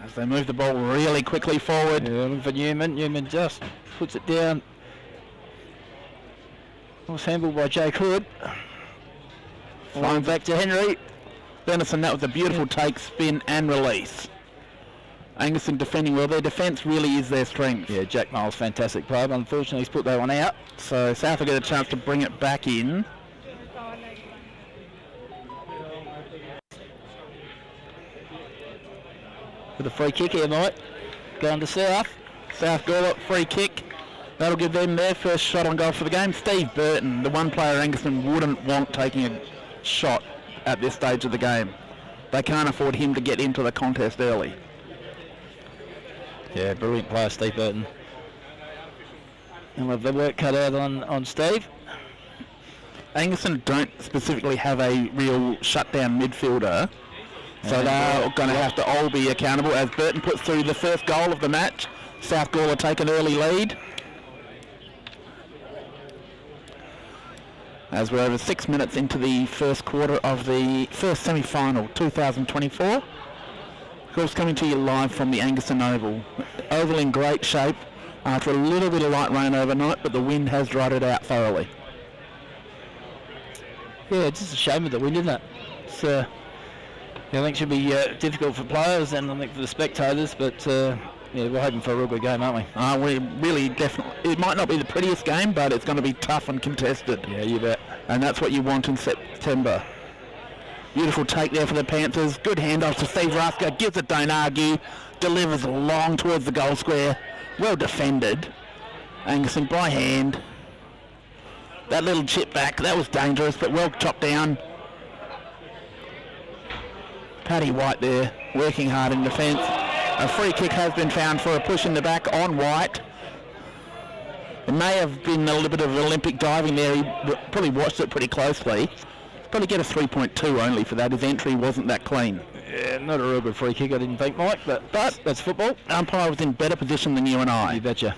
As they move the ball really quickly forward. Yeah, looking for Newman. Newman just puts it down. Was handled by Jake Hood. Flying back to Henry. Benison, that was a beautiful take, spin and release. Angaston defending well. Their defence really is their strength. Yeah, Jack Miles, fantastic play, but unfortunately he's put that one out. So South will get a chance to bring it back in. With a free kick here, Mike. Going to South. South Gawler, free kick. That'll give them their first shot on goal for the game. Steve Burton, the one player Angaston wouldn't want taking a shot at this stage of the game. They can't afford him to get into the contest early. Yeah, brilliant player, Steve Burton. And with the work cut out on Steve. Angaston don't specifically have a real shutdown midfielder, so they're going to have to all be accountable as Burton puts through the first goal of the match. South Gawler take an early lead. As we're over 6 minutes into the first quarter of the first semi-final 2024. Of course, coming to you live from the Angaston Oval. Oval in great shape after a little bit of light rain overnight, but the wind has dried it out thoroughly. Yeah, it's just a shame of the wind, isn't it? It's, I think it should be difficult for players and I think for the spectators, but yeah, we're hoping for a real good game, aren't we? We really definitely. It might not be the prettiest game, but it's going to be tough and contested. Yeah, you bet. And that's what you want in September. Beautiful take there for the Panthers. Good handoff to Steve Rusker. Gives it, don't argue. Delivers long towards the goal square. Well defended. Angaston by hand. That little chip back, that was dangerous, but well chopped down. Paddy White there, working hard in defence. A free kick has been found for a push in the back on White. It may have been a little bit of Olympic diving there. He probably watched it pretty closely. Probably get a 3.2 only for that. His entry wasn't that clean. Yeah, not a real good free kick, I didn't think, Mike, but that's football. Umpire was in better position than you and I. You betcha.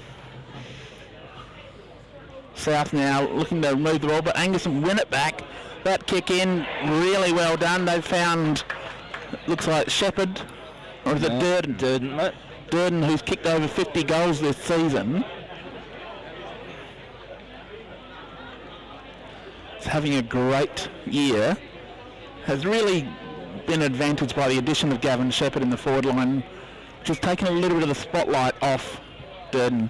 South now looking to move the ball, but Angaston win it back. That kick in, really well done. They've found, looks like Shepherd, or is it Durden? Durden, who's kicked over 50 goals this season. Is having a great year. Has really been advantaged by the addition of Gavin Shepherd in the forward line, which has taken a little bit of the spotlight off Durden.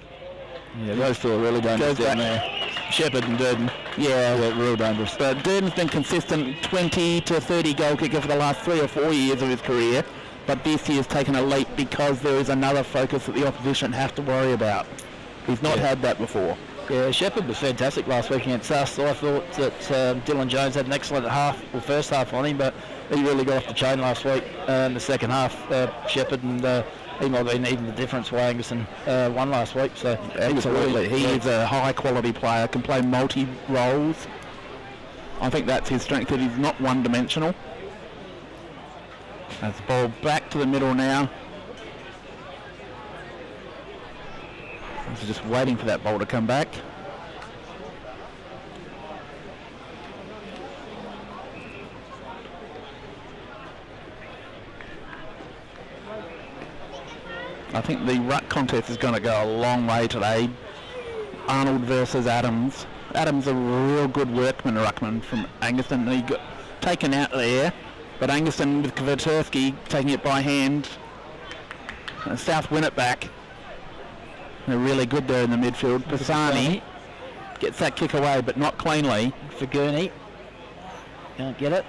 Yeah, those two are really dangerous down there. Shepherd and Durden. Yeah, real dangerous. But Durden's been consistent 20 to 30 goal kicker for the last 3 or 4 years of his career. But this year's taken a leap because there is another focus that the opposition have to worry about. He's not had that before. Yeah, Shepherd was fantastic last week against us. I thought that Dylan Jones had an excellent first half on him, but he really got off the chain last week in the second half. Shepherd and he might have been even the difference why Angaston won last week. So absolutely, he is a high quality player, can play multi roles. I think that's his strength, that he's not one dimensional. That's the ball back to the middle now. So just waiting for that ball to come back. I think the ruck contest is going to go a long way today. Arnold versus Adams. Adams a real good ruckman from Angaston. He got taken out there, but Angaston with Kvaterski taking it by hand. And South win it back. They're really good there in the midfield. Pisani gets that kick away, but not cleanly. For Gurney. Can't get it.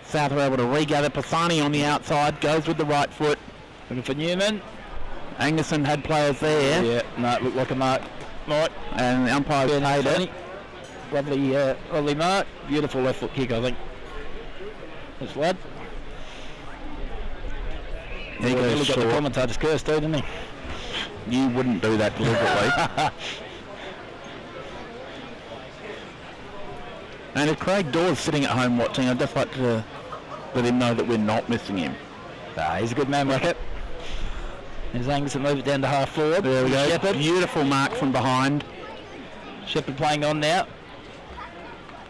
South are able to regather. Pisani on the outside, goes with the right foot. Looking for Newman. Angaston had players there. Yeah, no, it looked like a mark. Right. And the umpire paid it. Lovely mark. Beautiful left foot kick, I think. This lad. He goes got the commentator's curse too, didn't he? You wouldn't do that deliberately. And if Craig Dawes sitting at home watching, I'd just like to let him know that we're not missing him. Nah, he's a good man, Wicket. There's Angus move it down to half forward. There we go. Shepherd. Beautiful mark from behind. Shepherd playing on now.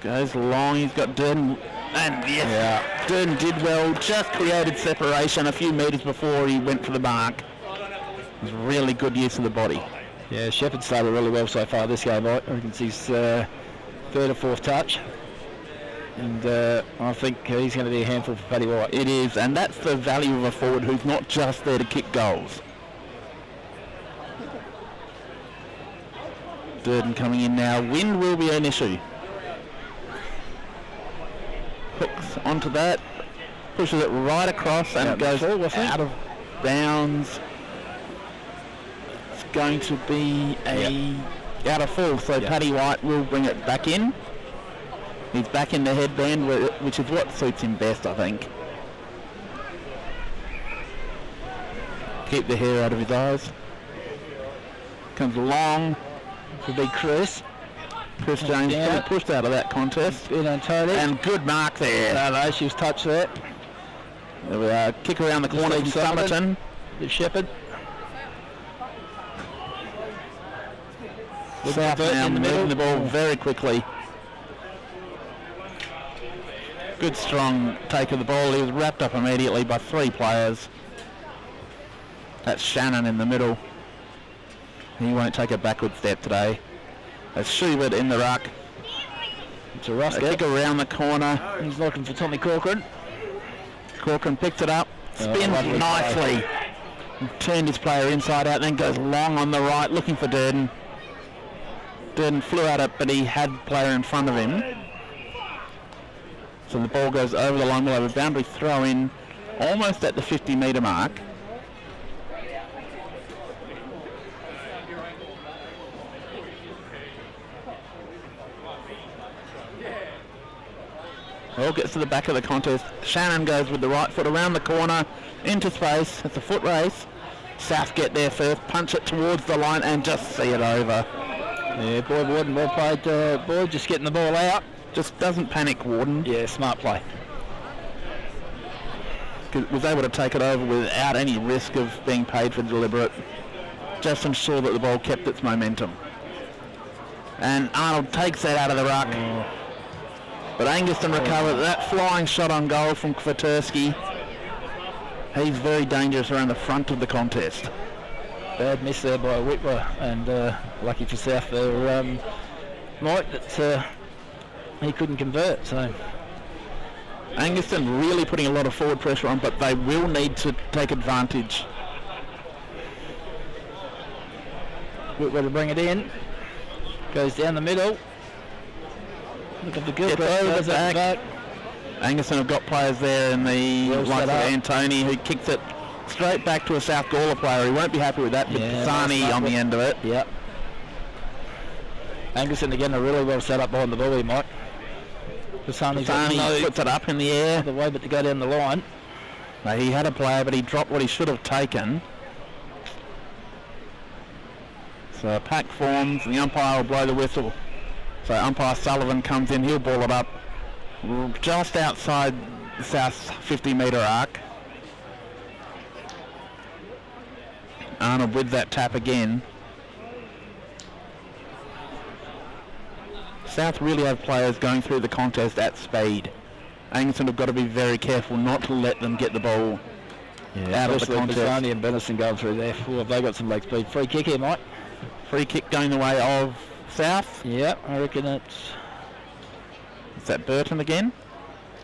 Goes long, he's got Durden, and yes, Durden did well, just created separation a few metres before he went for the mark. It was really good use of the body. Yeah, Shepherd started really well so far this game. I reckon it's his third or fourth touch. And I think he's going to be a handful for Paddy White. It is, and that's the value of a forward who's not just there to kick goals. Durden coming in now. Wind will be an issue. Hooks onto that, pushes it right across, and it goes out of bounds. It's going to be out of full, so Paddy White will bring it back in. He's back in the headband, which is what suits him best, I think. Keep the hair out of his eyes. Comes long for big Chris. Chris Jones pushed out of that contest. And good mark there. No, she was touched there. There we are. Kick around the corner from Somerton. The Shepherd. South now moving the ball very quickly. Good strong take of the ball. He was wrapped up immediately by 3 players. That's Shannon in the middle. He won't take a backward step today. That's Schubert in the ruck. It's a Rusk. Kick around the corner. He's looking for Tommy Corcoran. Corcoran picks it up, spins nicely, turned his player inside out, then goes long on the right, looking for Durden. Durden flew at it, but he had player in front of him. So the ball goes over the line. We'll have a boundary throw in almost at the 50-metre mark. Well, gets to the back of the contest. Shannon goes with the right foot around the corner, into space. It's a foot race. South get there first, punch it towards the line and just see it over. Yeah, Boyd Warden, well played. Boyd just getting the ball out. Just doesn't panic, Warden. Yeah, smart play. Was able to take it over without any risk of being paid for deliberate. Just ensure that the ball kept its momentum. And Arnold takes that out of the ruck. But Angaston recovered that flying shot on goal from Kwiatkowski. He's very dangerous around the front of the contest. Bad miss there by Whitwer, and lucky for South there, Mike, that he couldn't convert. So Angaston really putting a lot of forward pressure on, but they will need to take advantage. Whitwer to bring it in. Goes down the middle. Look at the good back. Angaston have got players there in the likes of Antoni, who kicks it straight back to a South Gawler player. He won't be happy with that, but Pisani on the end of it. Yep. Angaston again are really well set up behind the ball here, Mike. Pisani puts it up in the air. The way but to go down the line. No, he had a player, but he dropped what he should have taken. So a pack forms, and the umpire will blow the whistle. So umpire Sullivan comes in, he'll ball it up just outside the South 50-metre arc. Arnold with that tap again. South really have players going through the contest at speed. Angaston have got to be very careful not to let them get the ball out of the contest. Pisani and Benison going through there. Have they got some leg speed? Free kick here, Mike. Free kick going the way of South. Yeah, I reckon it's... Is that Burton again?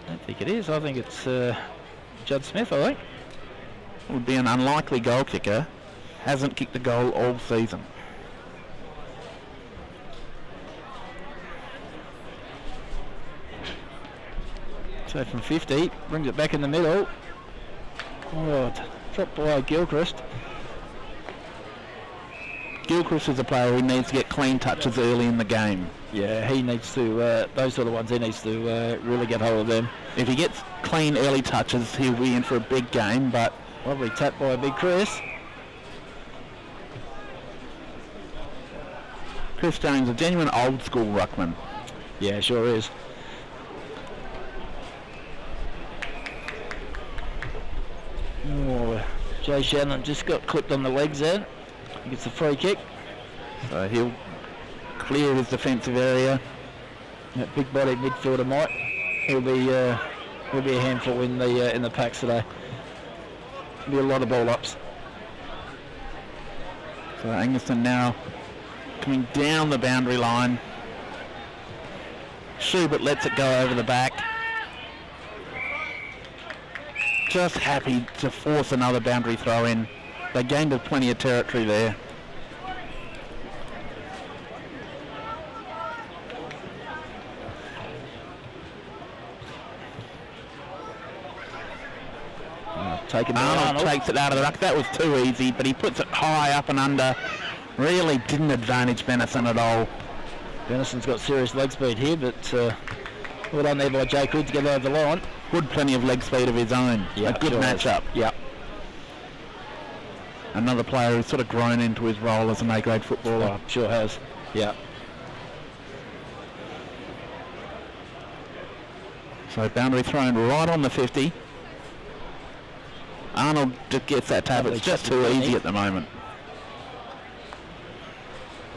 I don't think it is. I think it's Judd Smith, I think. Would be an unlikely goal kicker. Hasn't kicked a goal all season. So from 50, brings it back in the middle. Oh, dropped by Gilchrist. Gilchrist is a player who needs to get clean touches early in the game. Yeah, he needs to, those sort of ones, he needs to really get hold of them. If he gets clean early touches, he'll be in for a big game, but... Lovely tap by Big Chris. Chris Jones, a genuine old school ruckman. Yeah, sure is. Oh, Jay Shannon just got clipped on the legs there. He gets a free kick. So he'll clear his defensive area. That big body midfielder Mike. He'll be a handful in the packs today. Be a lot of ball ups. So Angaston now coming down the boundary line. Schubert lets it go over the back. Just happy to force another boundary throw in. They gained plenty of territory there. Arnold takes it out of the ruck. That was too easy, but he puts it high up and under. Really didn't advantage Benison at all. Benison's got serious leg speed here, but well done there by Jake Hood to get over the line. Hood plenty of leg speed of his own. Yeah, a good sure matchup. Yeah. Another player who's sort of grown into his role as an A-grade footballer. Oh, sure has. Yeah. So boundary thrown right on the 50. Arnold just gets that tap. It's just too easy at the moment.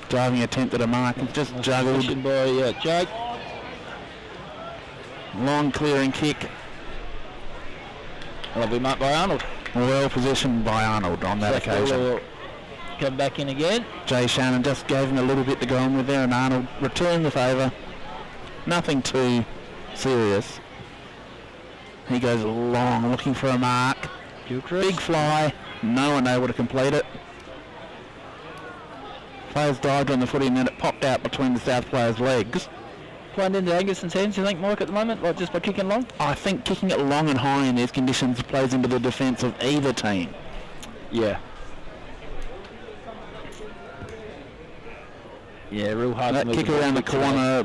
Diving attempt at a mark and just juggled. By Jake. Long clearing kick. Lovely mark by Arnold. Well positioned by Arnold on that occasion. Come back in again. Jay Shannon just gave him a little bit to go on with there, and Arnold returned the favour. Nothing too serious. He goes long, looking for a mark. Big fly, no one able to complete it. Players dived on the footy and then it popped out between the South players' legs. Playing into Angaston's hands, you think, Mike, at the moment, like just by kicking long? I think kicking it long and high in these conditions plays into the defence of either team. Yeah. Yeah, real hard. That kick around the corner,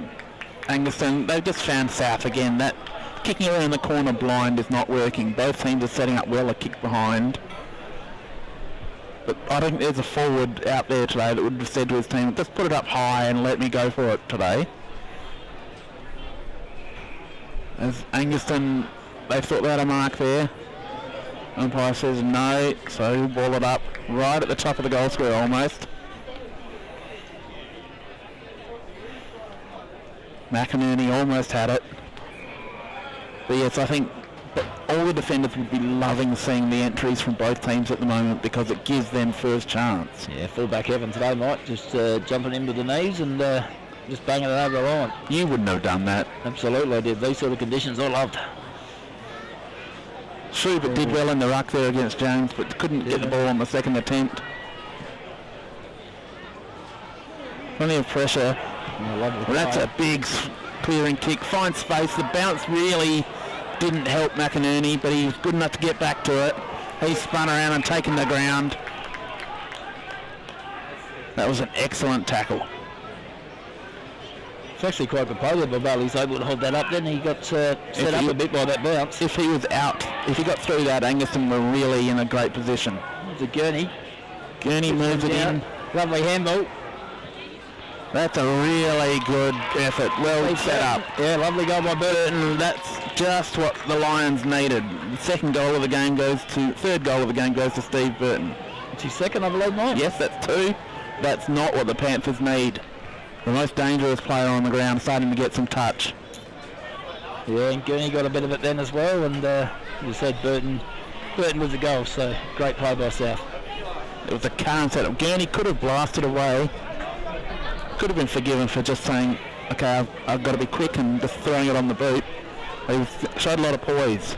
Angaston, they've just found South again. That kicking around the corner blind is not working. Both teams are setting up well a kick behind. But I don't think there's a forward out there today that would have said to his team, just put it up high and let me go for it today. As Angaston, they thought they had a mark there. Umpire says no, so he'll ball it up right at the top of the goal square almost. McInerney almost had it. But yes, I think all the defenders would be loving seeing the entries from both teams at the moment because it gives them first chance. Yeah, fullback Evan today, Mike, just jumping in with the knees and just banging it over the line. You wouldn't have done that. Absolutely, I did. These sort of conditions I loved. Schubert did well in the ruck there against Jones, but couldn't get the ball on the second attempt. Plenty of pressure. Well, that's a big clearing kick. Finds space. The bounce really didn't help McInerney, but he was good enough to get back to it. He spun around and taken the ground. That was an excellent tackle. It's actually quite composable, but Bailey's able to hold that up. Then he got set up a bit by that bounce. If he was out, if he got through that, Angaston were really in a great position. It's a Gurney. Gurney moves it in. Lovely handball. That's a really good effort. Well set up. Yeah, lovely goal by Burton. That's just what the Lions needed. The third goal of the game goes to Steve Burton. It's his second, I believe, Mike. Yes, that's two. That's not what the Panthers need. The most dangerous player on the ground starting to get some touch. Yeah, and Gurney got a bit of it then as well, and you said Burton was the goal, so great play by South. It was a calm setup. Gurney could have blasted away. Could have been forgiven for just saying, okay, I've got to be quick and just throwing it on the boot. He showed a lot of poise.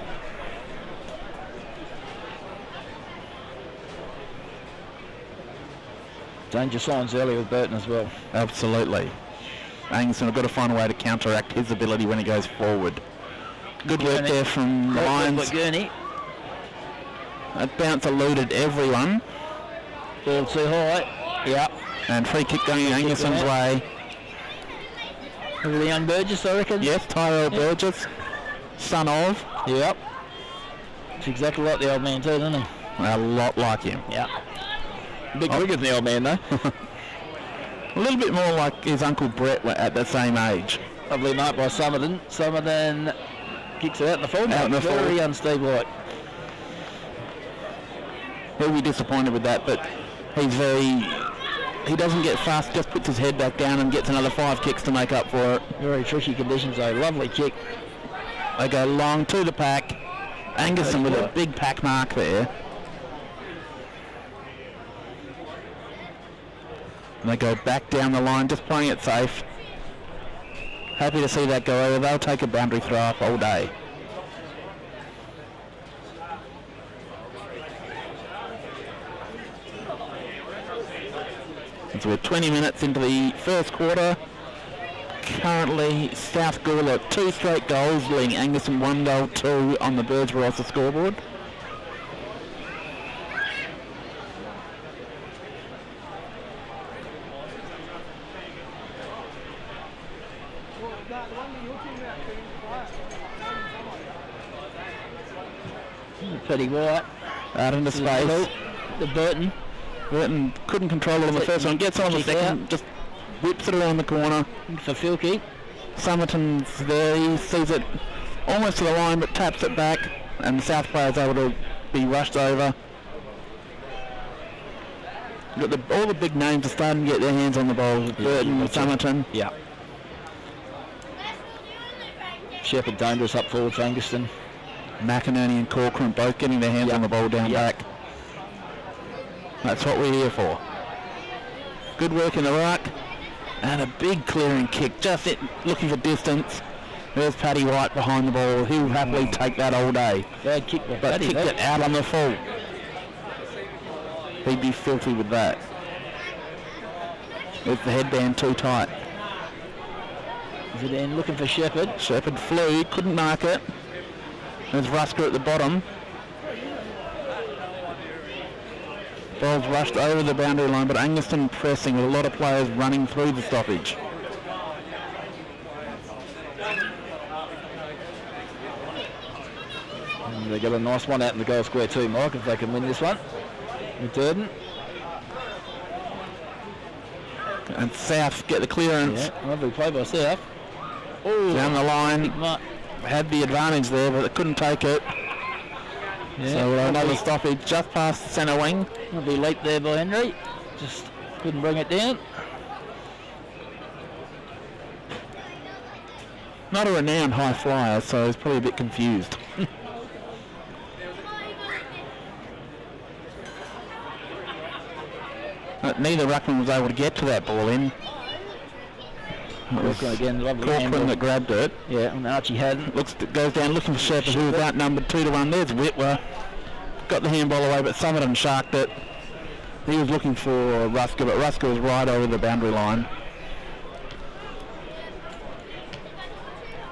Danger signs early with Burton as well. Absolutely. Angaston have got to find a way to counteract his ability when he goes forward. Good work there from the Lions. Gurney. That bounce eluded everyone. Ball too high. Yep. And free kick going Angaston's way. The young Burgess, I reckon. Yes, Tyrell Burgess, son of. Yep. It's exactly like the old man too, isn't he? A lot like him. Yeah. Bit quicker than the old man though. A little bit more like his uncle Brett at the same age. Lovely mark by Summerton. Summerton kicks it out in the forward. Very unstable. He'll be disappointed with that, but he's very he doesn't get fast, just puts his head back down and gets another 5 kicks to make up for it. Very tricky conditions though. Lovely kick. They go long to the pack. Angaston with a big pack mark there. And they go back down the line, just playing it safe. Happy to see that go over. They'll take a boundary throw up all day. So we're 20 minutes into the first quarter. Currently, South Gawler 2 straight goals, leading Angaston 1 goal 2 on the Birds Barossa scoreboard. Pretty white. Out into space. The Burton couldn't control it on the first one. Gets on the second, just whips it around the corner. For Filkey. Somerton's there. He sees it almost to the line, but taps it back, and the South player's able to be rushed over. All the big names are starting to get their hands on the ball. Burton, Somerton. Yeah. Shepherd dangerous up forward for Angaston. McInerney and Corcoran both getting their hands on the ball down back. That's what we're here for. Good work in the ruck. And a big clearing kick, just looking for distance. There's Paddy White behind the ball. He'll happily take that all day. Bad kick, but kicked it out on the full. He'd be filthy with that. With the headband too tight. Is it in looking for Shepherd? Shepherd flew, couldn't mark it. There's Rusker at the bottom. Ball's rushed over the boundary line, but Angaston pressing with a lot of players running through the stoppage. And they got a nice one out in the goal square too, Mike, if they can win this one. With Durden. And South get the clearance. Yeah, lovely play by South. Ooh, down the line. Had the advantage there, but they couldn't take it. Yeah, so another stoppage just past the centre wing. It'll be late there by Henry. Just couldn't bring it down. Not a renowned high flyer, so he's probably a bit confused. But neither ruckman was able to get to that ball in. Again, lovely Corcoran that grabbed it. Yeah, and Archie hadn't. Goes down looking for Shepherd, who was outnumbered 2-1. There's Whitwer. Got the handball away, but Somerton sharked it. He was looking for Rusker, but Rusker was right over the boundary line.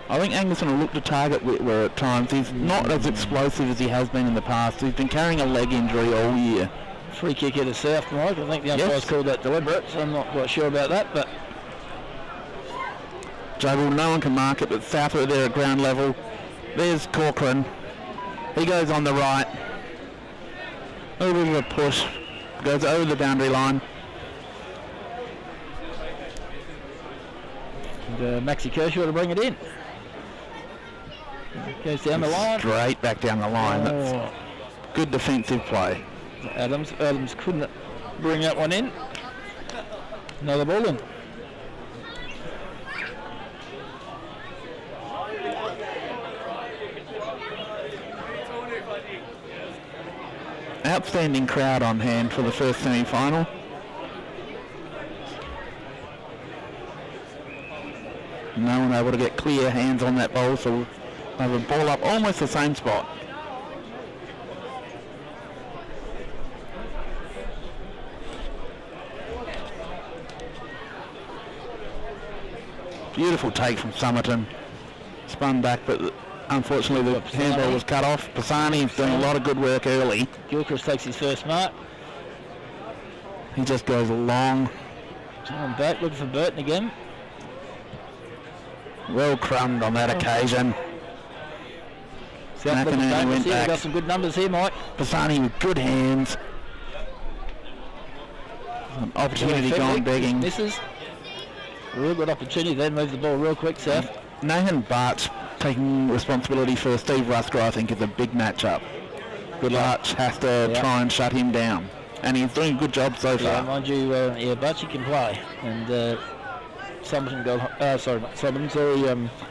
I think Angaston will look to target Whitwer at times. He's not as explosive as he has been in the past. He's been carrying a leg injury all year. Free kick here to South, Mike. I think the umpire's called that deliberate, so I'm not quite sure about that, but... Jobel, no one can mark it, but South are there at ground level. There's Corcoran. He goes on the right. A little bit of a push. Goes over the boundary line. And Maxi Kershaw to bring it in. Goes down the line. Straight back down the line. That's good defensive play. Adams couldn't bring that one in. Another ball in. Outstanding crowd on hand for the first semi-final. No one able to get clear hands on that ball, so they have a ball up almost the same spot. Beautiful take from Somerton. Spun back, but unfortunately the handball was cut off. Pisani's doing a lot of good work early. Gilchrist takes his first mark. He just goes long. John back, looking for Burton again. Well crumbed on that occasion. McInerney went back. Got some good numbers here, Mike. Pisani with good hands. An opportunity gone begging. Misses. Real good opportunity then, moves the ball real quick, South. Nathan Bart's taking responsibility for Steve Rusker, I think, is a big matchup. Good Arch has to try and shut him down. and he's doing a good job so far. Yeah, mind you, Butchie can play, and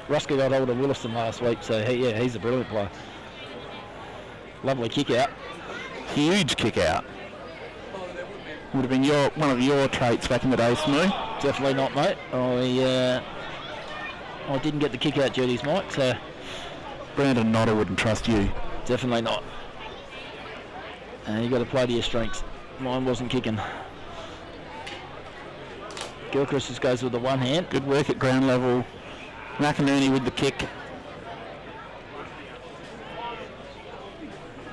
Rusker got hold of Williston last week, so he's a brilliant player. Lovely kick out. Huge kick out. Would have been one of your traits back in the day, Smoo. Definitely not, mate. I didn't get the kick out duties, Mike, so... Brandon Nodder wouldn't trust you. Definitely not. And you got to play to your strengths. Mine wasn't kicking. Gilchrist just goes with the one hand. Good work at ground level. McInerney with the kick.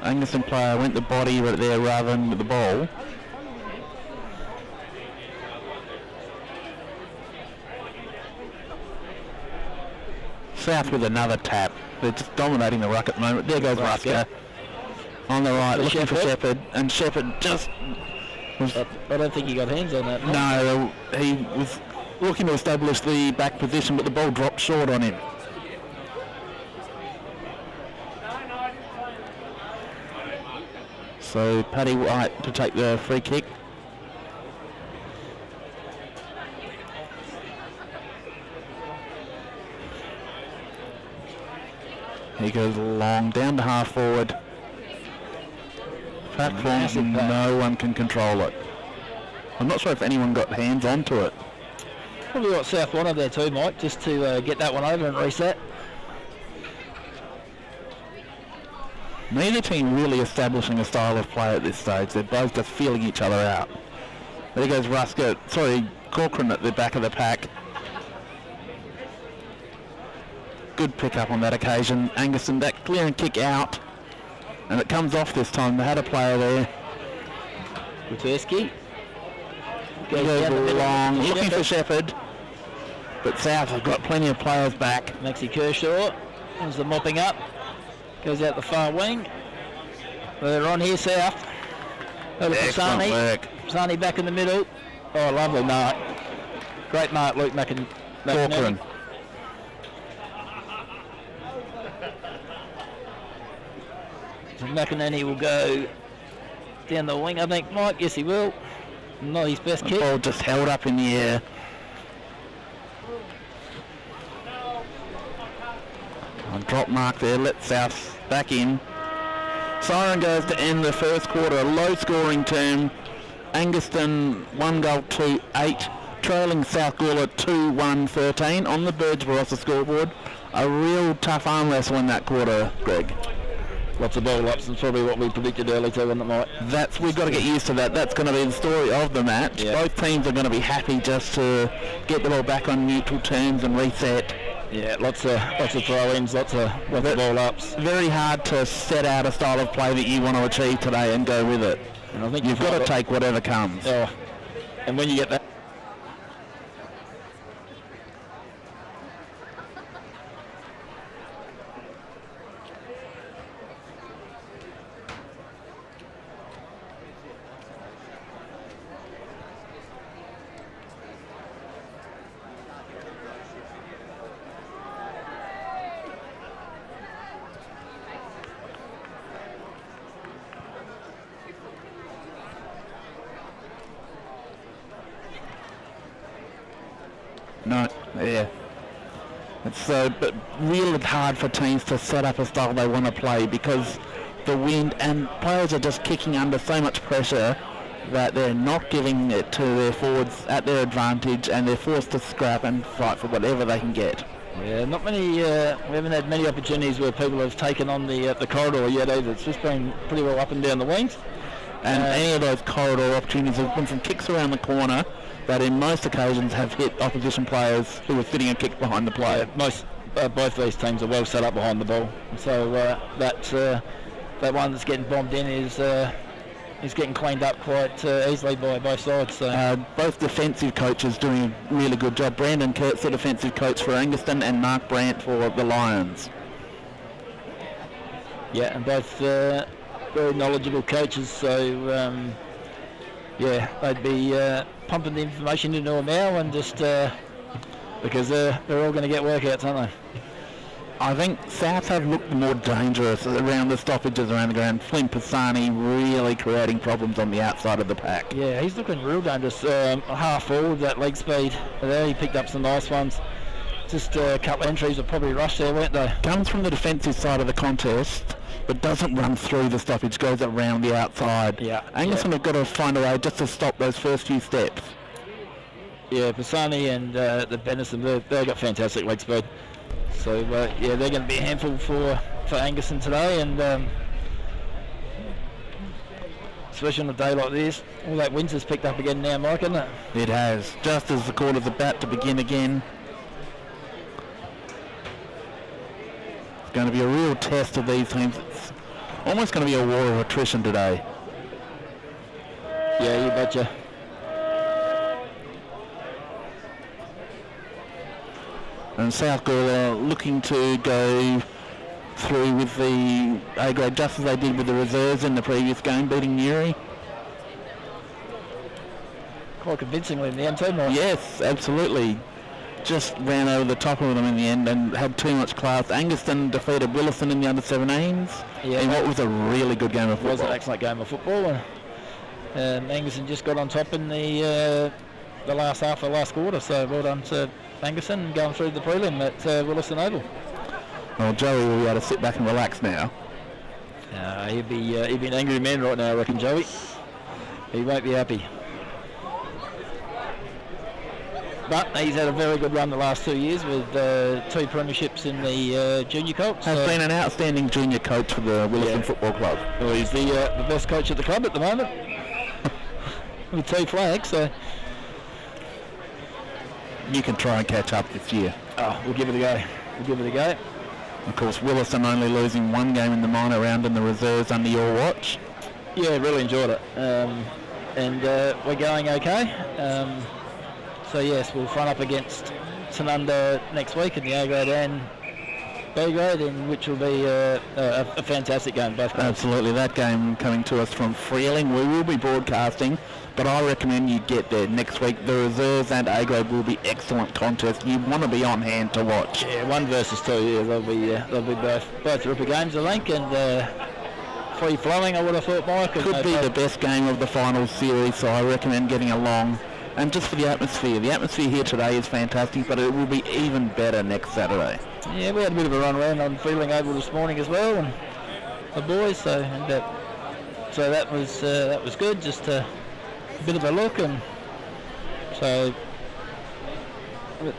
Angaston player went the body right there rather than with the ball. South with another tap. They're just dominating the ruck at the moment. There goes Rusker. On the right, looking for Shepherd. And Shepherd just... I don't think he got hands on that. No, he was looking to establish the back position, but the ball dropped short on him. So Paddy White to take the free kick. He goes long, down to half forward. Platform, no one can control it. I'm not sure if anyone got hands onto it. Probably what South wanted there too, Mike, just to get that one over and reset. Neither team really establishing a style of play at this stage. They're both just feeling each other out. There goes Corcoran at the back of the pack. Good pick up on that occasion. Angaston, that clear and kick out. And it comes off this time. They had a player there. Guterski. Goes long, looking for Shepherd. But South have got plenty of players back. Maxie Kershaw. There's the mopping up. Goes out the far wing. They're on here, South. Excellent work. Sani back in the middle. Oh, lovely mark. Great mark, Luke Corcoran. So McInerney will go down the wing, I think, Mike. Yes, he will. Not his best kick. The ball just held up in the air. A drop mark there, let South back in. Siren goes to end the first quarter, a low scoring term. Angaston 1-2-8, trailing South Gawler 2-1-13 on the Birds Barossa scoreboard. A real tough arm wrestle in that quarter, Greg. Lots of ball ups, and probably what we predicted early too, wasn't it, Mike? We've got to get used to that. That's going to be the story of the match. Yeah. Both teams are going to be happy just to get the ball back on neutral terms and reset. Yeah, lots of throw-ins, lots of ball ups. Very hard to set out a style of play that you want to achieve today and go with it. And I think you've got to take whatever comes. Oh, and when you get that. No, yeah. It's but really hard for teams to set up a style they want to play because the wind and players are just kicking under so much pressure that they're not giving it to their forwards at their advantage, and they're forced to scrap and fight for whatever they can get. Yeah, not many. We haven't had many opportunities where people have taken on the corridor yet either. It's just been pretty well up and down the wings. And any of those corridor opportunities have been from kicks around the corner that in most occasions have hit opposition players who were sitting a kick behind the player. Both these teams are well set up behind the ball. So that one that's getting bombed in is getting cleaned up quite easily by both sides. So. Both defensive coaches doing a really good job. Brandon Kurtz, the defensive coach for Angaston, and Mark Brandt for the Lions. Yeah, and both very knowledgeable coaches. So they'd be pumping the information into them now and just because they're all going to get workouts, aren't they? I think South have looked more dangerous around the stoppages around the ground. Flynn Pisani really creating problems on the outside of the pack. Yeah, he's looking real dangerous. Half forward, that leg speed. There, he picked up some nice ones. Just a couple of entries were probably rushed there, weren't they? Comes from the defensive side of the contest, but doesn't run through the stoppage, goes around the outside. Yeah. Angaston have got to find a way just to stop those first few steps. Yeah, Pisani and the Benison, they've got fantastic leg speed. So, yeah, they're going to be a handful for Angaston today, and especially on a day like this. All that wind's has picked up again now, Mike, hasn't it? It has, just as the quarter's about to begin again. It's going to be a real test of these teams. It's almost going to be a war of attrition today. Yeah, you betcha. And South Gawler looking to go through with the A grade just as they did with the reserves in the previous game, beating Newry. Quite convincingly in the end, too, Mike. Yes, absolutely. Just ran over the top of them in the end and had too much class. Angaston defeated Williston in the under-17s in what was a really good game of football. It was an excellent game of football, and Angaston just got on top in the last half of the last quarter, so well done to Angaston going through the prelim at Williston Oval. Well, Joey will be able to sit back and relax now. He'd be an angry man right now, I reckon, Joey. He won't be happy. But he's had a very good run the last 2 years with 2 premierships in the junior Colts. Has been an outstanding junior coach for the Williston Football Club. Well, he's the best coach at the club at the moment with 2 flags. So you can try and catch up this year. Oh, we'll give it a go. We'll give it a go. Of course, Williston only losing 1 game in the minor round in the reserves under your watch. Yeah, really enjoyed it. And we're going okay. So yes, we'll front up against Tanunda next week in the A grade and B grade, in which will be a fantastic game. Both games. Absolutely, that game coming to us from Freeling. We will be broadcasting, but I recommend you get there next week. The reserves and A grade will be excellent contests. You want to be on hand to watch. Yeah, 1 versus 2. Yeah, they'll be both ripper games, I think, and free flowing. I would have thought, Mike. Could be the best game of the final series, so I recommend getting along. And just for the atmosphere here today is fantastic, but it will be even better next Saturday. Yeah, we had a bit of a run around on Freeling Oval this morning as well, and the boys. So that was good. Just a bit of a look, and so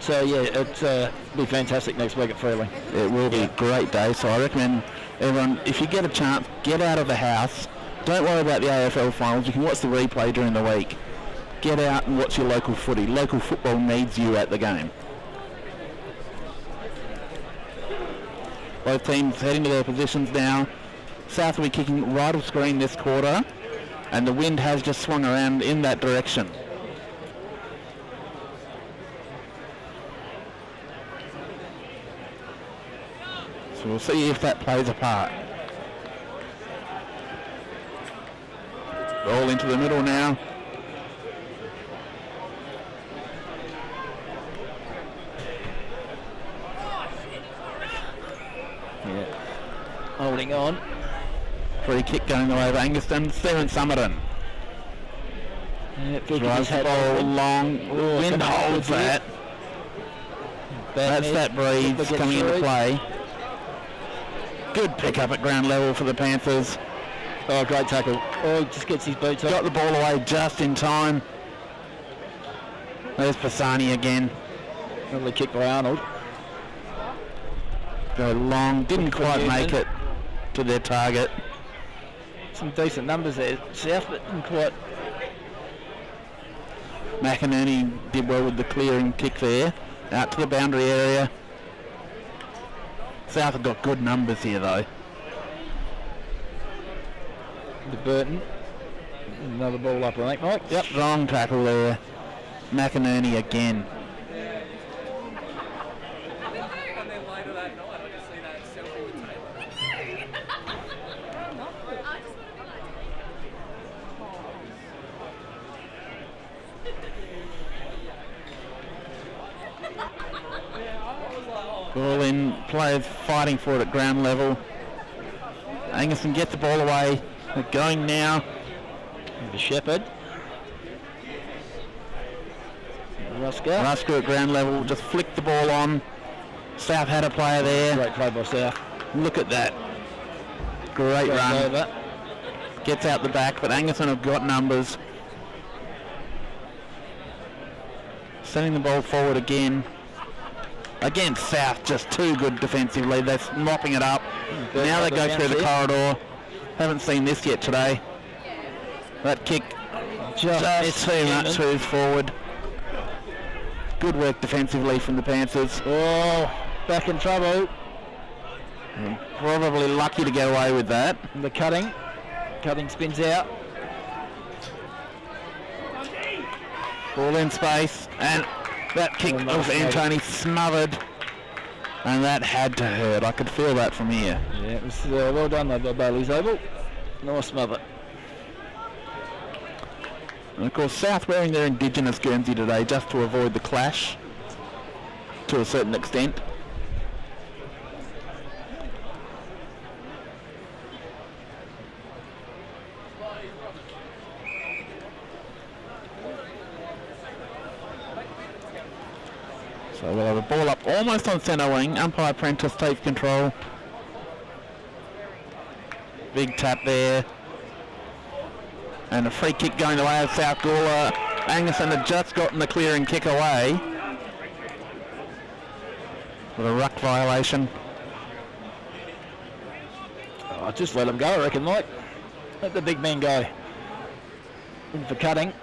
it'll be fantastic next week at Freeling. It will be a great day. So I recommend everyone, if you get a chance, get out of the house. Don't worry about the AFL finals. You can watch the replay during the week. Get out and watch your local footy. Local football needs you at the game. Both teams heading to their positions now. South will be kicking right of screen this quarter, and the wind has just swung around in that direction. So we'll see if that plays a part. Roll into the middle now. Holding on. Free kick going the way of Angaston. Stephen Summerton. Drives the ball long. Wind holds that. That's that breeze coming into play. Good pick up at ground level for the Panthers. Oh, great tackle. Oh, he just gets his boots up. Got the ball away just in time. There's Pisani again. Lovely kick by Arnold. Go long. Didn't quite make it to their target. Some decent numbers there, South, but didn't quite. McInerney did well with the clearing kick there. Out to the boundary area. South have got good numbers here though. The Burton. Another ball up, I think, Mike. Yep. Strong tackle there. McInerney again. Ball in, players fighting for it at ground level. Angaston gets the ball away. They're going now. The Shepherd. Rusker. Rusker at ground level, just flicked the ball on. South had a player there. Great play by South. Look at that. Great run. Over. Gets out the back, but Angaston have got numbers. Sending the ball forward again. Again, South just too good defensively. They're mopping it up. Now they go through the corridor. Haven't seen this yet today. That kick just too much to forward. Good work defensively from the Panthers. Oh, back in trouble. Probably lucky to get away with that. And the cutting. Cutting spins out. Ball in space, and that kick of Antony smothered, and that had to hurt. I could feel that from here. Yeah, it was well done though by Bailey's Oval. Nice smother. And of course, South wearing their Indigenous Guernsey today just to avoid the clash to a certain extent. So we'll have a ball up almost on centre wing. Umpire Prentice takes control. Big tap there. And a free kick going the way of South Gawler. Angaston had just gotten the clearing kick away. With a ruck violation. Oh, just let him go, I reckon, Mike. Let the big man go. In for cutting.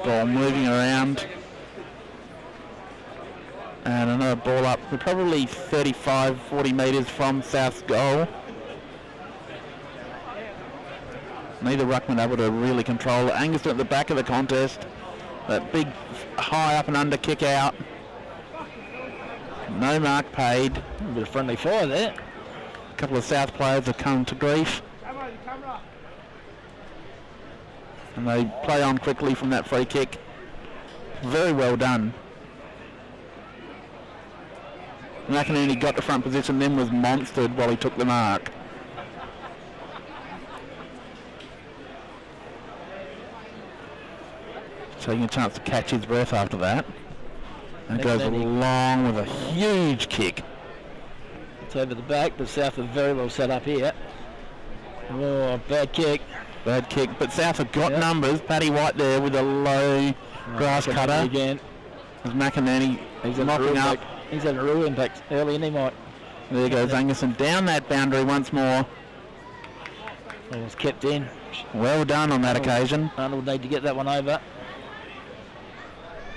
Ball moving around. And another ball up. We're probably 35, 40 metres from South's goal. Neither ruckman able to really control it. Angaston at the back of the contest. That big high up and under kick out. No mark paid. A bit of friendly fire there. A couple of South players have come to grief. And they play on quickly from that free kick. Very well done. McInerney got the front position, then was monstered while he took the mark. Taking a chance to catch his breath after that. And it goes along with a huge kick. It's over the back, but South are very well set up here. Oh, bad kick. Bad kick, but South have got numbers. Paddy White there with a low grass cutter. Again. As McInerney, he's mopping up. He's had a real impact early in, he might. There goes Angaston down that boundary once more. It was kept in. Well done on that occasion. Arnold need to get that one over.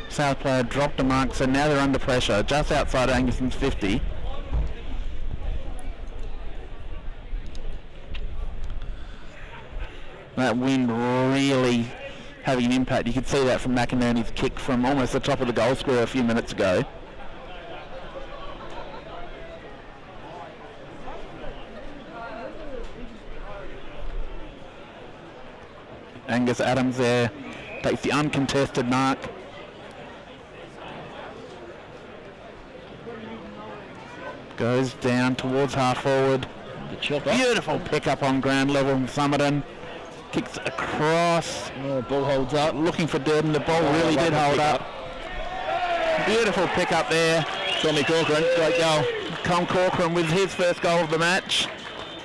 South player dropped a mark, so now they're under pressure, just outside Angaston's 50. That wind really having an impact. You could see that from McInerney's kick from almost the top of the goal square a few minutes ago. Angus Adams there takes the uncontested mark. Goes down towards half forward. Beautiful pick up on ground level from Summerton. Kicks across. Oh, ball holds up. Looking for Durden. The ball really did hold up. Beautiful pick up there. Tommy Corcoran, great goal. Tom Corcoran with his first goal of the match.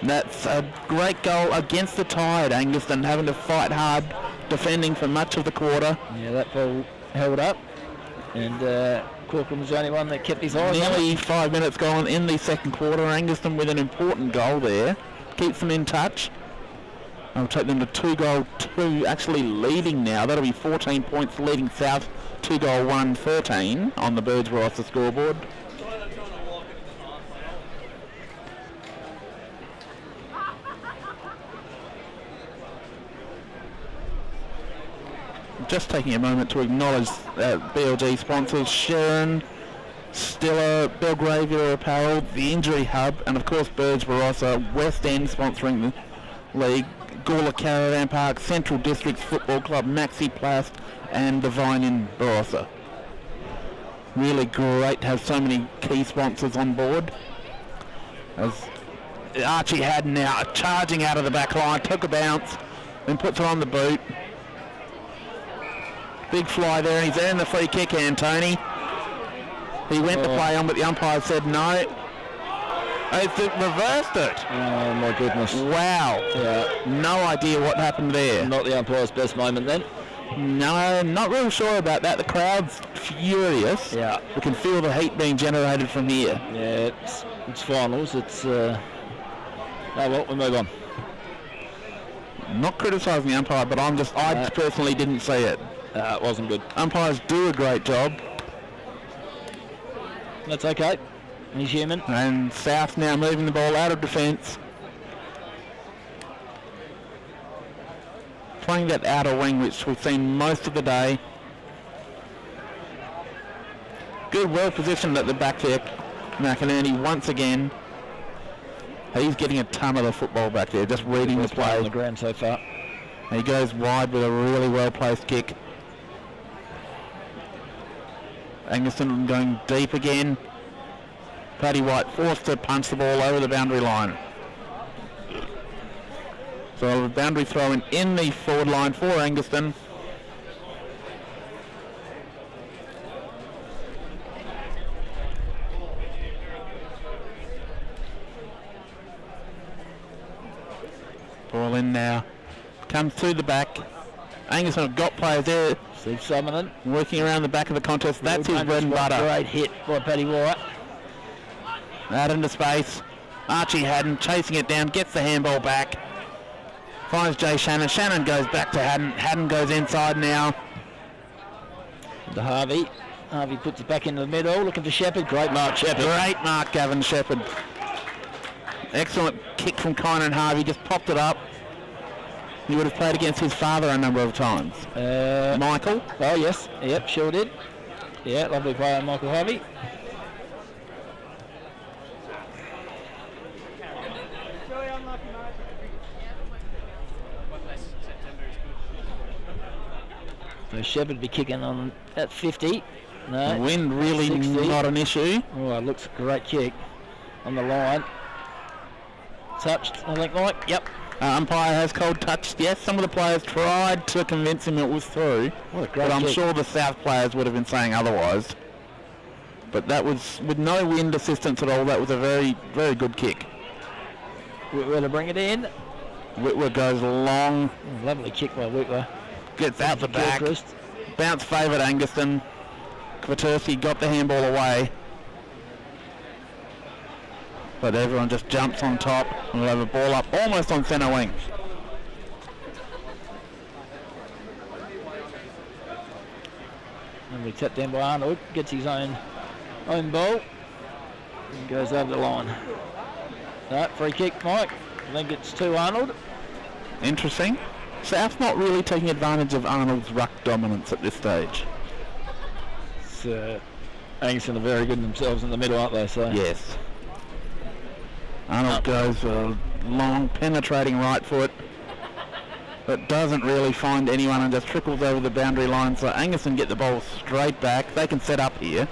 That's a great goal against the Tide. Angaston having to fight hard, defending for much of the quarter. Yeah, that ball held up. And Corcoran was the only one that kept his eyes on it. Nearly 5 minutes gone in the second quarter. Angaston with an important goal there. Keeps them in touch. I'll take them to 2-2, actually leading now. That'll be 14 points leading South, 2-1, 13 on the Birds Roster scoreboard. Just taking a moment to acknowledge BL&G sponsors Sharon, Stiller, Belgravia Apparel, the Injury Hub, and of course Birds Barossa, West End sponsoring the league, Gawler Caravan Park, Central Districts Football Club, Maxi Plast, and Divine in Barossa. Really great to have so many key sponsors on board. As Archie Haddon now charging out of the back line, took a bounce, then puts it on the boot. Big fly there, he's earned the free kick, Antony. He went to play on, but the umpire said no. It's reversed it. Oh my goodness. Wow. Yeah. No idea what happened there. Not the umpire's best moment then. No, not real sure about that. The crowd's furious. Yeah. We can feel the heat being generated from here. Yeah, it's finals. It's oh well, we move on. Not criticising the umpire, but I personally didn't see it. It wasn't good. Umpires do a great job. That's okay. He's human. And South now moving the ball out of defence. Playing that outer wing, which we've seen most of the day. Good, well positioned at the back there. McInerney once again. He's getting a ton of the football back there, just reading the play. On the ground so far. He goes wide with a really well placed kick. Angaston going deep again. Paddy White forced to punch the ball over the boundary line. So a boundary throw in the forward line for Angaston. Ball in now. Comes to the back. Angaston have got players there. Steve Summerton Working around the back of the contest. That's his bread and butter. Great hit by Paddy White. Out into space. Archie Haddon chasing it down. Gets the handball back. Finds Jay Shannon. Shannon goes back to Haddon. Haddon goes inside now. To Harvey. Harvey puts it back into the middle. Looking for Shepherd. Great mark, Shepherd. Great mark, Gavin Shepherd. Excellent kick from Kynan Harvey. Just popped it up. He would have played against his father a number of times. Michael. Oh, yes. Yep, sure did. Yeah, lovely player, Michael Harvey. So Shepherd be kicking on at 50. No. The wind really 60. not an issue. Oh, it looks a great kick on the line. Touched, I think, Mike. Yep. Umpire has called touched. Yes, some of the players tried to convince him it was through. What a great but I'm kick. sure the South players would have been saying otherwise. But that was, with no wind assistance at all, that was a very, very good kick. Whitwer to bring it in. Whitwer goes long. Oh, lovely kick by Whitwer. Gets out the back. Gilchrist. Bounce favoured Angaston. Kwiatkowski got the handball away. But everyone just jumps on top and we'll have a ball up almost on centre wing. And we tapped down by Arnold. Gets his own ball. And goes over the line. No, free kick, Mike. I think it's to Arnold. Interesting. South not really taking advantage of Arnold's ruck dominance at this stage. Angaston are very good themselves in the middle, aren't they? So Yes. Arnold goes a long, penetrating right foot, but doesn't really find anyone and just trickles over the boundary line. So Angaston get the ball straight back. They can set up here.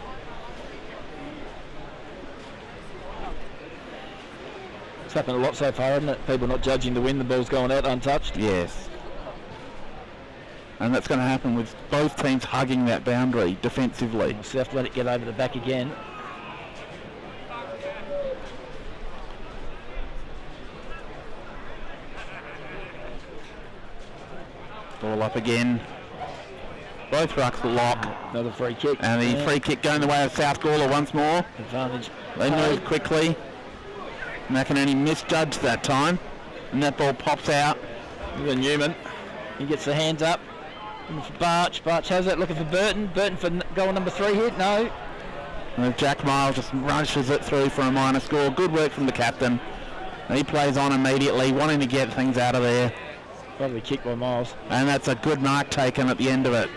it's happened a lot so far, hasn't it? People not judging the win, the ball's going out untouched. Yes. And that's going to happen with both teams hugging that boundary defensively. South let it get over the back again. Ball up again. Both rucks lock. Another free kick. And the free kick going the way of South Gawler once more. Advantage. They move quickly. McInerney misjudged that time. And that ball pops out. Look at Newman. He gets the hands up. Looking for Barch. Barch has it. Looking for Burton. Burton for goal number 3 here. No. And Jack Miles just rushes it through for a minor score. Good work from the captain. He plays on immediately, wanting to get things out of there. Lovely kick by Miles. And that's a good mark taken at the end of it.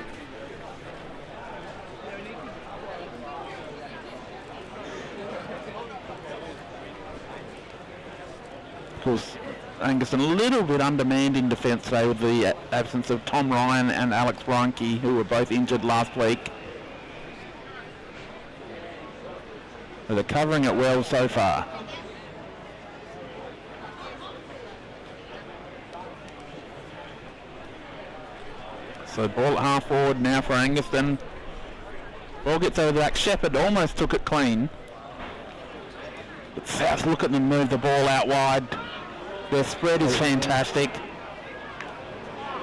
Of course, Angaston a little bit undermanned in defence today with the absence of Tom Ryan and Alex Reinke, who were both injured last week. They're covering it well so far. So ball at half forward now for Angaston. Ball gets over the back. Shepherd almost took it clean. But South look at them move the ball out wide. Their spread is fantastic.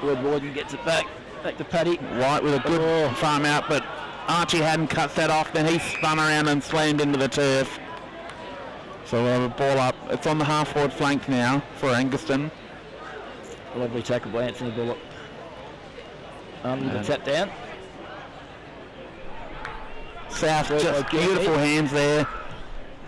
Warden gets it back to Paddy. White with a good farm out, but Archie hadn't cut that off. Then he spun around and slammed into the turf. So we'll have a ball up. It's on the half forward flank now for Angaston. Lovely tackle by Anthony Bullock. Tap down. South just beautiful hands there.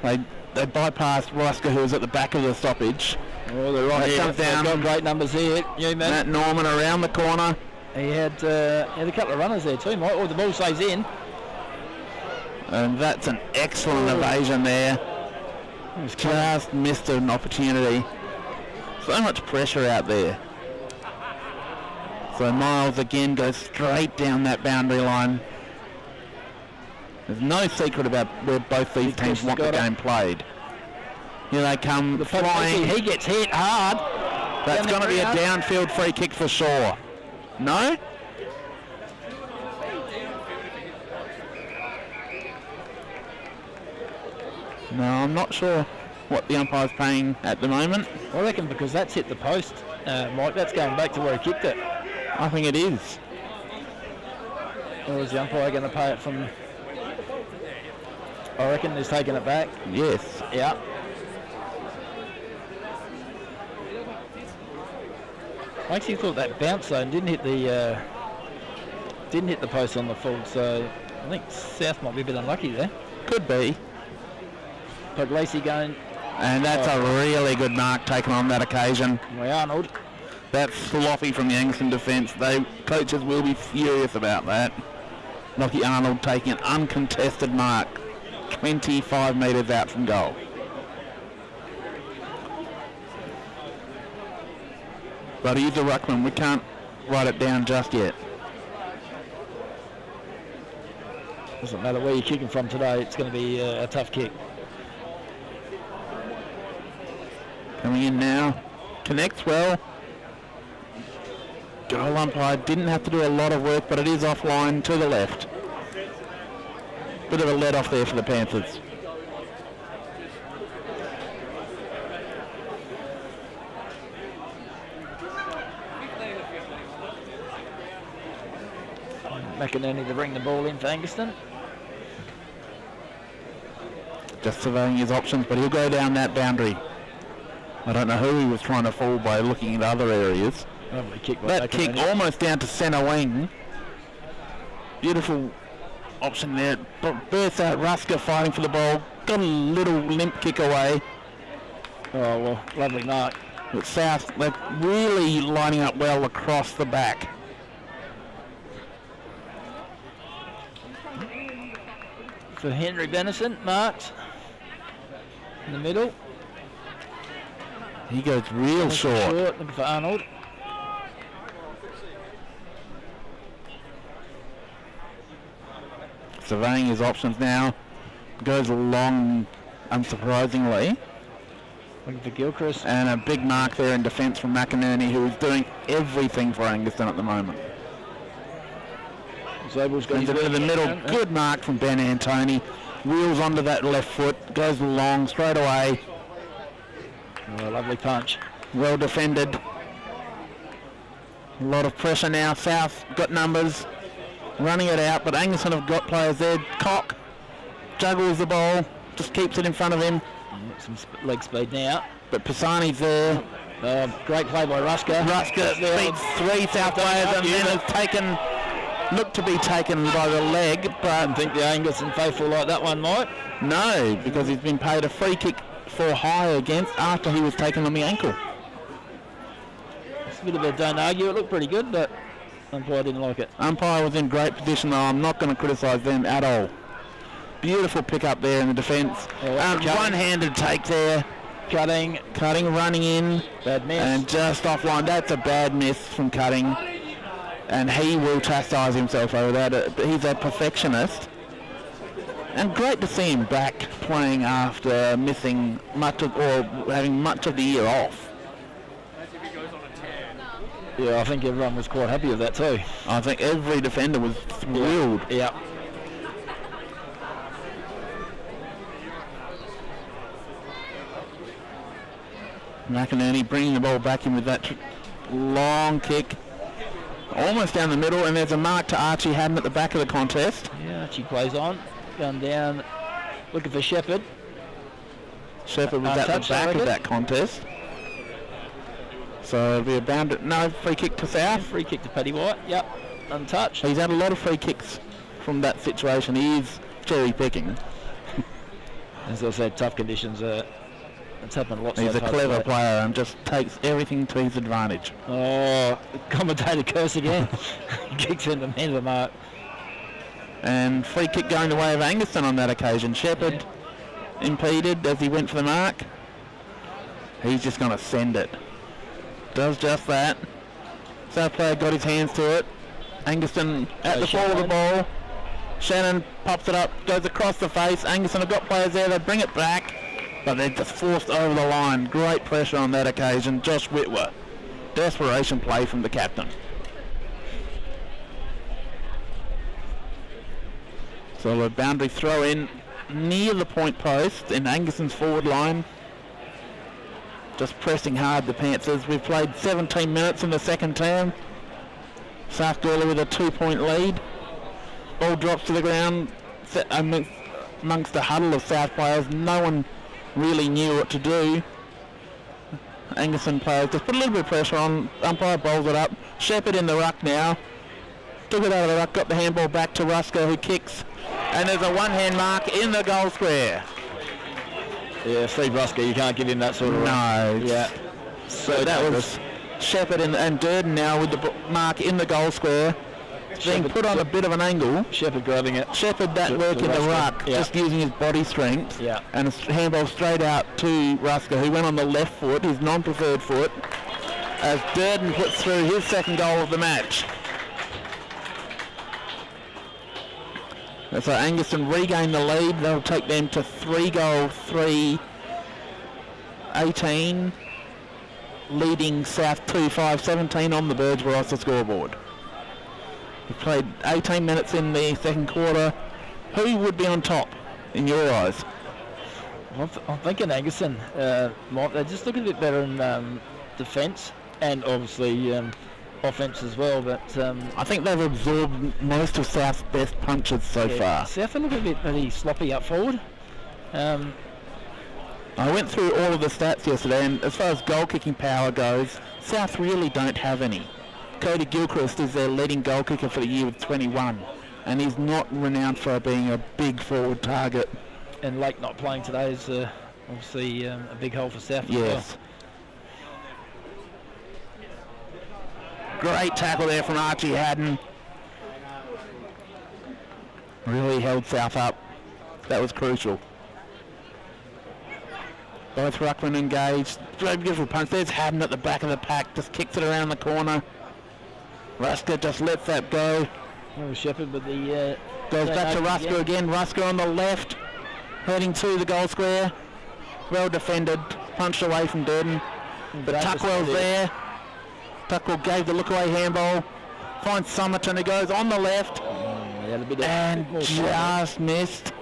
They bypassed Rusker, who was at the back of the stoppage. Oh, they're right. Comes down. Got great numbers here. Matt Norman around the corner. He had a couple of runners there too, Mike. Oh, the ball stays in. And that's an excellent evasion there. Just missed an opportunity. So much pressure out there. So Miles again goes straight down that boundary line. There's no secret about where both these teams want the game played. Here they come flying. He gets hit hard. That's going to be a downfield free kick for sure. No? No, I'm not sure what the umpire's paying at the moment. I reckon because that's hit the post, Mike, that's going back to where he kicked it. I think it is. Or is the umpire going to pay it from... I reckon he's taking it back. Yes. Yeah. I actually thought that bounced though and didn't hit the post on the full, so I think South might be a bit unlucky there. Could be. But Lacey going... And that's a really good mark taken on that occasion. By Arnold. That's sloppy from the Angaston defence. Coaches will be furious about that. Lockie Arnold taking an uncontested mark 25 metres out from goal. But he's a ruckman. We can't write it down just yet. Doesn't matter where you're kicking from today, it's going to be a tough kick. Coming in now. Connects well. Goal umpire didn't have to do a lot of work, but it is offline to the left. Bit of a let off there for the Panthers. McInerney to bring the ball in for Angaston. Just surveying his options, but he'll go down that boundary. I don't know who he was trying to fool by looking at other areas. That kick almost down to centre wing. Beautiful option there. Bursts out Rusker fighting for the ball. Got a little limp kick away. Oh, well, lovely mark. But South, they're really lining up well across the back. For Henry Benison, marked in the middle. He goes real short. Looking for Arnold. Surveying his options now. Goes long, unsurprisingly. Looking for Gilchrist. And a big mark there in defence from McInerney, who is doing everything for Angaston at the moment. Zabel's going into the middle. Good mark from Ben Antoni. Wheels onto that left foot. Goes long straight away. Oh, lovely punch. Well defended. A lot of pressure now. South got numbers. Running it out, but Angaston have got players there. Cock juggles the ball. Just keeps it in front of him. Some leg speed now. But Pisani's there. Great play by Rusker. Rusker beats three South players and then is looked to be taken by the leg, but I don't think the Angaston faithful like that one, Mike. No, because he's been paid a free kick for high against after he was taken on the ankle. It's a bit of a don't argue. It looked pretty good, but umpire didn't like it. Umpire was in great position, though. I'm not going to criticise them at all. Beautiful pick up there in the defence. One-handed take there. Cutting, running in. Bad miss. And just offline. That's a bad miss from Cutting. And he will chastise himself over that. He's a perfectionist. And great to see him back playing after missing much of, or having much of the year off. Yeah, I think everyone was quite happy with that too. I think every defender was thrilled. Yeah. McInerney bringing the ball back in with that long kick. Almost down the middle, and there's a mark to Archie Haddon at the back of the contest. Yeah, Archie plays on. Going down, looking for Shepherd. Shepherd was at the back of that contest. So it'll be a boundary. No, free kick to South. Free kick to Paddy White. Yep, untouched. He's had a lot of free kicks from that situation. He is cherry picking. As I said, tough conditions. It's happened a lot. He's a clever player and just takes everything to his advantage. Oh, commentator curse again. Kicks in the man of the mark. And free kick going the way of Angaston on that occasion. Shepherd impeded as he went for the mark. He's just going to send it. Does just that. South player got his hands to it. Angaston at the fall of the ball. Shannon pops it up, goes across the face. Angaston have got players there, they bring it back, but they're just forced over the line. Great pressure on that occasion. Josh Whitwer. Desperation play from the captain. So a boundary throw in near the point post in Angaston's forward line. Just pressing hard, the Panthers. We've played 17 minutes in the second term. South Gawler with a 2-point lead. Ball drops to the ground amongst a huddle of South players. No one really knew what to do. Angaston players just put a little bit of pressure on. Umpire bowls it up. Shepherd in the ruck now. Took it out of the ruck, got the handball back to Rusker, who kicks. And there's a one-hand mark in the goal square. Yeah, Steve Rusker, you can't give him that sort of run. No. Yeah. So that was Shepherd and Durden now with the mark in the goal square. Being put on a bit of an angle. Shepherd grabbing it. Shepherd that work in the ruck, just using his body strength. Yeah. And a handball straight out to Rusker, who went on the left foot, his non-preferred foot, as Durden puts through his second goal of the match. So Angaston regain the lead. They'll take them to 3-3-18, leading South 2-5-17 on the Birds Barossa scoreboard. We've played 18 minutes in the second quarter. Who would be on top, in your eyes? I'm thinking Angaston. They just look a bit better in defence and obviously offence as well, but I think they've absorbed most of South's best punches so far. South are looking a bit really sloppy up forward. I went through all of the stats yesterday, and as far as goal kicking power goes, South really don't have any. Cody Gilchrist is their leading goal kicker for the year with 21, and he's not renowned for being a big forward target. And Lake not playing today is obviously a big hole for South as well. Great tackle there from Archie Haddon. Really held South up. That was crucial. Both ruckmen engaged. Beautiful punch. There's Haddon at the back of the pack. Just kicks it around the corner. Rusker just lets that go. Shepherd with the... goes back to Rusker again. Rusker on the left. Heading to the goal square. Well defended. Punched away from Durden. But Tuckwell's there. Tuckwell gave the look-away handball. Finds Somerton, who goes on the left. And just missed.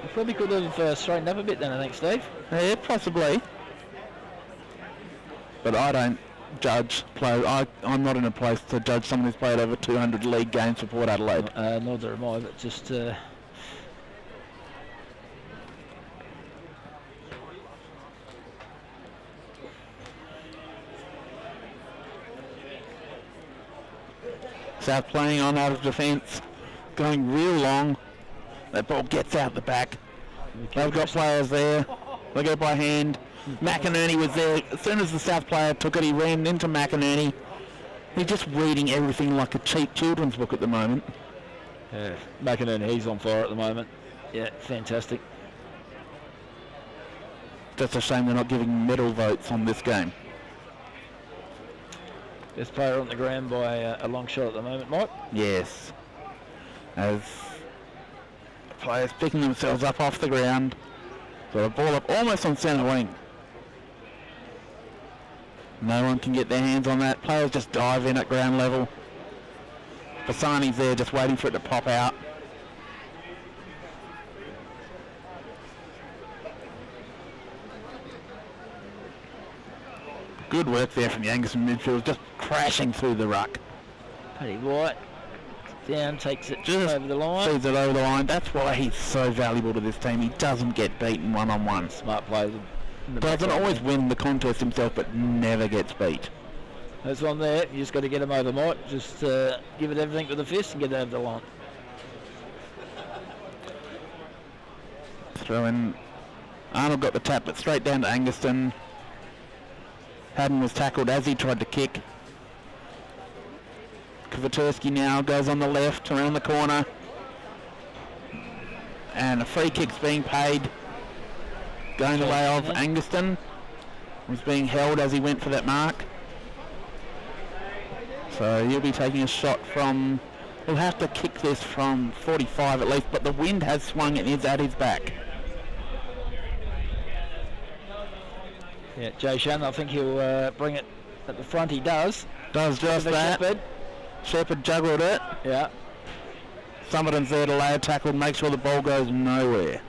He probably could have straightened up a bit then, I think, Steve. Yeah, possibly. But I don't judge play. I'm not in a place to judge someone who's played over 200 league games for Port Adelaide. Neither am I, but just... South playing on out of defence, going real long. That ball gets out the back. They've got players there. They go by hand. McInerney was there. As soon as the South player took it, he ran into McInerney. He's just reading everything like a cheap children's book at the moment. Yeah, McInerney, he's on fire at the moment. Yeah, fantastic. Just a shame they're not giving medal votes on this game. Best player on the ground by a long shot at the moment, Mike. Yes. As Players picking themselves up off the ground. Got a ball up almost on centre wing. No one can get their hands on that. Players just dive in at ground level. Bassani's there just waiting for it to pop out. Good work there from the Angaston midfield, just crashing through the ruck. Paddy White down, takes it Just over the line. feeds it over the line. That's why he's so valuable to this team. He doesn't get beaten one-on-one. Smart play. Doesn't always win the contest himself, but never gets beat. That's one there. You just got to get him over, Mike. Just give it everything with the fist and get it over the line. Throw in. Arnold got the tap, but straight down to Angaston. Haddon was tackled as he tried to kick. Kvaterski now goes on the left, around the corner. And a free kick's being paid. Going the way of Angaston. Was being held as he went for that mark. So he'll be taking a shot from... He'll have to kick this from 45 at least, but the wind has swung and is at his back. Yeah, Jay Shannon, I think he'll bring it at the front. He does. Does just that. Shepherd juggled it. Yeah. Summerton's there to lay a tackle, make sure the ball goes nowhere.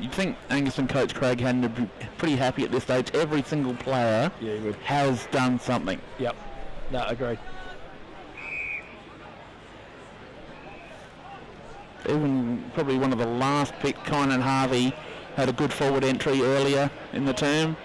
You'd think Angaston coach Craig Haddon would be pretty happy at this stage. Every single player has done something. Yep. No, agreed. Even probably one of the last pick, Kynan Harvey, had a good forward entry earlier in the term.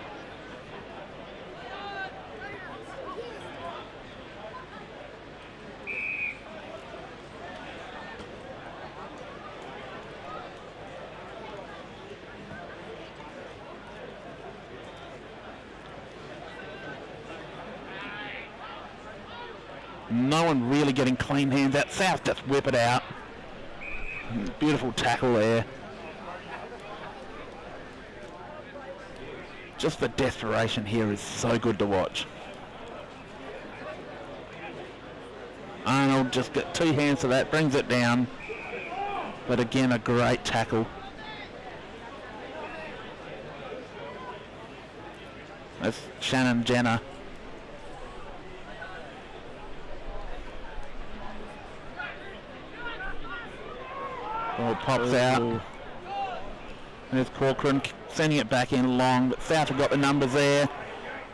No one really getting clean hands out. South just whip it out. Beautiful tackle there. Just the desperation here is so good to watch. Arnold just got two hands to that, brings it down. But again, a great tackle. That's Shannon Jenner. Ball pops out. There's Corcoran sending it back in long, but South have got the numbers there.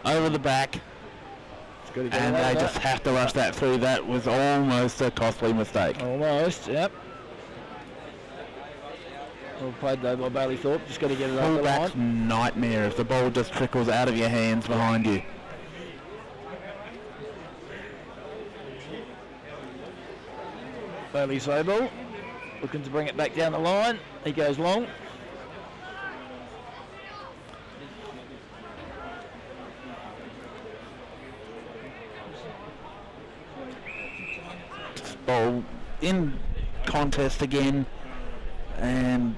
Over the back. And they just have to rush that through. That was almost a costly mistake. Almost, yep. Well played though by Bailey Thorpe. Just got to get it over the line. Fullback's nightmare if the ball just trickles out of your hands behind you. Bailey Sobel looking to bring it back down the line. He goes long. Ball in contest again, and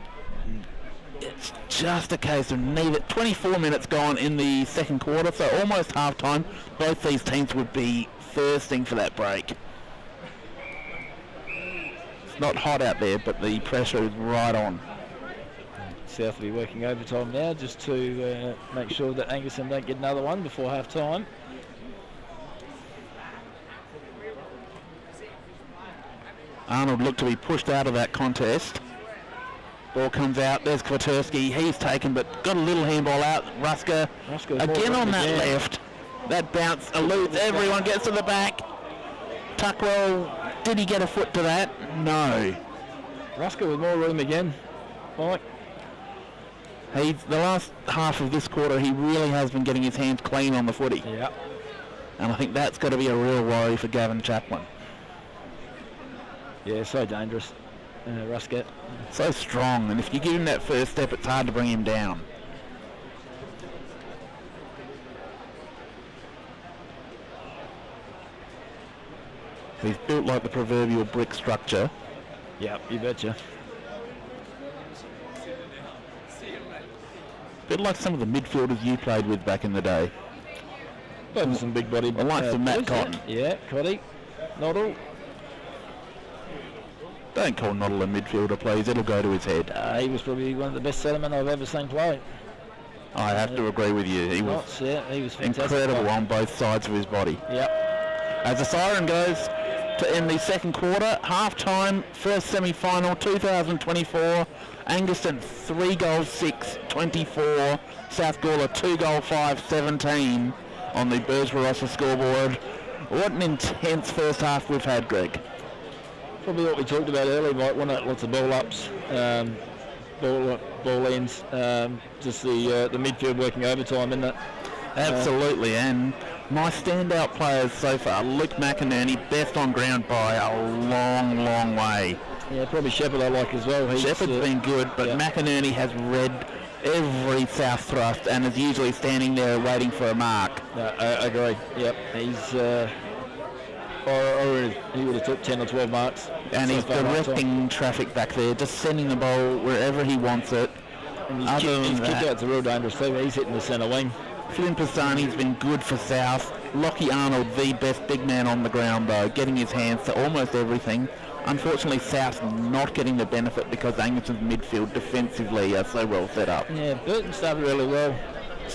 it's just a case of neither. 24 minutes gone in the second quarter, so almost half time. Both these teams would be thirsting for that break. It's not hot out there, but the pressure is right on. South will be working overtime now just to make sure that Angaston don't get another one before half time. Arnold looked to be pushed out of that contest. Ball comes out. There's Kvaterski. He's taken, but got a little handball out. Rusker again on that left. That bounce eludes everyone. Gets to the back. Tuckwell. Did he get a foot to that? No. Rusker with more room again. Mike. The last half of this quarter, he really has been getting his hands clean on the footy. Yeah. And I think that's got to be a real worry for Gavin Chaplin. Yeah, so dangerous, Rusker. So strong, and if you give him that first step, it's hard to bring him down. He's built like the proverbial brick structure. Yep, you betcha. bit like some of the midfielders you played with back in the day. Played with some big body. I like the Matt Cotton. Yeah, Cotty. Noddle. Don't call Noddle a midfielder, please. It'll go to his head. He was probably one of the best centremen I've ever seen play. I have to agree with you. He was fantastic. Incredible on both sides of his body. Yep. As the siren goes to end the second quarter, half-time, first semi-final, 2024. Angaston 3 goals 6, 24. South Gawler 2 goal 5, 17 on the Bursbarossa scoreboard. What an intense first half we've had, Greg. Probably what we talked about earlier, Mike. Lots of ball ups, ball ends, just the midfield working overtime, isn't it? Absolutely, and my standout players so far, Luke McInerney, best on ground by a long, long way. Yeah, probably Shepherd I like as well. Shepherd's been good, but McInerney has read every south thrust and is usually standing there waiting for a mark. I agree. Yep, he's. He would have took 10 or 12 marks. And he's directing traffic back there, just sending the ball wherever he wants it. And his kick out's a real dangerous too. He's hitting the centre wing. Flynn Pisani's been good for South. Lockie Arnold, the best big man on the ground though, getting his hands to almost everything. Unfortunately, South's not getting the benefit because Angaston's midfield defensively are so well set up. Yeah, Burton started really well.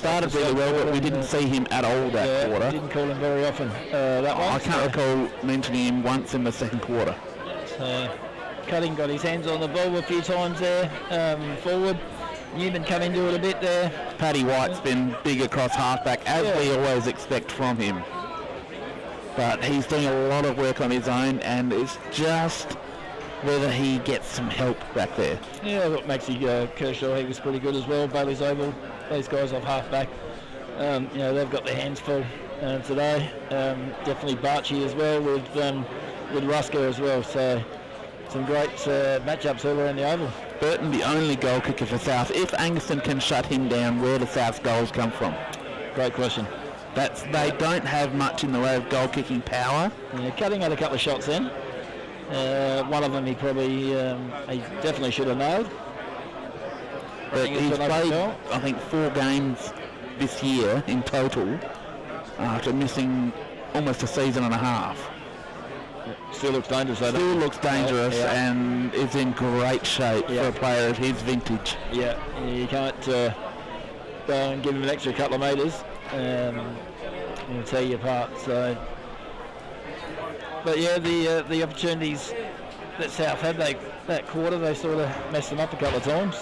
But we didn't see him at all that quarter. Didn't call him very often. I can't recall mentioning him once in the second quarter. So, Cutting got his hands on the ball a few times there, forward. Newman come into it a bit there. Paddy White's been big across halfback, as we always expect from him. But he's doing a lot of work on his own, and it's just whether he gets some help back there. Yeah, I thought Maxie Kershaw, he was pretty good as well. Bailey's Oval, those guys off halfback. They've got their hands full today. Definitely Barchi as well with Rusker as well. So some great matchups all around the Oval. Burton, the only goal kicker for South. If Angaston can shut him down, where do South's goals come from? Great question. They don't have much in the way of goal kicking power. Yeah, Cutting had a couple of shots in. One of them he definitely should have nailed. But he's played, I think, 4 games this year in total after missing almost a season and a half. Still looks dangerous, though. Still looks dangerous and is in great shape for a player of his vintage. Yeah, you can't go and give him an extra couple of metres and tear you apart. So, but yeah, the opportunities that South had that quarter, they sort of messed them up a couple of times.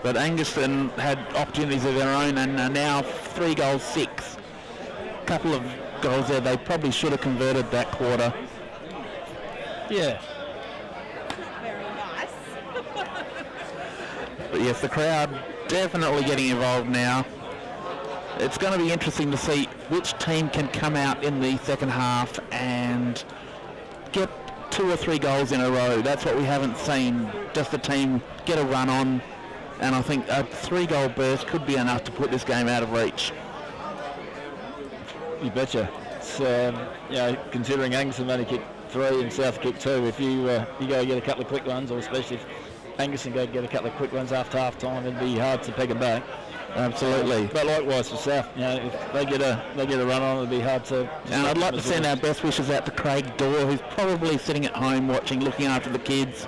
But Angaston had opportunities of their own and are now 3 goals 6. Couple of goals there they probably should have converted that quarter. Yeah. Very nice. But yes, the crowd definitely getting involved now. It's going to be interesting to see which team can come out in the second half and get 2 or 3 goals in a row. That's what we haven't seen. Just a team get a run on, and I think a 3-goal burst could be enough to put this game out of reach. You betcha. It's, considering Angaston only kicked 3 and South kicked 2, if you go get a couple of quick ones, or especially if Angaston go get a couple of quick ones after half time, it'd be hard to peg them back. Absolutely. But likewise for South, if they get a run on, it'd be hard to. And I'd like to send our best wishes out to Craig Dorr, who's probably sitting at home watching, looking after the kids.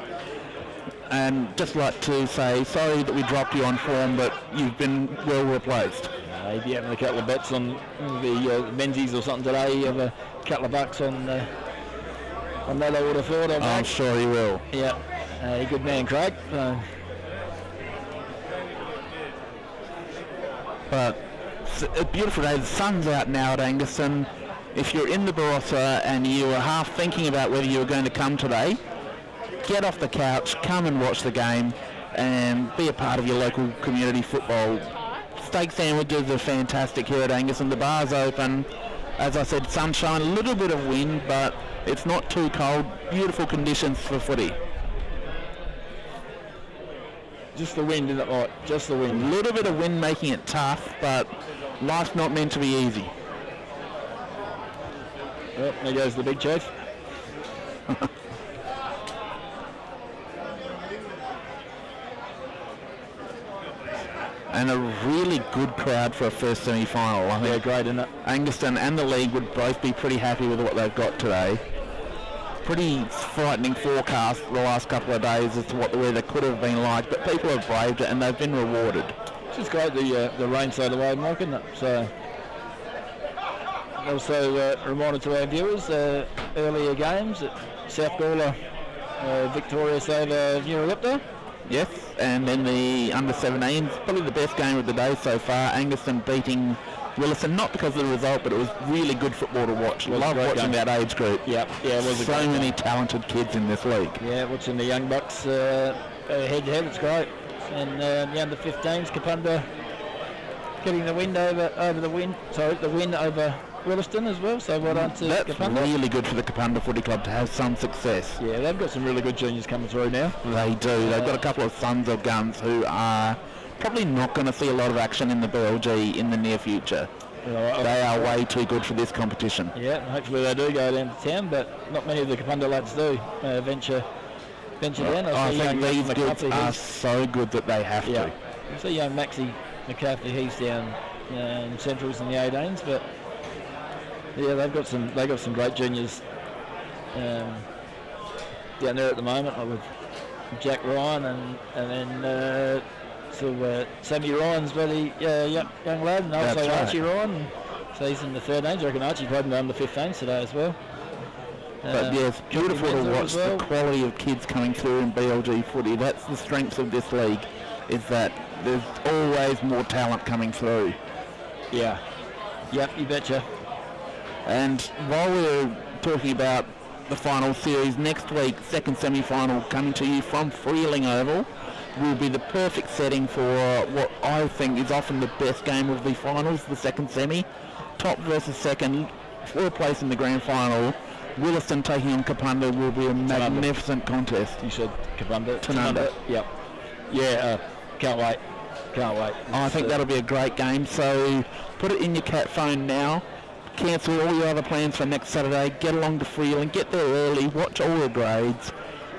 And just like to say sorry that we dropped you on form, but you've been well replaced. Maybe having a couple of bets on the Menzies or something today. You have a couple of bucks on that, I would have thought. I'm sure he will. Yeah, a good man, Craig. But it's a beautiful day. The sun's out now at Angaston. If you're in the Barossa and you were half thinking about whether you were going to come today, get off the couch, come and watch the game and be a part of your local community football. Steak sandwiches are fantastic here at Angaston. The bar's open. As I said, sunshine, a little bit of wind, but it's not too cold. Beautiful conditions for footy. Just the wind, isn't it, Mike? Just the wind. A little bit of wind making it tough, but life's not meant to be easy. Well, there goes the big chief. and a really good crowd for a first semi-final. I think great, isn't it? Angaston and the league would both be pretty happy with what they've got today. Pretty frightening forecast the last couple of days as to what the weather could have been like, but people have braved it and they've been rewarded. It's just great the rain stayed away, Mike, isn't it? So also reminder to our viewers, earlier games at South Gawler, victorious over Newralipta. Yes, and then the under-17s, probably the best game of the day so far. Angaston beating Williston, not because of the result, but it was really good football to watch. Love watching that age group. Yeah, it was so many talented kids in this league. Yeah, watching the young bucks head-to-head, it's great. And the under-15s, Kapunda getting the win the win over Williston as well, so well done to That's Kapunda. really good for the Kapunda Footy Club to have some success. Yeah, they've got some really good juniors coming through now. They do. They've got a couple of sons of guns who are probably not going to see a lot of action in the BL&G in the near future. They are way too good for this competition. Yeah, hopefully they do go down to town, but not many of the Kapunda lads do venture down. I think these kids are so good that they have to. You see young Maxie McCarthy, he's down in Centrals in the 18s, but yeah, they've got some great juniors down there at the moment, like with Jack Ryan and then Sammy Ryan's really young lad, and also That's right. Archie Ryan. So he's in the 13s. I reckon Archie played in the under 15s today as well. But yes, beautiful to watch the quality of kids coming through in BL&G footy. That's the strength of this league, is that there's always more talent coming through. Yeah. Yep, you betcha. And while we're talking about the final series, next week, second semi-final coming to you from Freeling Oval, will be the perfect setting for what I think is often the best game of the finals, the second semi. Top versus second, for a place in the grand final. Williston taking on Kapunda will be a magnificent contest. You said Kapunda? Tanunda. Yep. Yeah, can't wait. I think that'll be a great game, so put it in your cat phone now. Cancel all your other plans for next Saturday. Get along to Freeling, get there early, watch all the grades.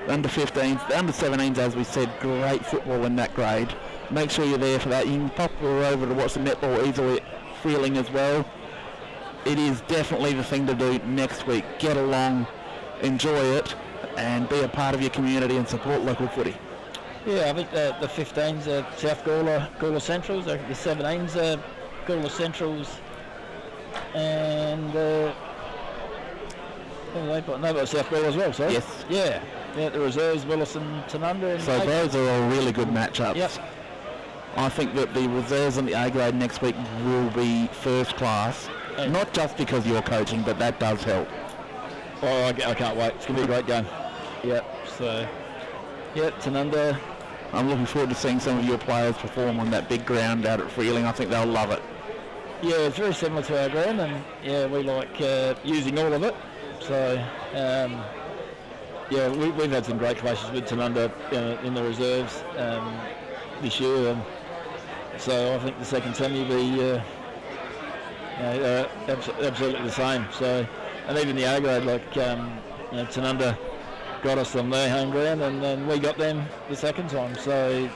Under 15s, the under 17s, as we said, great football in that grade. Make sure you're there for that. You can pop over to watch the netball easily at Freeling as well. It is definitely the thing to do next week. Get along, enjoy it, and be a part of your community and support local footy. Yeah, I think the 15s are South Gawler Centrals. The 17s are Gawler Centrals, and they've got South Gawler as well. So yes, yeah, the reserves, Williston, Tanunda. So those are all really good matchups. Yep. I think that the reserves and the A grade next week will be first class. And not just because you're coaching, but that does help. Oh, I can't wait. It's going to be a great game. Tanunda. I'm looking forward to seeing some of your players perform on that big ground out at Freeling. I think they'll love it. Yeah, it's very similar to our ground, and yeah, we like using all of it. So, we've had some great clashes with Tanunda in the reserves this year. So I think the second semi will be absolutely the same. So, and even the A grade, like Tanunda got us on their home ground, and then we got them the second time. So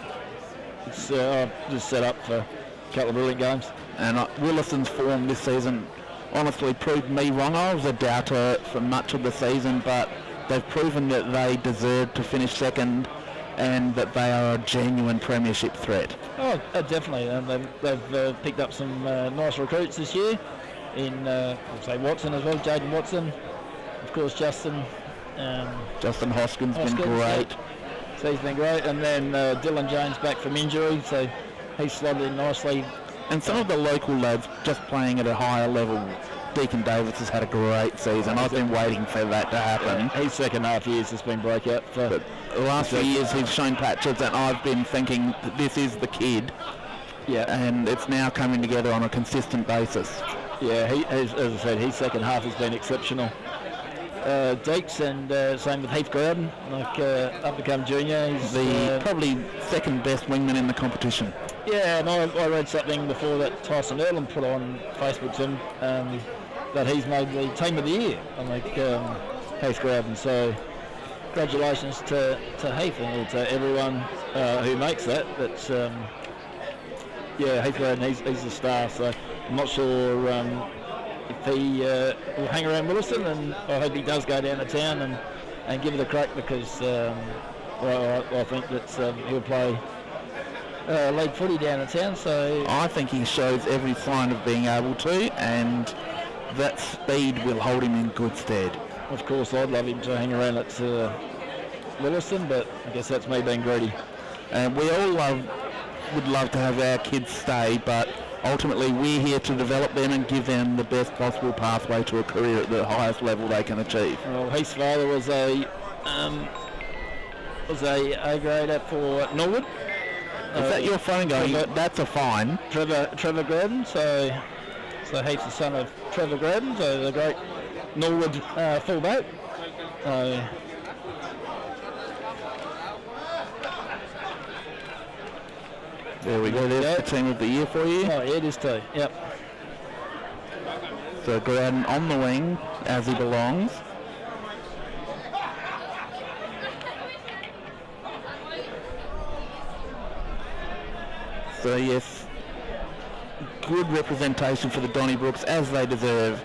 it's just set up for a couple of brilliant games. And Williston's form this season honestly proved me wrong. I was a doubter for much of the season, but they've proven that they deserve to finish second and that they are a genuine premiership threat. Oh, definitely. They've picked up some nice recruits this year in, say, Watson as well, Jaden Watson, of course, Justin Hoskins been great. Yeah. So he's been great. And then Dylan Jones back from injury, so he's slotted in nicely. And some of the local lads just playing at a higher level. Deacon Davis has had a great season. I've been waiting for that to happen. Yeah, his second half years has been breakout. But the last few years he's shown patches, and I've been thinking that this is the kid. Yeah. And it's now coming together on a consistent basis. Yeah, as I said, his second half has been exceptional. Deeks and same with Heath Growden, like up-and-coming junior. He's the probably second best wingman in the competition. Yeah, and I read something before that Tyson Erland put on Facebook to him that he's made the team of the year on Heath Growden. So congratulations to Heath and to everyone who makes that. That's Yeah, Heath Braden, he's the star, so I'm not sure if he will hang around Williston, and I hope he does go down to town and give it a crack, because I think that he'll play league footy down to town. So I think he shows every sign of being able to, and that speed will hold him in good stead. Of course, I'd love him to hang around at Williston, but I guess that's me being greedy. And we all would love to have our kids stay, but ultimately we're here to develop them and give them the best possible pathway to a career at the highest level they can achieve. Well, Heath's father was a A-grader for Norwood. Is that your phone going? That's a fine. Trevor Graydon, so Heath's the son of Trevor Graydon, so the great Norwood fullback. There we go. There's the team of the year for you. Oh, yeah, it is too. Yep. So Graydon on the wing as he belongs. So yes, good representation for the Donnybrooks as they deserve.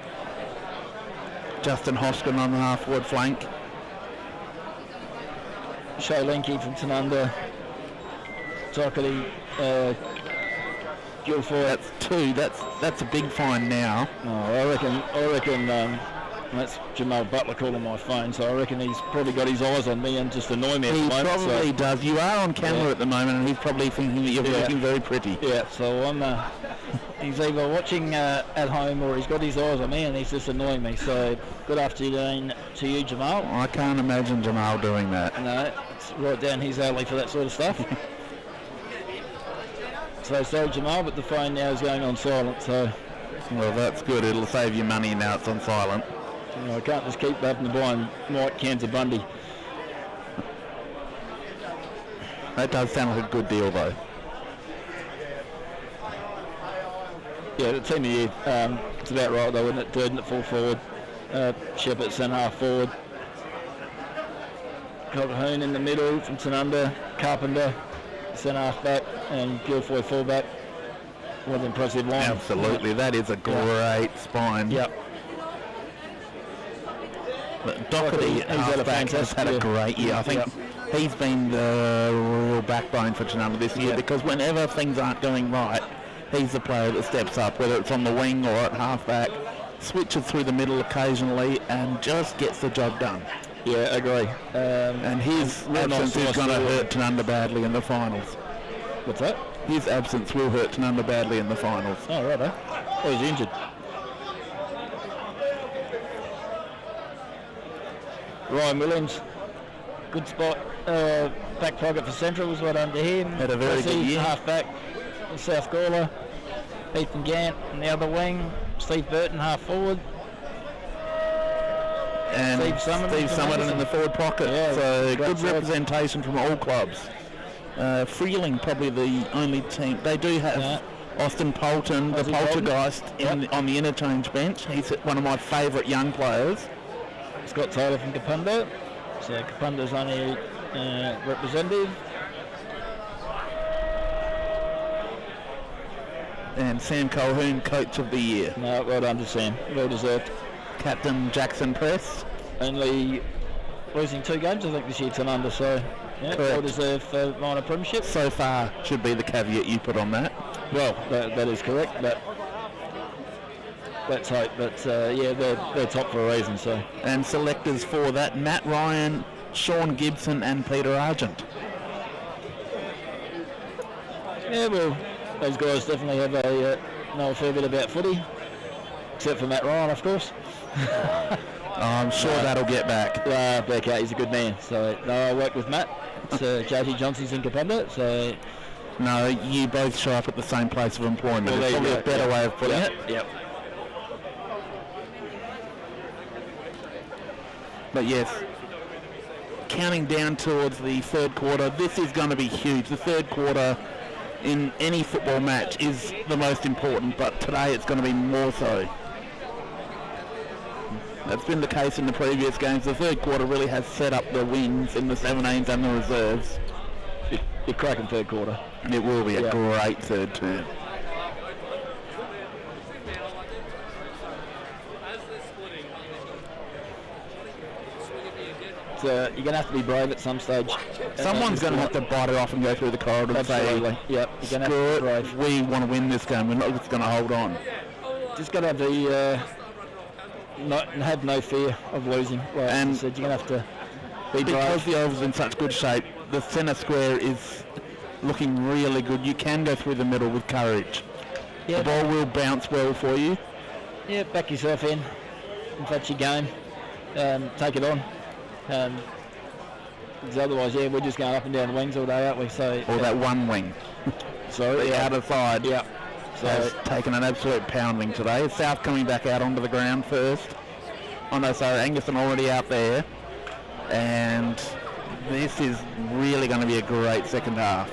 Justin Hoskin on the half-forward flank. Shay Linky from Tanunda. Doherty, Guilford. That's two. That's a big find now. Oh, I reckon. That's Jamal Butler calling my phone, so I reckon he's probably got his eyes on me and just annoy me at the moment. He probably does. You are on camera at the moment, and he's probably thinking that you're looking very pretty. Yeah, so I'm. He's either watching at home or he's got his eyes on me and he's just annoying me. So good afternoon to you, Jamal. I can't imagine Jamal doing that. No, it's right down his alley for that sort of stuff. So sorry, Jamal, but the phone now is going on silent. So. Well, that's good. It'll save you money now it's on silent. You know, I can't just keep having to buy Mike cans of Bundy. That does sound like a good deal, though. Yeah, the team of the year, it's about right though, isn't it? Durden at full forward, Shepherd centre half forward, Calhoun in the middle from Tanunda, Carpenter centre half back, and Guilfoy full back. What an impressive line. Absolutely, that is a great spine. Yep. But Doherty has had a great year. I think he's been the real backbone for Tanunda this year, because whenever things aren't going right, he's the player that steps up, whether it's on the wing or at halfback, switches through the middle occasionally and just gets the job done. Yeah, I agree. And his absence is going to hurt Tanunda badly in the finals. What's that? His absence will hurt Tanunda badly in the finals. Oh, right. Oh, he's injured. Ryan Williams, good spot. Back pocket for Central was right under him. Had a very good year. Half-back, South Gawler. Ethan Gant on the other wing. Steve Burton half-forward. And Steve Summerton in the forward pocket. Yeah, so good representation from all clubs. Freeling probably the only team. They do have Austin Polton, the poltergeist, on the interchange bench. He's one of my favourite young players. Scott Taylor from Kapunda. So Kapunda's only representative. And Sam Colhoun, coach of the year. No, well done to Sam. Well deserved. Captain Jackson Press. Only losing 2 games, I think, this year Tanunda. So, yeah, well deserved for minor premiership. So far, should be the caveat you put on that. Well, that is correct, but let's hope. But yeah, they're top for a reason. So. And selectors for that: Matt Ryan, Sean Gibson, and Peter Argent. Yeah, well, those guys definitely have know a fair bit about footy, except for Matt Ryan, of course. I'm sure that'll get back. Back out, he's a good man. So no, I work with Matt. It's JT Johnson's in Kapunda, so. No, you both show up at the same place of employment. Well, it's probably a better way of putting it. Yep. But yes, counting down towards the third quarter, this is going to be huge. The third quarter in any football match is the most important, but today it's going to be more so. That's been the case in the previous games. The third quarter really has set up the wins in the 17s and the reserves. You're cracking third quarter. It will be a great third term. you're going to have to be brave at some stage. Someone's going to have to bite it off and go through the corridor and say, Absolutely. Yep. You're going to have to be brave. we want to win this game. We're not just going to hold on. Just got to have the have no fear of losing. Like And I said, you're going to have to be Because brave. the Oval's in such good shape, the centre square is looking really good. You can go through the middle with courage. Yeah. The ball will bounce well for you. Yeah, back yourself in. If that's your game, take it on. Because otherwise, yeah, we're just going up and down the wings all day, aren't we? So Or that one wing. sorry, The outer side. Yeah. So Has taken an absolute pounding today. South coming back out onto the ground first. Oh no, sorry, Angaston already out there. And this is really going to be a great second half.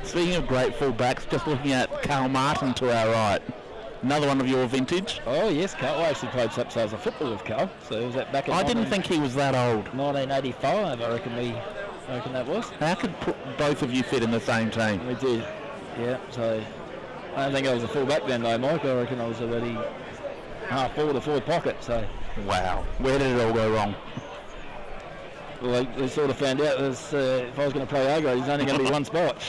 Speaking of great full-backs, just looking at Carl Martin to our right. Another one of your vintage. oh yes, Carl. I actually played subsides of football with Carl. So was that back in I didn't think he was that old. 1985? I reckon that was. How could both of you fit in the same team? We did. Yeah. So I don't think I was a full back then, though, Mike. I reckon I was already half forward or forward pocket. So Wow. Where did it all go wrong? well, they sort of found out that if I was going to play aggro, there's only going to be one spot.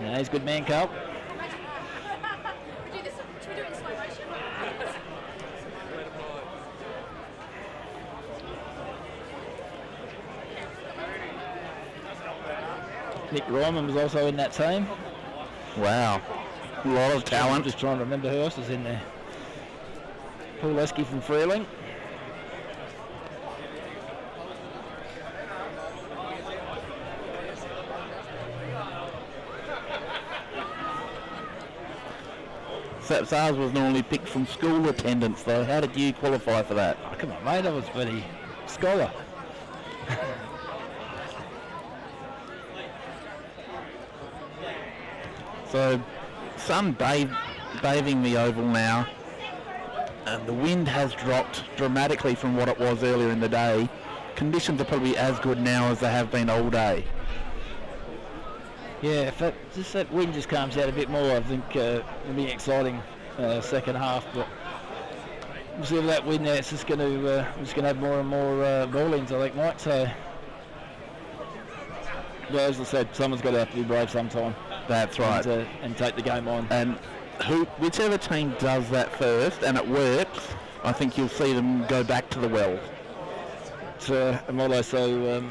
Yeah, he's a good man, Carl. Should we do it in slow motion? Nick Ryman was also in that team. Wow. A lot of I'm talent. just trying to remember who else was in there. Paul Esky from Freeling. Sapsars was normally picked from school attendance though. How did you qualify for that? Oh, come on, mate, I was bloody scholar. So, sun bathing the Oval now, and the wind has dropped dramatically from what it was earlier in the day. Conditions are probably as good now as they have been all day. Yeah, if that wind just calms out a bit more, I think it'll be an exciting second half. But we'll see if that wind there, it's just going to have more and more ball-ins, I think, Mike. So, well, as I said, someone's got to have to be brave sometime. That's right. And take the game on. And whichever team does that first and it works, I think you'll see them go back to the well. And will also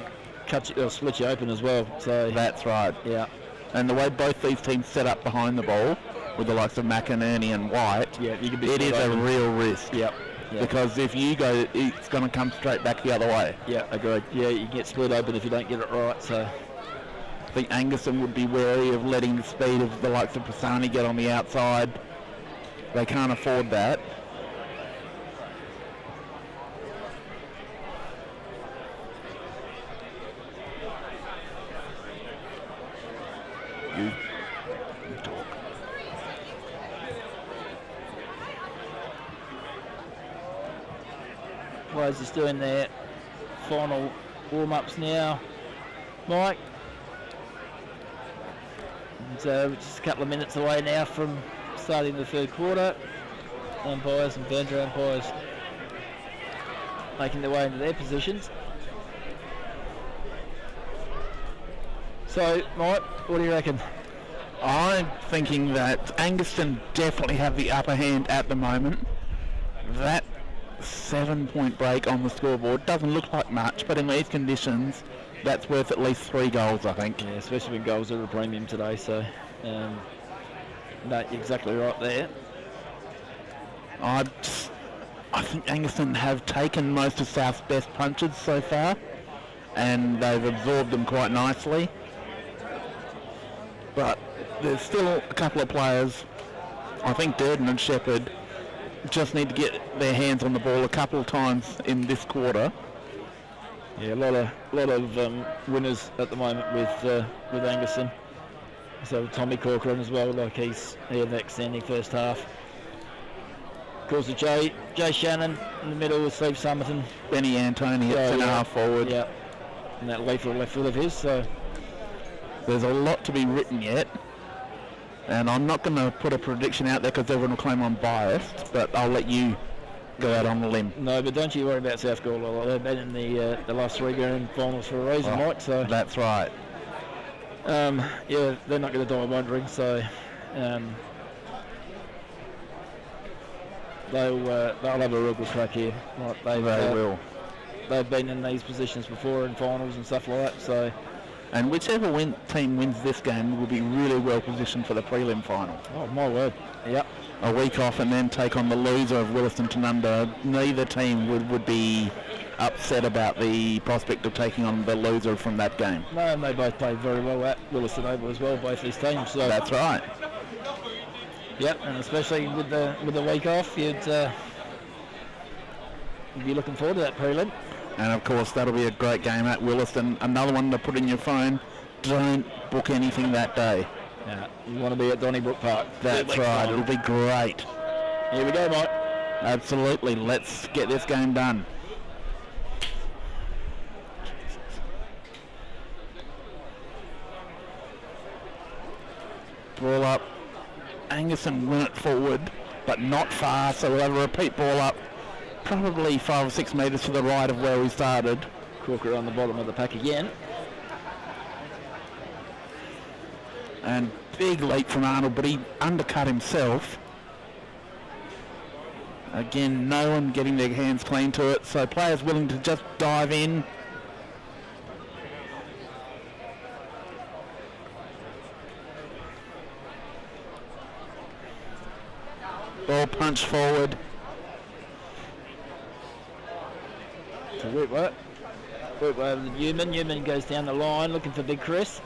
split you open as well. So That's right. yeah. And the way both these teams set up behind the ball, with the likes of McInerney and White, Yeah, you can be it is split a open. real risk. Yep. Yeah. Because if you go, it's going to come straight back the other way. Yeah, agreed. Yeah, you can get split open if you don't get it right. So I think Angaston would be wary of letting the speed of the likes of Pisani get on the outside. They can't afford that. You talk. players just doing their final warm-ups now, Mike. And we're just a couple of minutes away now from starting the third quarter. Umpires and Burner umpires making their way into their positions. So, Mike, what do you reckon? I'm thinking that Angaston definitely have the upper hand at the moment. That 7-point break on the scoreboard doesn't look like much, but in these conditions, that's worth at least 3 goals, I think. Yeah, especially when goals are a premium today, so no, you're exactly right there. I think Angaston have taken most of South's best punches so far, and they've absorbed them quite nicely. But there's still a couple of players, I think Durden and Shepherd, just need to get their hands on the ball a couple of times in this quarter. Yeah, a lot of winners at the moment with Angaston. So Tommy Corcoran as well, like he had an outstanding first half. course, Jay Shannon in the middle with Steve Summerton. Benny Antoni at centre half forward. Yeah, and that lethal left foot of his. So there's a lot to be written yet. And I'm not going to put a prediction out there because everyone will claim I'm biased, but I'll let you go out on the limb. No, but don't you worry about South Gawler. They've been in the last 3 grand finals for a reason, Mike. So that's right. Yeah, they're not going to die wondering. So they'll have a real good crack here. Like they will. They've been in these positions before in finals and stuff like that. So. And whichever team wins this game will be really well positioned for the prelim final. Oh, my word. Yep. A week off and then take on the loser of Williston Tanunda. Neither team would be upset about the prospect of taking on the loser from that game. No, and they both played very well at Williston Oval as well, both these teams. So. That's right. Yep, and especially with the week off, you'd be looking forward to that prelim. And of course, that'll be a great game at Williston. Another one to put in your phone. Don't book anything that day. Yeah, you want to be at Donnybrook Park. That's right. It'll be great. Here we go, Mike. Absolutely. Let's get this game done. Ball up. Angaston win it forward, but not far, so we'll have a repeat ball up. Probably 5 or 6 metres to the right of where we started. Corker on the bottom of the pack again. And big leap from Arnold, but he undercut himself. Again, no one getting their hands clean to it, so players willing to just dive in. Ball punch forward. To Whitworth. Whitworth over to Newman. Newman goes down the line looking for Big Chris.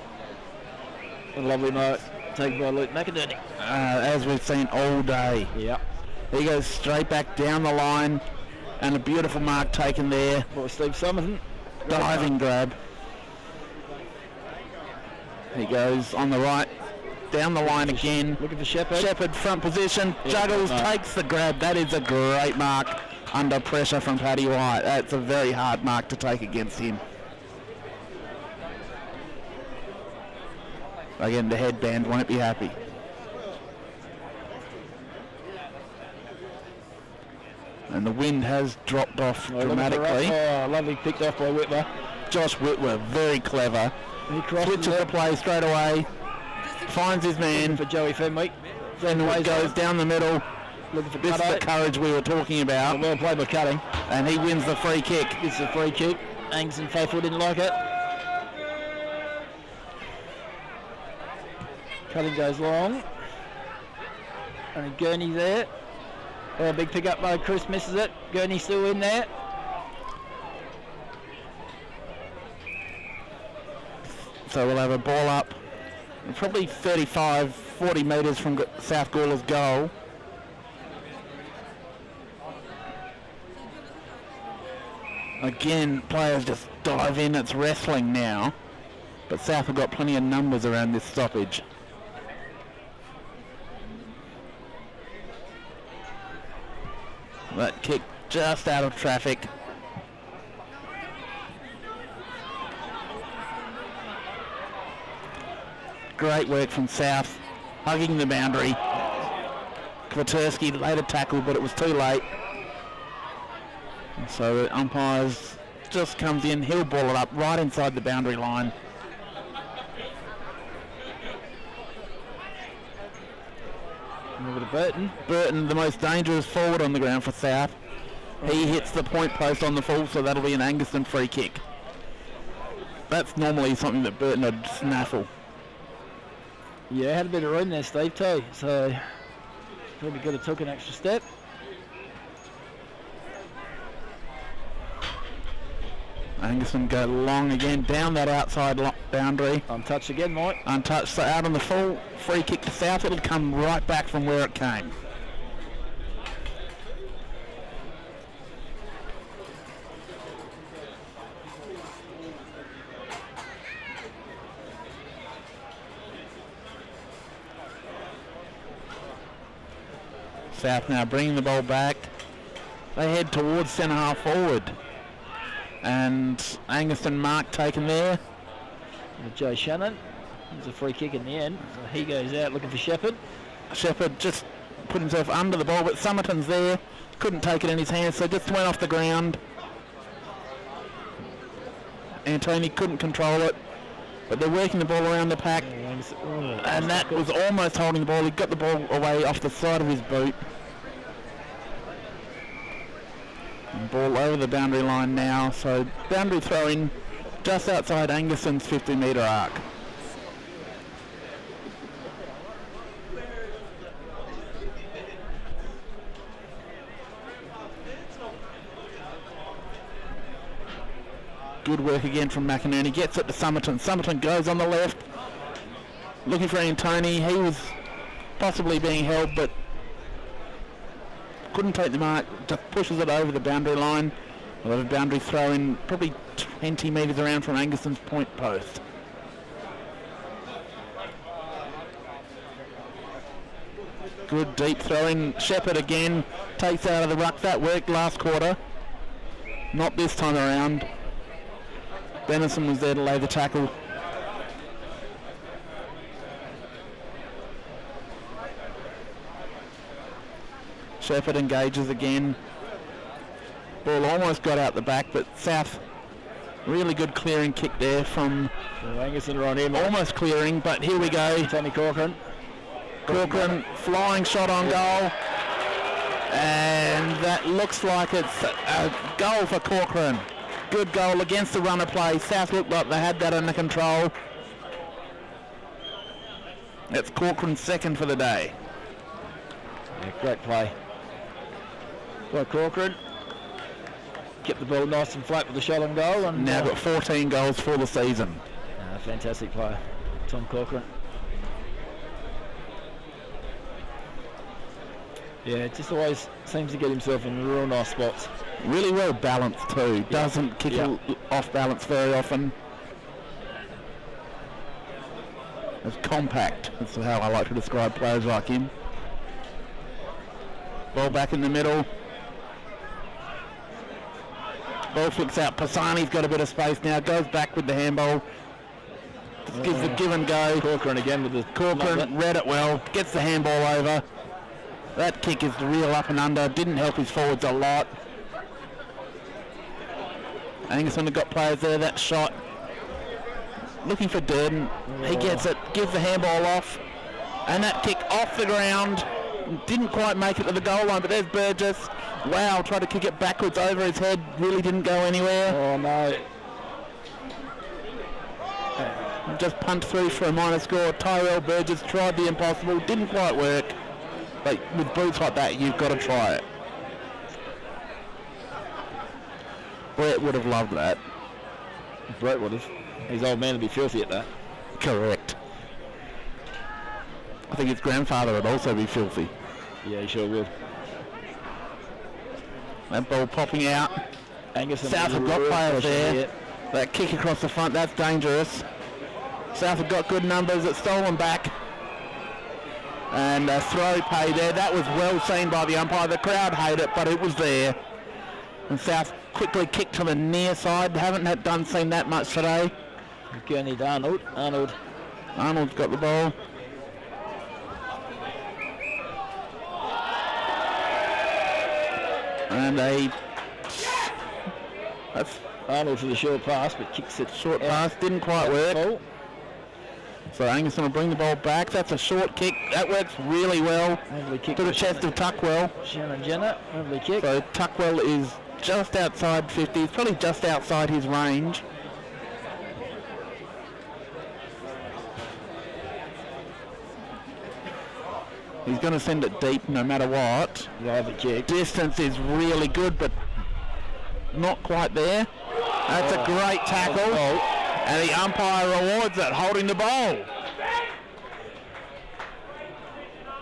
A lovely mark taken by Luke McInerney. As we've seen all day. Yeah. He goes straight back down the line and a beautiful mark taken there. By Steve Summerton. Diving grab. He goes on the right. Down the line again. Looking for Shepherd. Shepherd front position. Juggles, takes the grab. That is a great mark under pressure from Paddy White. That's a very hard mark to take against him. Again, the headband won't be happy. And the wind has dropped off dramatically. Oh, lovely picked off by Whitworth. Josh Whitworth, very clever. He crosses the play straight away. Finds his man. For Joey Fenwick. Fenwick goes down the middle. Looking for this is the courage we were talking about. Well played by Cutting. And he wins the free kick. It's a free kick. Angaston faithful didn't like it. Cutting goes long. And a Gurney there. Oh, a big pick up by Chris, misses it. Gurney still in there. So we'll have a ball up. Probably 35, 40 metres from South Gawler's goal. Again, players just dive in. It's wrestling now. But South have got plenty of numbers around this stoppage. That kick just out of traffic. Great work from South, hugging the boundary. Kwiatkowski later tackled, but it was too late. And so the umpires just comes in, he'll ball it up right inside the boundary line. Over to Burton. Burton, the most dangerous forward on the ground for South. He hits the point post on the full, so that'll be an Angaston free kick. That's normally something that Burton would snaffle. Yeah, had a bit of room there, Steve, too. So probably could have took an extra step. Angaston go long again, down that outside boundary. Untouched again, Mike. Untouched, so out on the full, free kick to South. It'll come right back from where it came. South now bringing the ball back. They head towards centre half forward. And Angaston mark taken there. Joe Shannon. There's a free kick in the end. So he goes out looking for Shepherd. Shepherd just put himself under the ball, but Summerton's there. Couldn't take it in his hands, so just went off the ground. Antony couldn't control it, but they're working the ball around the pack. And that was almost holding the ball. He got the ball away off the side of his boot. And ball over the boundary line now, so boundary throw in just outside Angaston's 50-metre arc. Good work again from McInerney. Gets it to Summerton. Summerton goes on the left. Looking for Antony. He was possibly being held, but couldn't take the mark. Just pushes it over the boundary line. We'll have a boundary throw in probably 20 metres around from Angaston's point post. Good deep throw in. Shepherd again takes out of the ruck. That worked last quarter. Not this time around. Benison was there to lay the tackle. Shepherd engages again. Ball almost got out the back, but South, really good clearing kick there from Angaston are on him. almost clearing, but here we go. Tommy Corcoran. Corcoran, flying shot on goal. And that looks like it's a goal for Corcoran. Good goal against the runner play. South looked like they had that under control. That's Corcoran's second for the day. Yeah, great play by Corcoran. Kept the ball nice and flat with the shot on goal. And Now got 14 goals for the season. Fantastic play, Tom Corcoran. Yeah, just always seems to get himself in real nice spots. Really well balanced too. Doesn't kick off balance very often. It's compact. That's how I like to describe players like him. Ball back in the middle. Ball flicks out. Pisani's got a bit of space now. Goes back with the handball. Just gives the give and go. Corcoran again with the... Corcoran read it well. Gets the handball over. That kick is the real up and under. Didn't help his forwards a lot. Angaston have got players there. That shot. Looking for Durden. He gets it. Gives the handball off. And that kick off the ground. Didn't quite make it to the goal line, but there's Burgess. Wow, tried to kick it backwards over his head. Really didn't go anywhere. Oh no. Just punt through for a minor score. Tyrell Burgess tried the impossible. Didn't quite work. But with boots like that, you've got to try it. Brett would have loved that. Brett would have. His old man would be filthy at that. Correct. I think his grandfather would also be filthy. Yeah, he sure would. That ball popping out. Angaston South have got players there. That kick across the front, that's dangerous. South have got good numbers. It's stolen back. And a throw pay there. That was well seen by the umpire. The crowd hate it, but it was there. And South quickly kicked to the near side. Haven't seen that much today. Gurney to Arnold. Arnold's got the ball. And that's Arnold for the short pass, but kicks it short pass. Didn't quite work. So Angaston will bring the ball back. That's a short kick. That works really well. To the chest of Tuckwell. Shannon Jenner, lovely kick. So Tuckwell is just outside 50. He's probably just outside his range. He's going to send it deep no matter what. Lovely kick. Distance is really good, but not quite there. That's a great tackle. And the umpire rewards it, holding the ball.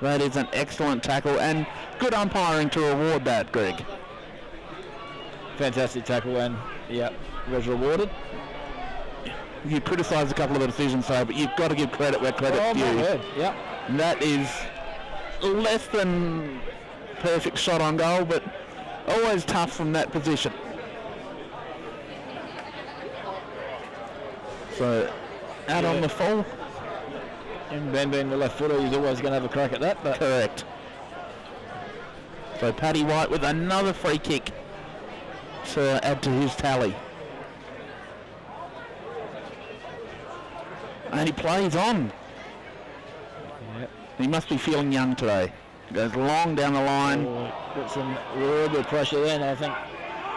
That is an excellent tackle and good umpiring to reward that, Greg. Fantastic tackle and, was rewarded. You criticise a couple of the decisions, though, but you've got to give credit where credit's due. Yeah. And that is less than perfect shot on goal, but always tough from that position. So out on the full. And Ben being the left footer, he's always going to have a crack at that. But correct. So Paddy White with another free kick to add to his tally. And he plays on. Yep. He must be feeling young today. Goes long down the line. Got some real good pressure there, and I think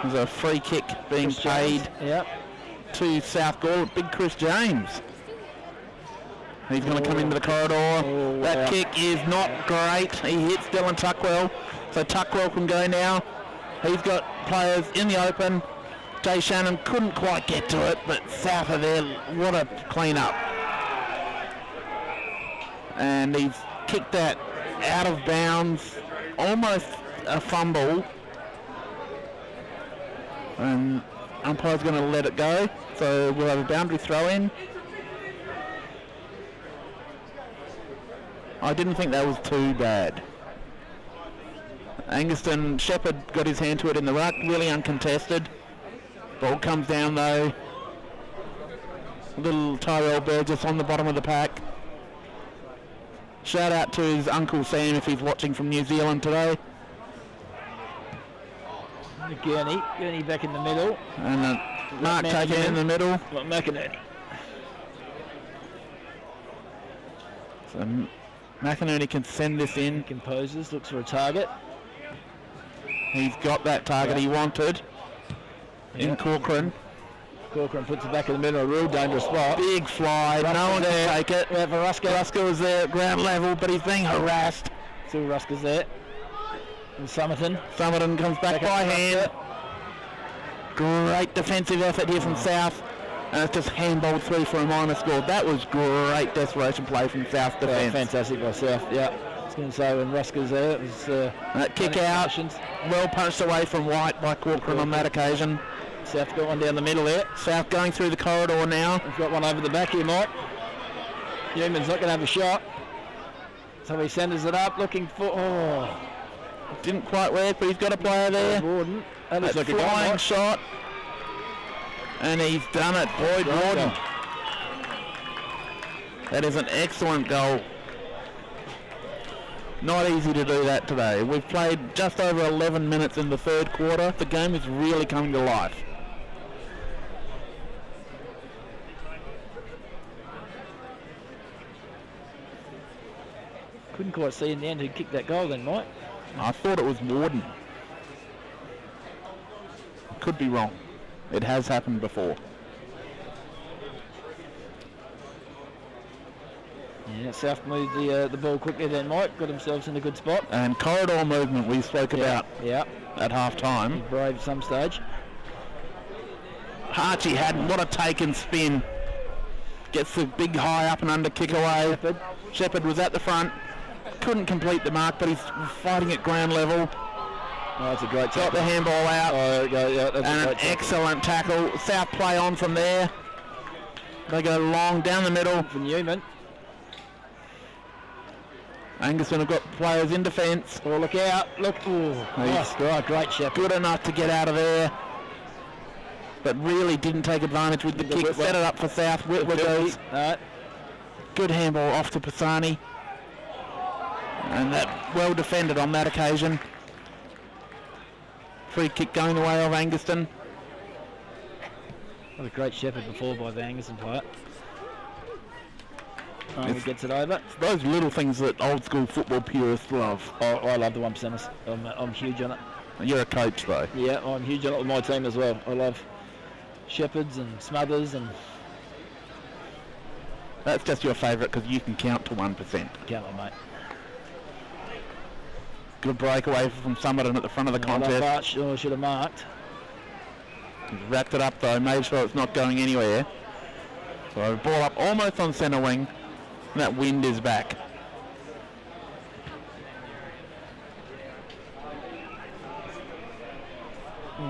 there's a free kick being paid to South Gawler. Big Chris James. He's going to come into the corridor. That kick is not great. He hits Dylan Tuckwell. So Tuckwell can go now. He's got players in the open. Jay Shannon couldn't quite get to it, but South are there. What a clean up. And he's kicked that out of bounds. Almost a fumble. And umpire's going to let it go. So we'll have a boundary throw in. I didn't think that was too bad. Angaston, Shepherd got his hand to it in the ruck, really uncontested. Ball comes down though. Little Tyrell Burgess on the bottom of the pack. Shout out to his Uncle Sam if he's watching from New Zealand today. Gurney back in the middle. And Mark taken in the middle. McInerney. So McInerney can send this in. Composes, looks for a target. He's got that target he wanted in Corcoran. Corcoran puts it back in the middle, a real dangerous spot. Big fly, no one can take it. Yeah, for Ruska. Ruska was there at ground level, but he's being harassed. Still Ruska's there. And Somerton comes back by hand. Great defensive effort here from South. And it's just handballed through for a minor score. That was great desperation play from South defence. Fantastic by South, yeah. I was going to say when Ruska's there, it was... that kick out, well punched away from White by Corcoran on that occasion. South got one down the middle there. South going through the corridor now. We've got one over the back here, Mike. Newman's not going to have a shot. So he centres it up, looking for... Didn't quite work, but he's got a player there. Warden. That looks like a flying shot. And he's done it, Boyd Warden. That is an excellent goal. Not easy to do that today. We've played just over 11 minutes in the third quarter. The game is really coming to life. Couldn't quite see in the end who kicked that goal then, Mike. I thought it was Warden. Could be wrong. It has happened before. Yeah, South moved the ball quickly then, Mike. Got themselves in a good spot. And corridor movement we spoke about at half time. Brave some stage. Archie had what a take and spin. Gets the big high up and under kick away. Shepherd was at the front. Couldn't complete the mark, but he's fighting at ground level. Oh, that's a great tackle. Got the handball out. Oh, yeah, that's and an excellent tackle. South play on from there. They go long down the middle. For Newman. Angaston have got players in defence. Oh, look out. Look. Oh, great Shepherd. Good enough to get out of there. But really didn't take advantage with the kick. Set it up for South. Whitwer goes. Good handball off to Pisani. And that well defended on that occasion. Free kick going the way of Angaston. What a great Shepherd before by the Angaston player. He gets it over. It's those little things that old school football purists love. Oh, I love the 1%ers. I'm huge on it. You're a coach though. Yeah, I'm huge on it with my team as well. I love Shepherds and Smothers and... That's just your favourite because you can count to 1%. Count on, mate. Good breakaway from Somerton at the front of the contest. Should have marked. He's wrapped it up though, made sure it's not going anywhere. So ball up almost on centre wing. And that wind is back.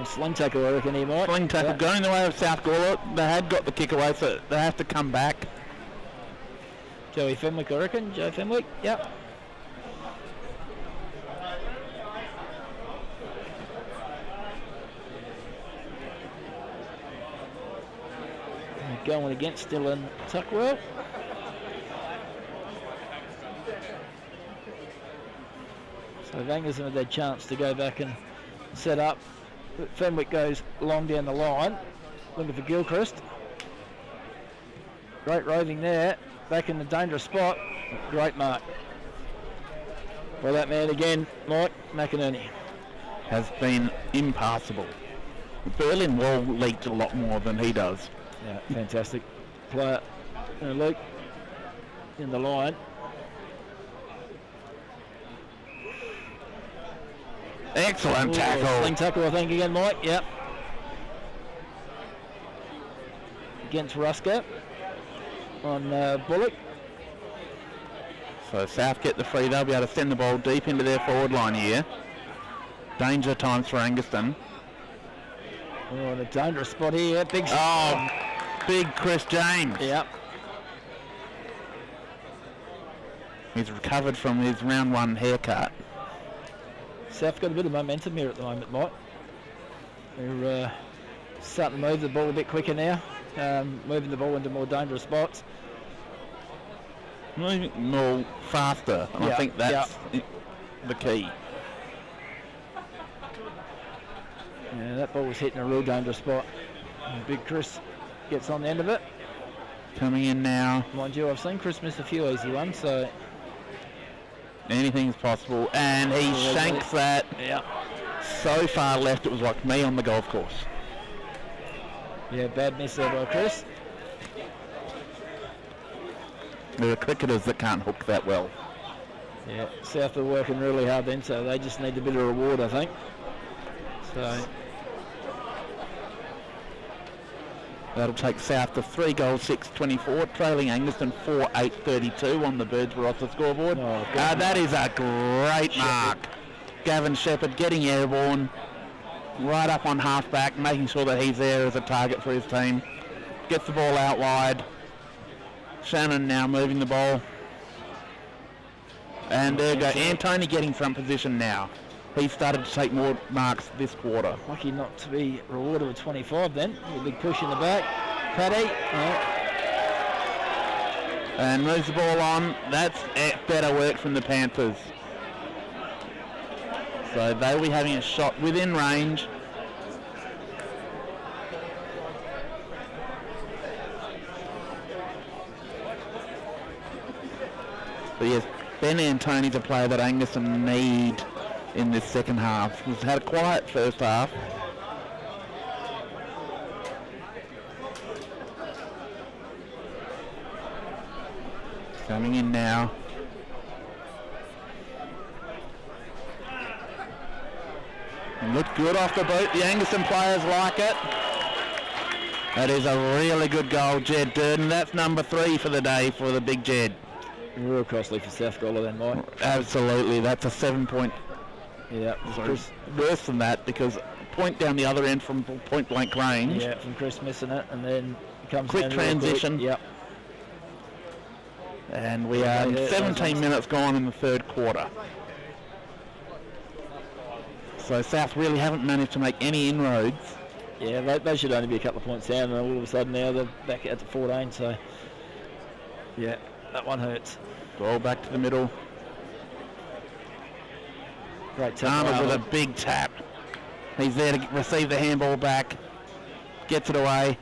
Sling tackle, I reckon he might. Sling tackle going the way of South Gawler. They had got the kick away, so they have to come back. Joey Fenwick, I reckon. Joe Fenwick, yep. going against Dylan Tuckwell. So Angaston had their chance to go back and set up. But Fenwick goes long down the line, looking for Gilchrist. Great roving there, back in the dangerous spot. Great mark. Well, that man again, Mike McInerney. Has been impassable. Berlin Wall leaked a lot more than he does. Yeah, fantastic player. Luke in the line. Excellent tackle. Sling tackle, I think, again, Mike. Yep. Against Rusker on Bullock. So South get the free. They'll be able to send the ball deep into their forward line here. Danger times for Angaston. Oh, in a dangerous spot here. Big Big Chris James. Yep. He's recovered from his round 1 haircut. South got a bit of momentum here at the moment, Mike. They're starting to move the ball a bit quicker now, moving the ball into more dangerous spots. Moving more faster, and I think that's the key. Yeah, that ball was hitting a real dangerous spot. And Big Chris gets on the end of it. Coming in now. Mind you, I've seen Chris miss a few easy ones, so... Anything's possible, and he shanks that so far left it was like me on the golf course. Yeah, bad miss there by Chris. There are cricketers that can't hook that well. Yeah, South are working really hard then, so they just need a bit of reward, I think. So that'll take South to 3 goals, 6-24, trailing Angaston 4-8-32 on the Birds Barossa scoreboard. That is a great mark. Gavin Shepherd getting airborne, right up on half-back, making sure that he's there as a target for his team. Gets the ball out wide. Shannon now moving the ball. And there you go, Antony getting front position now. He started to take more marks this quarter. Lucky not to be rewarded with 25 then. A big push in the back. Paddy. And moves the ball on. That's better work from the Panthers. So they'll be having a shot within range. But yes, Ben Antony's a player that Angaston need in this second half. He's had a quiet first half. Coming in now. Looked good off the boot. The Angaston players like it. That is a really good goal, Jed Durden. That's number 3 for the day for the big Jed. Real costly for South Gawler then, Mike. Absolutely. That's a 7-point. Yeah, worse than that because point down the other end from point blank range. Yeah, from Chris missing it, and then comes quick transition. Yep. And we are 17 minutes gone in the third quarter. So South really haven't managed to make any inroads. Yeah, they should only be a couple of points down, and all of a sudden now they're back out to 14. So yeah, that one hurts. Ball back to the middle. Great tap. Arnold with a big tap. He's there to receive the handball back. Gets it away.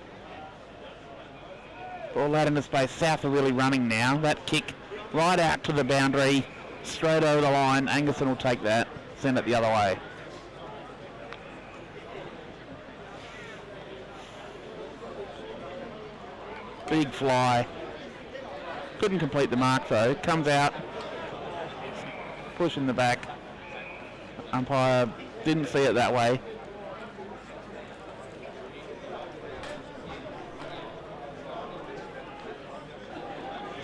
Ball out into space. South are really running now. That kick right out to the boundary. Straight over the line. Angaston will take that. Send it the other way. Big fly. Couldn't complete the mark though. Comes out. Push in the back. Umpire didn't see it that way.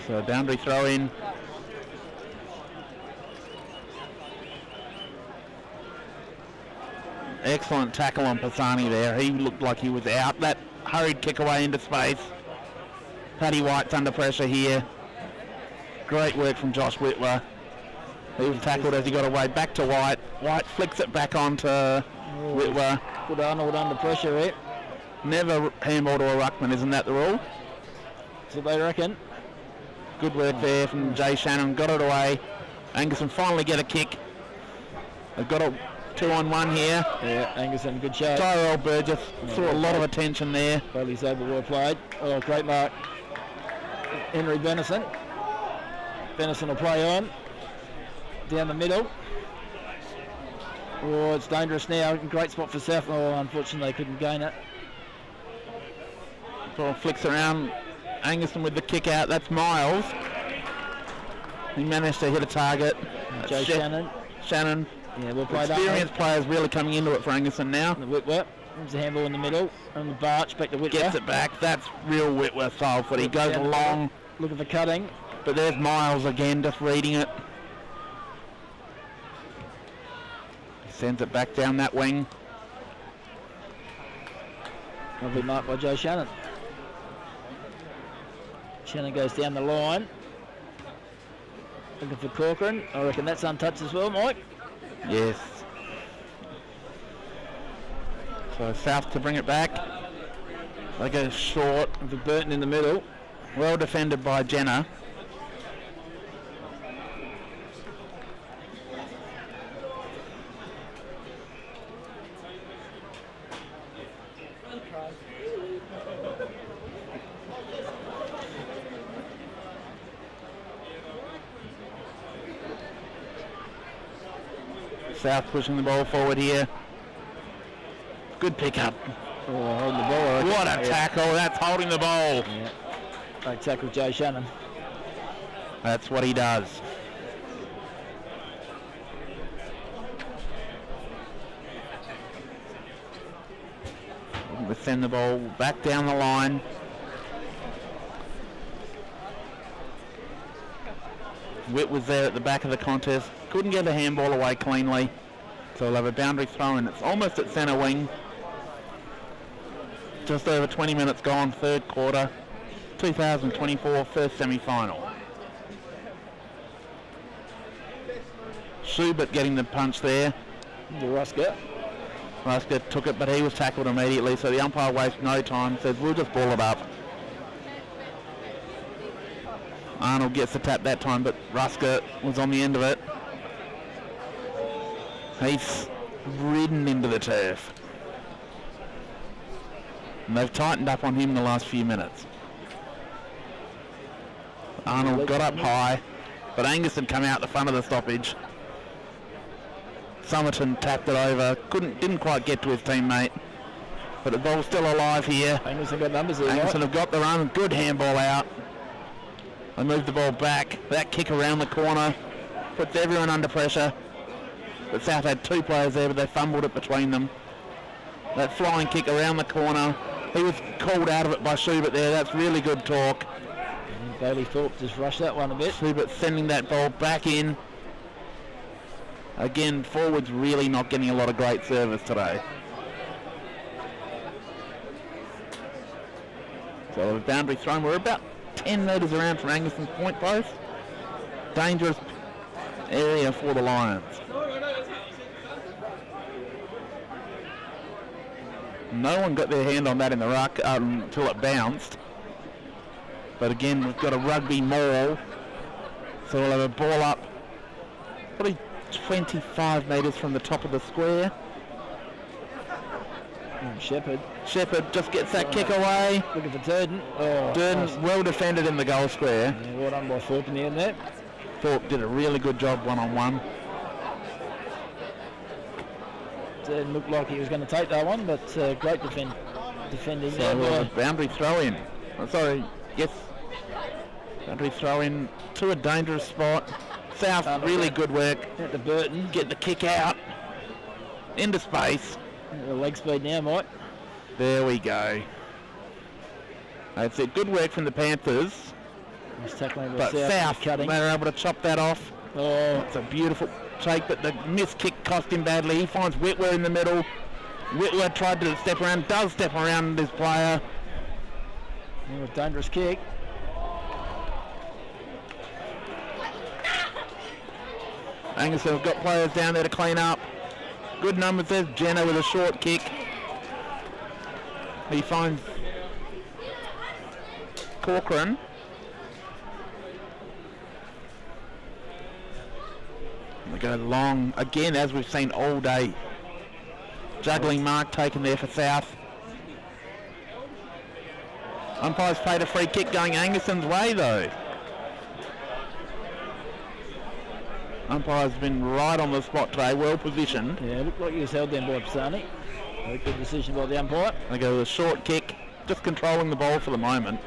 So boundary throw in. Excellent tackle on Pisani there. He looked like he was out. That hurried kick away into space. Paddy White's under pressure here. Great work from Josh Whitler. He was tackled as he got away. Back to White. White flicks it back onto Whitler. Put Arnold under pressure here. Never handball to a ruckman, isn't that the rule? That's what they reckon. Good work there from Jay Shannon. Got it away. Angaston finally get a kick. They've got a 2-on-1 here. Yeah, Angaston, good show. Tyrell Burgess saw a lot of attention there. Bailey's over, well played. Oh, great mark. Henry Benison. Benison will play on. Down the middle. Oh, it's dangerous now. Great spot for South. Oh, unfortunately they couldn't gain it. Ball flicks around. Angaston with the kick out. That's Miles. He managed to hit a target. Joe Shannon. Shannon. Yeah, we'll play that. Experienced players really coming into it for Angaston now. The Whitworth. There's the handball in the middle. And the Barch back to Whitworth. Gets it back. That's real Whitworth style footy. He goes along. Looking for cutting. But there's Miles again, just reading it. He sends it back down that wing. Lovely mark by Joe Shannon. Shannon goes down the line. Looking for Corcoran. I reckon that's untouched as well, Mike. Yes. So South to bring it back. They go short. For Burton in the middle. Well defended by Jenner. South pushing the ball forward here. Good pickup. Oh, holding the ball. What a tackle. That's holding the ball. Yeah. Great tackle, Joe Shannon. That's what he does. We send the ball back down the line. Witt was there at the back of the contest. Couldn't get the handball away cleanly. So we'll have a boundary throw in. It's almost at centre wing. Just over 20 minutes gone, third quarter. 2024 first semi-final. Schubert getting the punch there. The Rusker. Rusker took it, but he was tackled immediately, so the umpire wastes no time, says we'll just ball it up. Arnold gets the tap that time, but Rusker was on the end of it. He's ridden into the turf. And they've tightened up on him in the last few minutes. Arnold got up high, but Angaston come out the front of the stoppage. Somerton tapped it over, didn't quite get to his teammate, but the ball's still alive here. Angaston got numbers there. Angaston have got the run, good handball out. They move the ball back, that kick around the corner, puts everyone under pressure. But South had two players there, but they fumbled it between them. That flying kick around the corner, he was called out of it by Schubert there, that's really good talk. Bailey Thorpe just rushed that one a bit. Schubert sending that ball back in. Again, forwards really not getting a lot of great service today. So the boundary thrown, we're about 10 metres around from Angaston's point post. Dangerous area for the Lions. No one got their hand on that in the ruck until it bounced. But again, we've got a rugby maul. So we'll have a ball up probably 25 metres from the top of the square. Shepherd just gets that kick away. Looking for Durden. Oh, Durden nice. well defended in the goal square. Yeah, well done by Thorpe in the end there. Thorpe did a really good job one-on-one. Durden looked like he was going to take that one, but great defending. So we'll have a boundary throw in. Oh, sorry, yes. Boundary throw in to a dangerous spot. South, really good work. At the Burton. Get the kick out. Into space. The leg speed now, Mike. There we go. That's it. Good work from the Panthers. He's tackling But South, cutting. they were able to chop that off. Oh, It's a beautiful take, but the missed kick cost him badly. He finds Whitwer in the middle. Whitwer tried to step around, does step around this player. a dangerous kick. Angaston have got players down there to clean up. Good numbers there. Jenner with a short kick. He finds Corcoran. And they go long again, as we've seen all day. Juggling mark taken there for South. Umpires played a free kick going Angaston's way though. Umpire's been right on the spot today, well positioned. Yeah, looked like he was held down by Pisani. A good decision by the umpire. They go with a short kick, just controlling the ball for the moment.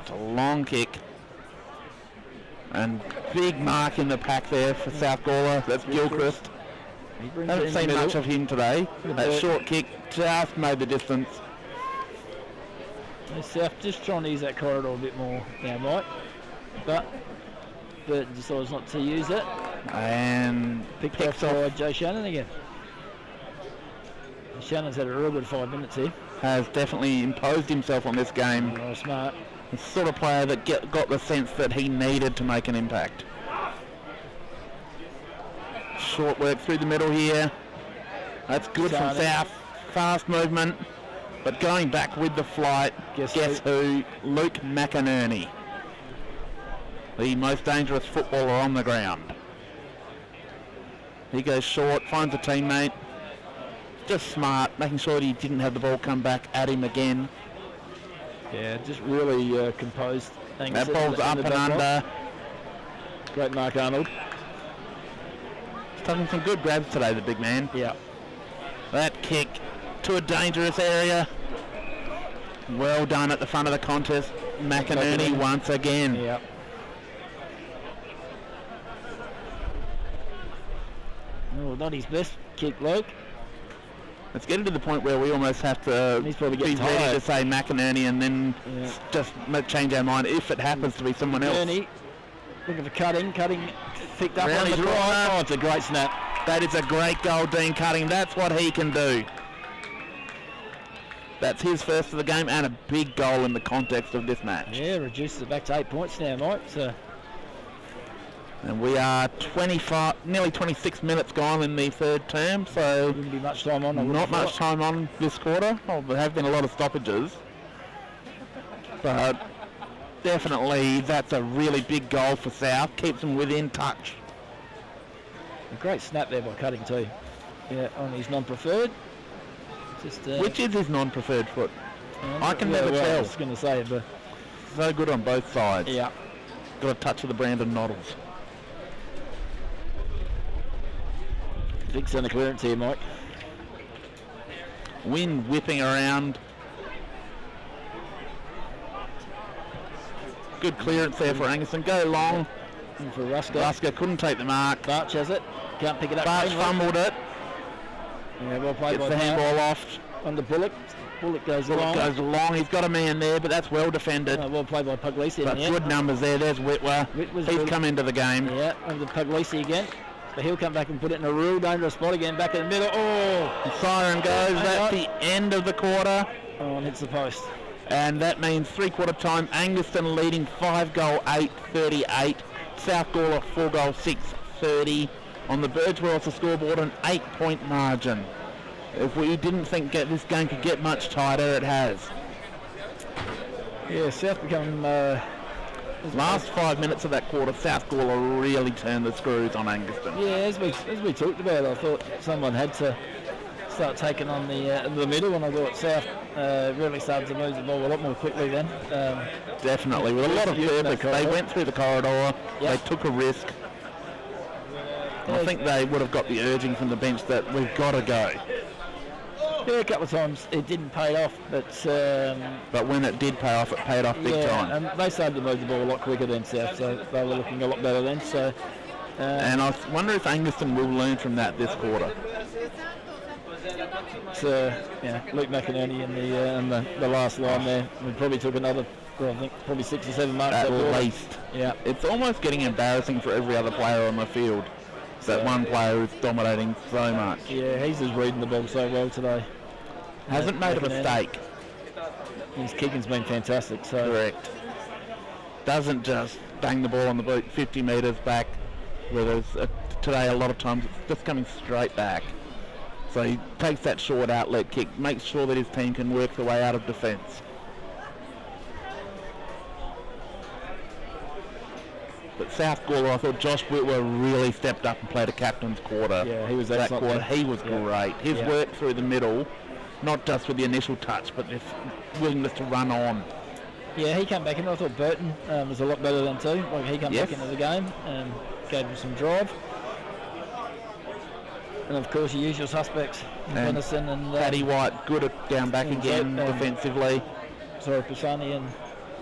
It's a long kick. And big mark in the pack there for South Gawler. That's Gilchrist. Haven't seen much of him today. That short kick just made the distance. South just trying to use that corridor a bit more now, Mike. But Burton decides not to use it. And Picked off by Joe Shannon again. Shannon's had a real good 5 minutes here. has definitely imposed himself on this game. Oh, smart. The sort of player that got the sense that he needed to make an impact. Short work through the middle here. That's good from South. Fast movement. But going back with the flight, guess who? Luke McInerney. The most dangerous footballer on the ground. He goes short, finds a teammate. Just smart, making sure that he didn't have the ball come back at him again. Yeah, just really composed. That ball's up and under. Great Mark Arnold. He's taking some good grabs today, the big man. Yeah. That kick to a dangerous area. Well done at the front of the contest. McInerney once again. Yeah. Oh, not his best kick, Luke. It's getting to the point where we almost have to He's probably be getting ready tired to say McInerney and then just change our mind if it happens to be someone else. McInerney looking for cutting picked up Round on the his corner. right. Oh, it's a great snap. That is a great goal, Dean Cutting. That's what he can do. That's his first of the game and a big goal in the context of this match. Yeah, reduces it back to 8 points now, Mike. So. And we are nearly 26 minutes gone in the third term, so wouldn't be much time on. Not much time on this quarter. Oh, there have been a lot of stoppages, but definitely that's a really big goal for South. Keeps them within touch. A great snap there by Cutting too. Yeah, on his non-preferred. Which is his non-preferred foot? I can never tell. I was going to say it, but so good on both sides. Yeah. Got a touch of the Brandon Noddles. Big centre clearance here, Mike. Wind whipping around. Good clearance there for Angaston. Go long. And for Rusker. Rusker couldn't take the mark. Barch has it. Can't pick it up. Barch fumbled it. Yeah, well played Gets by the handball off. On the Bullock. Bullock goes long. Goes long. He's got a man there, but that's well defended. Well played by Puglisi. But good numbers there. There's Whitwer. He's come into the game. Yeah, on the Puglisi again. But he'll come back and put it in a real dangerous spot again, back in the middle. Oh! The siren goes. That's the end of the quarter. Oh, and hits the post. And that means three-quarter time. Angaston leading 5-goal 8-38. South Gawler 4-goal 6-30. On the Birdsworth scoreboard, an 8-point margin. If we didn't think this game could get much tighter, it has. Yeah, South become... Last 5 minutes of that quarter, South Gawler really turned the screws on Angaston. Yeah, as we talked about, I thought someone had to start taking on the middle, and I thought South really started to move the ball a lot more quickly then. Definitely, with a lot of purpose. They went through the corridor, They took a risk. I think they would have got the urging from the bench that we've got to go. Yeah, a couple of times it didn't pay off, but when it did pay off, it paid off big time. And they started to move the ball a lot quicker than South, so they were looking a lot better then. So, and I wonder if Angaston will learn from that this quarter. Luke McInerney in the last line there. We probably took another, I think, probably 6 or 7 marks. At least. Yeah. It's almost getting embarrassing for every other player on the field. That one player is dominating so much. Yeah, he's just reading the ball so well today. Hasn't made a mistake. His kicking's been fantastic. So correct. Doesn't just bang the ball on the boot 50 metres back, where there's today a lot of times it's just coming straight back. So he takes that short outlet kick, makes sure that his team can work their way out of defence. But South Gawler, I thought Josh Whitwer really stepped up and played a captain's quarter. Yeah, he was that excellent. quarter. He was great. His work through the middle, not just with the initial touch, but his willingness to run on. Yeah, he came back in. I thought Burton was a lot better than too. Like he came Yes. back into the game and gave him some drive. And of course, your usual suspects, Angaston and Paddy White, good at down back again defensively. Sorry, Pisani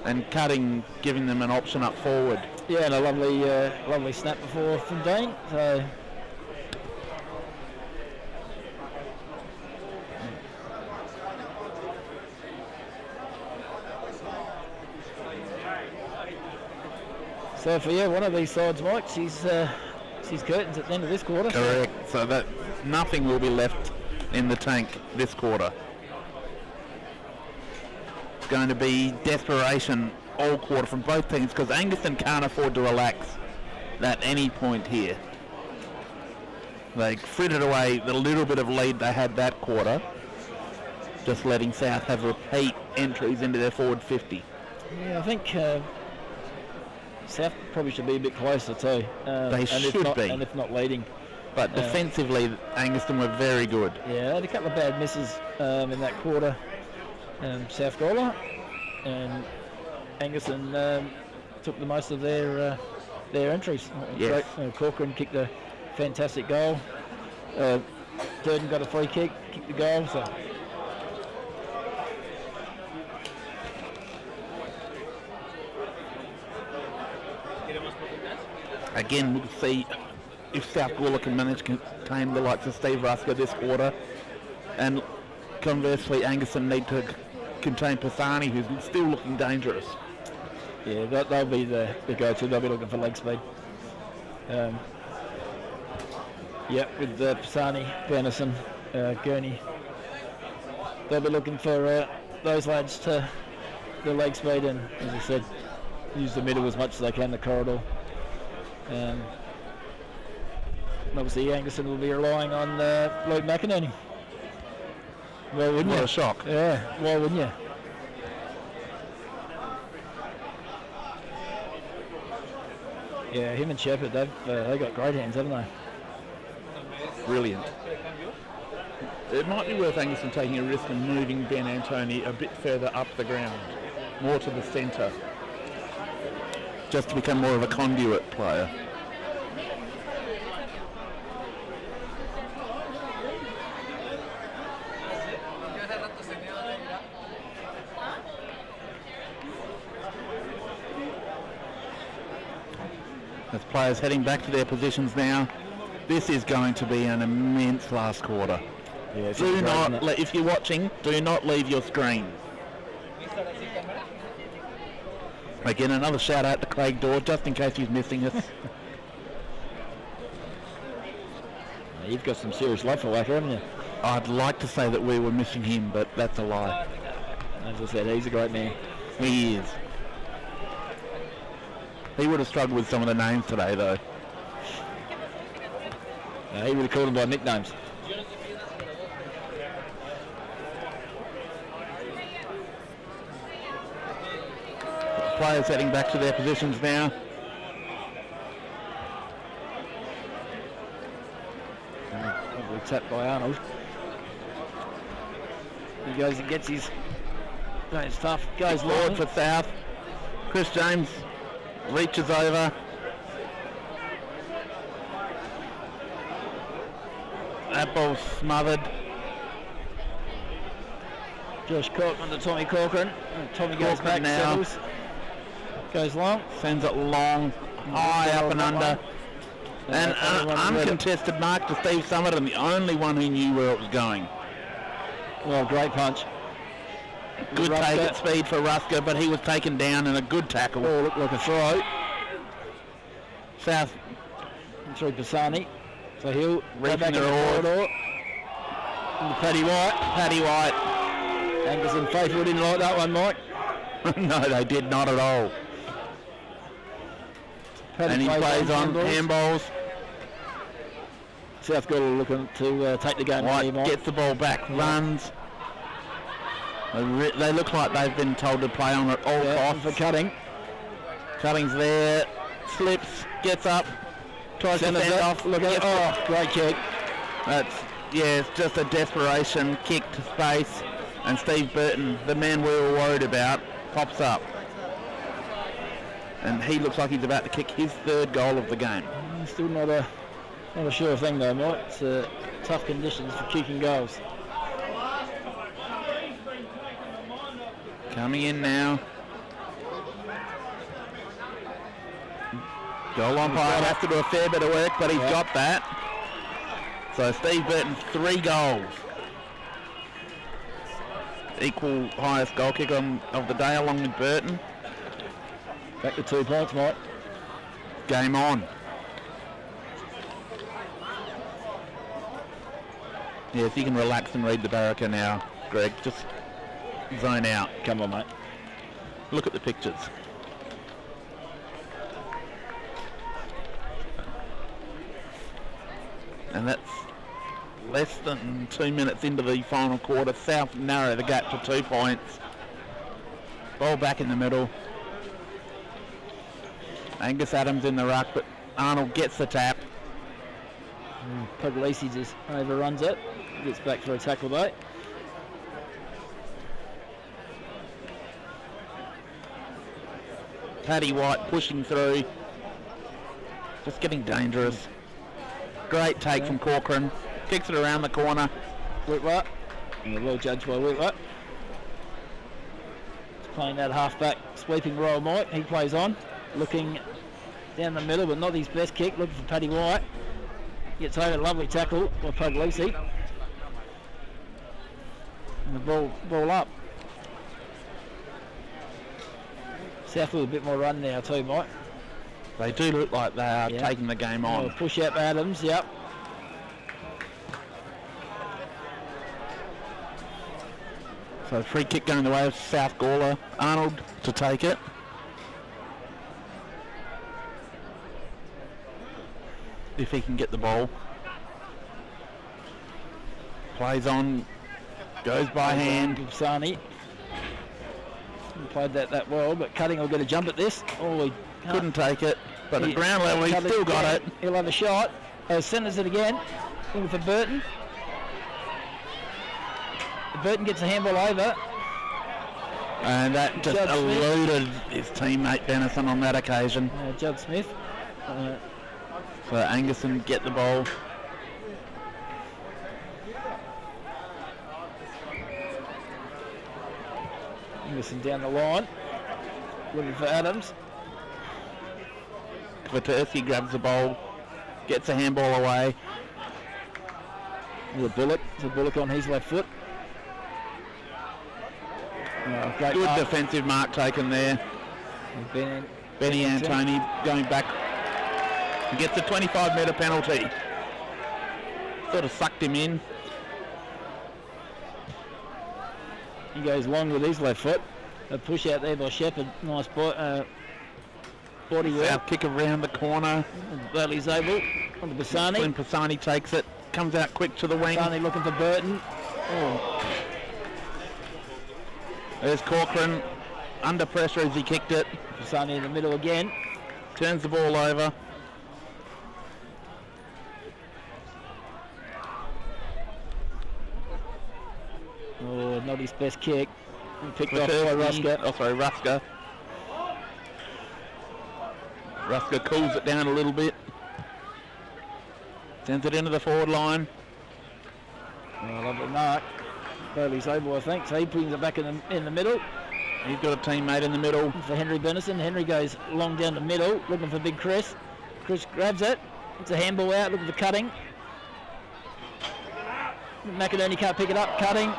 and cutting, giving them an option up forward. Yeah, and a lovely snap before from Dean. So. So for one of these sides, Mike, she's curtains at the end of this quarter. Correct. So that nothing will be left in the tank this quarter. It's going to be desperation all quarter from both teams because Angaston can't afford to relax at any point here. They frittered away the little bit of lead they had that quarter, just letting South have repeat entries into their forward 50. Yeah, I think South probably should be a bit closer too. They should be. And if not leading. But defensively, Angaston were very good. Yeah, they had a couple of bad misses in that quarter. South Gawler and Angaston took the most of their entries. Yes. Corcoran kicked a fantastic goal. Durden got a free kick, kicked the goal. So. Again, we'll see if South Gawler can manage to contain the likes of Steve Rusker this quarter. And conversely, Angaston need to contain Pisani, who's still looking dangerous. Yeah, they'll be the go-to. They'll be looking for leg speed. With Pisani, Bernison, Gurney. They'll be looking for those lads to the leg speed and, as I said, use the middle as much as they can, the corridor. And obviously Angaston will be relying on Luke McInerney. Well, wouldn't you? What a shock. Yeah, why wouldn't you? Yeah, him and Shepherd, they've got great hands, haven't they? Brilliant. It might be worth Angaston taking a risk and moving Ben Antoni a bit further up the ground, more to the centre, just to become more of a conduit player. As players heading back to their positions now, this is going to be an immense last quarter. Yeah, do not, if you're watching, do not leave your screen. Again, another shout out to Craig Dorr, just in case he's missing us. You've got some serious love for Wacker, haven't you? I'd like to say that we were missing him, but that's a lie. As I said, he's a great man. He is. He would have struggled with some of the names today, though. He would have called them by nicknames. Players heading back to their positions now. Probably tapped by Arnold. He goes and gets his... It's tough. Goes Forward for South. Chris James reaches over. That ball's smothered. Josh Corcoran to Tommy Corcoran. Tommy goes back now. Settles. Goes long. Sends it long, high up and under. And an uncontested mark to Steve Summit, and the only one who knew where it was going. Well, great punch. Good take at speed for Rusker, but he was taken down in a good tackle. Oh, looked like a throw. South through Pisani. So he'll go back in the corridor. Paddy White. Angaston faithful didn't like that one, Mike. No, they did not at all. And he plays on handballs. South Gawler looking to take the game. White gets the ball back, runs. They look like they've been told to play on at all costs. For Cutting. Cutting's there, slips, gets up, tries to send off. Look at it. Oh, great kick. It's just a desperation kick to space, and Steve Burton, the man we were worried about, pops up. And he looks like he's about to kick his third goal of the game. Still not a sure thing though, Mike. It's tough conditions for kicking goals. Coming in now. Goal umpire has to do a fair bit of work, but he's got that. So Steve Burton, 3 goals. Equal highest goal kicker of the day along with Burton. Back to 2 points, Mike. Game on. Yes, you can relax and read the barraca now, Greg. Just zone out. Come on, mate. Look at the pictures. And that's less than 2 minutes into the final quarter. South narrow the gap to 2 points. Ball back in the middle. Angus Adams in the ruck, but Arnold gets the tap. Puglisi just overruns it. Gets back for a tackle though. Paddy White pushing through. Just getting dangerous. Great take from Corcoran. Kicks it around the corner. Whitler. And well judged by Whitler. He's playing that half-back sweeping role, Mike. He plays on. Looking down the middle, but not his best kick. Looking for Paddy White. Gets over, lovely tackle by Puglisi. And the ball up. South with a bit more run now too, Mike. They do look like they are taking the game on. Push out Adams, yep. So free kick going the way of South Gawler. Arnold to take it. If he can get the ball. Plays on. Goes by hand. Sani. Played that well, but Cutting will get a jump at this. Oh, he couldn't take it. But at ground level, he's still got it. He'll have a shot. Centres it again. Looking for Burton. Burton gets a handball over. And that just eluded his teammate Denison on that occasion. Judd Smith. So Angaston get the ball. Angaston down the line. Looking for Adams. Kvaterski grabs the ball. Gets a handball away. There's a Bullock on his left foot. Great good mark. Defensive mark taken there. Benny Antoni going back. He gets a 25-metre penalty. Sort of sucked him in. He goes long with his left foot. A push out there by Shepherd. Nice body work. South kick around the corner. Bradley's able. On to Pisani. When Pisani takes it, comes out quick to the wing. Pisani looking for Burton. Oh. There's Corcoran. Under pressure as he kicked it. Pisani in the middle again. Turns the ball over. Oh, not his best kick. Picked off by Rusker. Oh, sorry, Rusker. Rusker cools it down a little bit. Sends it into the forward line. Oh, lovely mark. Bailey's able, I think. So he brings it back in the middle. He's got a teammate in the middle. For Henry Bennison. Henry goes long down the middle, looking for Big Chris. Chris grabs it. It's a handball out, looking for Cutting. McInerney can't pick it up. Cutting.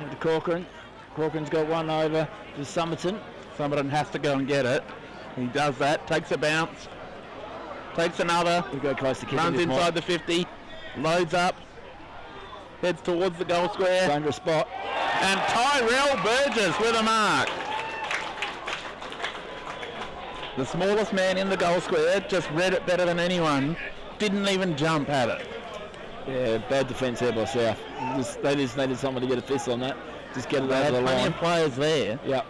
Over to Corcoran. Corcoran's got one over to Somerton. Somerton has to go and get it. He does that, takes a bounce, takes another, We go close to kicking. runs inside the 50, loads up, heads towards the goal square. Dangerous spot. And Tyrell Burgess with a mark. The smallest man in the goal square just read it better than anyone. Didn't even jump at it. Yeah, bad defence there by South. They just needed someone to get a fist on that. Just get it They over had the plenty line. of players there. Yep.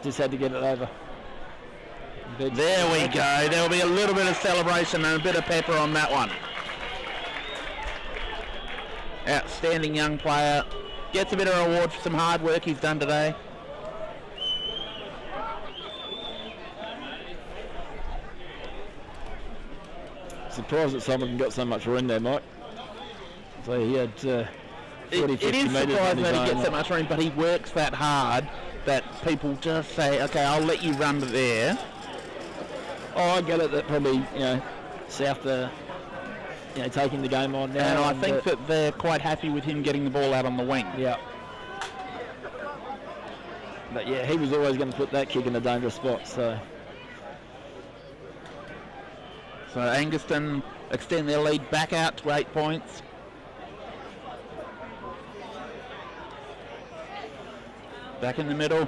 Just had to get it over. There we go. There will be a little bit of celebration and a bit of pepper on that one. Outstanding young player. Gets a bit of reward for some hard work he's done today. Surprised that someone got so much room there, Mike. So he had 40, It 50 is metres surprising on his that he own. gets that much room, but he works that hard that people just say, okay, I'll let you run there. Oh, I get it that probably, South taking the game on now. And I think that they're quite happy with him getting the ball out on the wing. Yeah. But yeah, he was always going to put that kick in a dangerous spot, so. So Angaston extend their lead back out to 8 points. Back in the middle.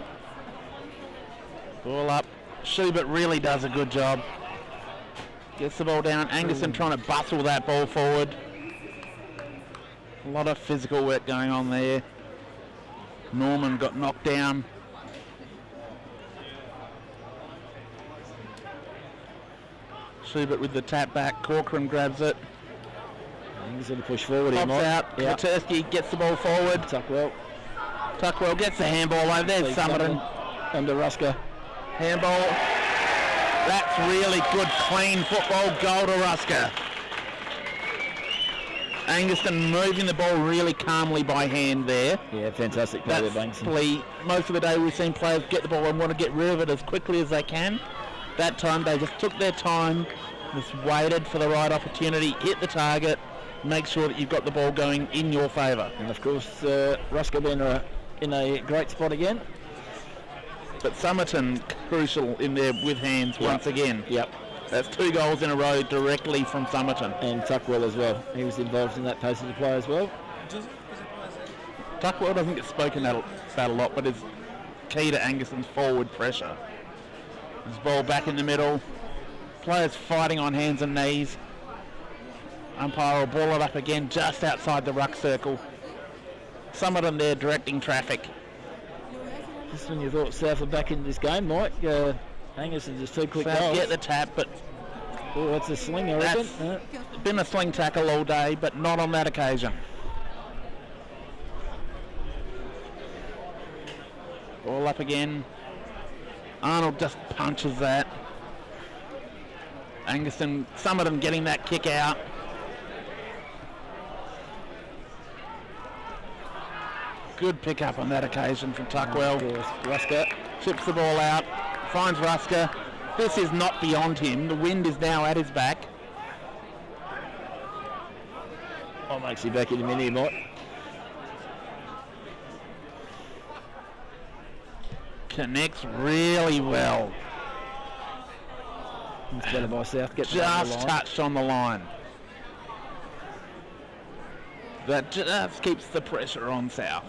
Ball up. Schubert really does a good job. Gets the ball down. Angaston trying to bustle that ball forward. A lot of physical work going on there. Norman got knocked down. Schubert with the tap back. Corcoran grabs it. He's going to push forward here, Pops Mike. out. Yeah. Katersky gets the ball forward. Tuckwell. Tuckwell gets the handball over. There's Summerton. Under Rusker. Handball. That's really good, clean football. Goal to Rusker. Angaston moving the ball really calmly by hand there. Yeah, fantastic play there, That's Bankson. most of the day we've seen players get the ball and want to get rid of it as quickly as they can. That time they just took their time, just waited for the right opportunity, hit the target, make sure that you've got the ball going in your favour. And of course, Rusker being in a great spot again. But Summerton crucial in there with hands once again. Yep. That's 2 goals in a row directly from Summerton. And Tuckwell as well. He was involved in that passage of play as well. Tuckwell doesn't get spoken about a lot, but is key to Angaston's forward pressure. His ball back in the middle. Players fighting on hands and knees. Umpire will ball it up again just outside the ruck circle. Summerton there directing traffic. Just when you thought South were back in this game, Mike, Angaston just 2 quick South goals. get the tap, but Oh, that's a sling, I reckon. that's been a sling tackle all day, but not on that occasion. Ball up again. Arnold just punches that. Angaston, Summerton getting that kick out. Good pick up on that occasion from Tuckwell. Rusker. Chips the ball out, finds Rusker. This is not beyond him. The wind is now at his back. Oh, makes you back in a minute, Mike. Connects really well. It's better by South. Get Just touched on the line. That just keeps the pressure on South.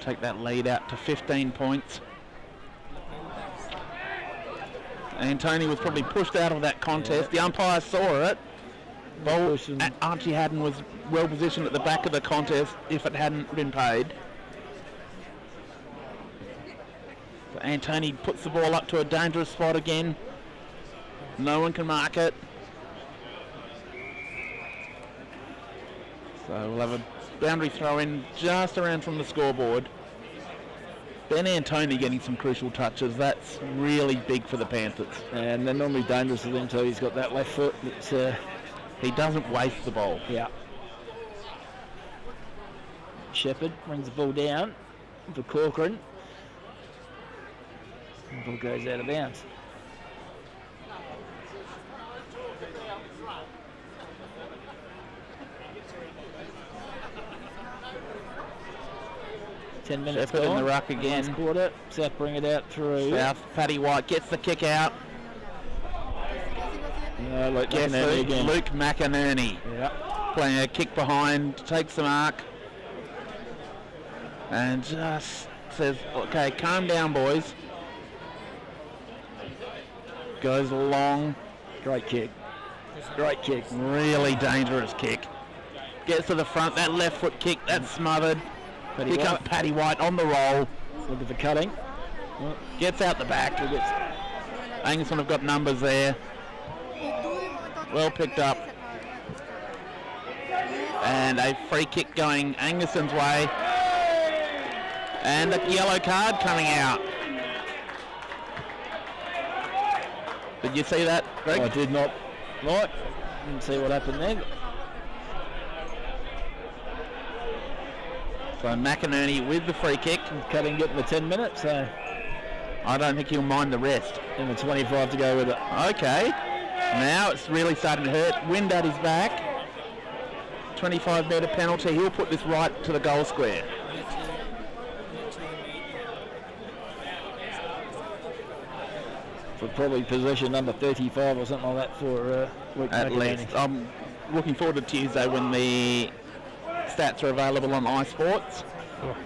Take that lead out to 15 points. Antony was probably pushed out of that contest. The umpire saw it. Ball, Archie Haddon was well positioned at the back of the contest if it hadn't been paid. So Antony puts the ball up to a dangerous spot again. No one can mark it. So we'll have a boundary throw in just around from the scoreboard. Ben Antony getting some crucial touches. That's really big for the Panthers. And they're normally dangerous with him too. He's got that left foot. He doesn't waste the ball. Yeah. Shepherd brings the ball down for Corcoran. The ball goes out of bounds. Ten minutes Shepherd in gone. the ruck again. Last quarter. South bring it out through. South, Paddy White gets the kick out. Luke Gets McInerney Luke, again. Luke McInerney Yeah. playing a kick behind, takes the mark. And just says, okay, calm down, boys. Goes long. Great kick. Great kick. Really dangerous kick. Gets to the front. That left foot kick, that's smothered. Pick up Paddy White on the roll. Looking for cutting. Gets out the back. Angaston have got numbers there. Well picked up. And a free kick going Angaston's way. And a yellow card coming out. Did you see that, Greg? I did not. Right. Didn't see what happened there. So McInerney with the free kick. Cutting getting the 10 minutes, so I don't think he'll mind the rest. and the 25 to go with it. Okay. Now it's really starting to hurt. Wind at his back. 25 metre penalty. He'll put this right to the goal square. For probably possession number 35 or something like that for Luke At McInerney. least. I'm looking forward to Tuesday when the stats are available on iSports. Oh.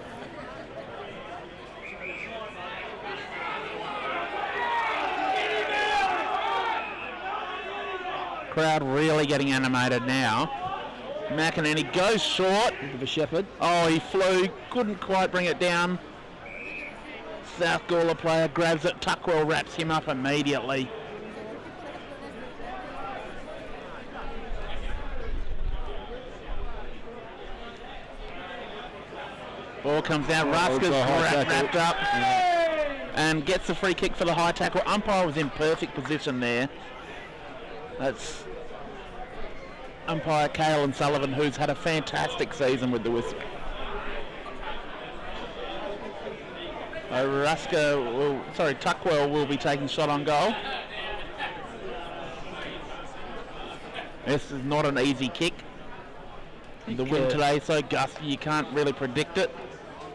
Crowd really getting animated now. McInerney goes short. Look at the Shepherd. Oh, he flew. Couldn't quite bring it down. South Gawler player grabs it. Tuckwell wraps him up immediately. Ball comes down. Ruska's wrapped up and gets the free kick for the high tackle. Umpire was in perfect position there. That's umpire Caelan Sullivan, who's had a fantastic season with the whistle. Tuckwell will be taking shot on goal. This is not an easy kick. The wind today is so gusty you can't really predict it.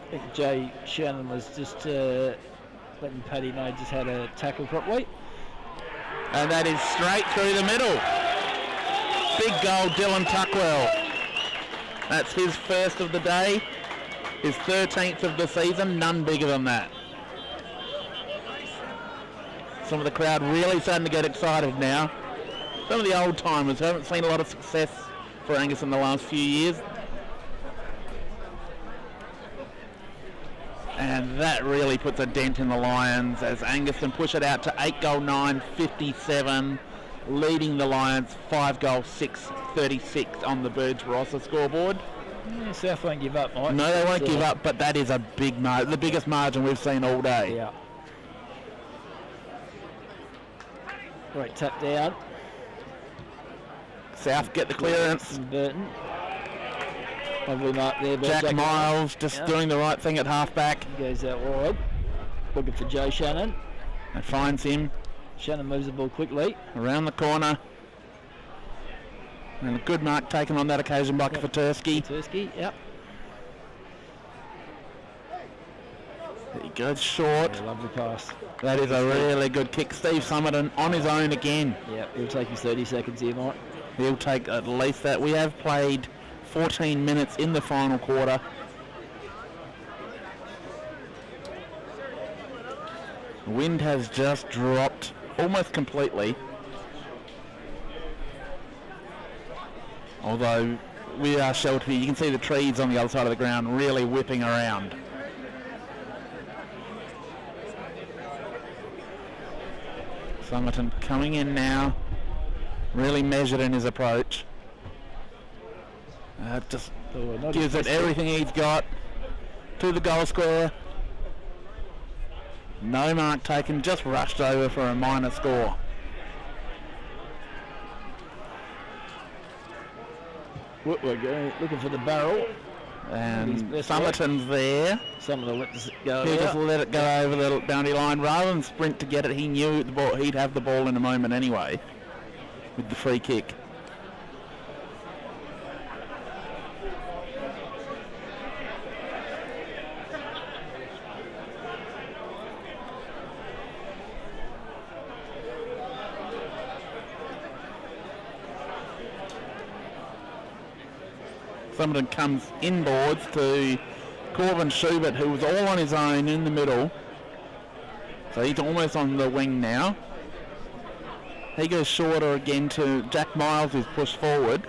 I think Jay Shannon was just letting Paddy know just how to tackle properly. And that is straight through the middle. Big goal, Dylan Tuckwell. That's his first of the day. His 13th of the season, none bigger than that. Some of the crowd really starting to get excited now. Some of the old timers who haven't seen a lot of success for Angus in the last few years. And that really puts a dent in the Lions as Angaston push it out to 8-9, 57, leading the Lions 5-6, 36 on the Birds Rossa scoreboard. Yeah, South won't give up, Mike. No, they won't give up, but that is a big margin, the biggest margin we've seen all day. Yeah. Great tap down. South get the clearance. Burton. Lovely mark there. Jack Miles just doing the right thing at half-back. Goes out wide. Looking for Joe Shannon. And finds him. Shannon moves the ball quickly. Around the corner. And a good mark taken on that occasion by Kafatursky. Kafatursky, yep. He goes short. Yeah, lovely pass. That is a really good kick. Steve Summerton on his own again. Yeah, he'll take his 30 seconds here, Mike. He'll take at least that. We have played 14 minutes in the final quarter. The wind has just dropped almost completely. Although we are sheltered here, you can see the trees on the other side of the ground really whipping around. Summerton coming in now, really measured in his approach. Just gives it everything he's got to the goal square. No mark taken, just rushed over for a minor score. We're going, looking for the barrel. And Summerton's there. Some of the let go. He just let it go over the boundary line rather than sprint to get it. He knew the ball, he'd have the ball in a moment anyway with the free kick. Summerton comes inboards to Corbin Schubert, who was all on his own in the middle. So he's almost on the wing now. He goes shorter again to Jack Miles, who's pushed forward.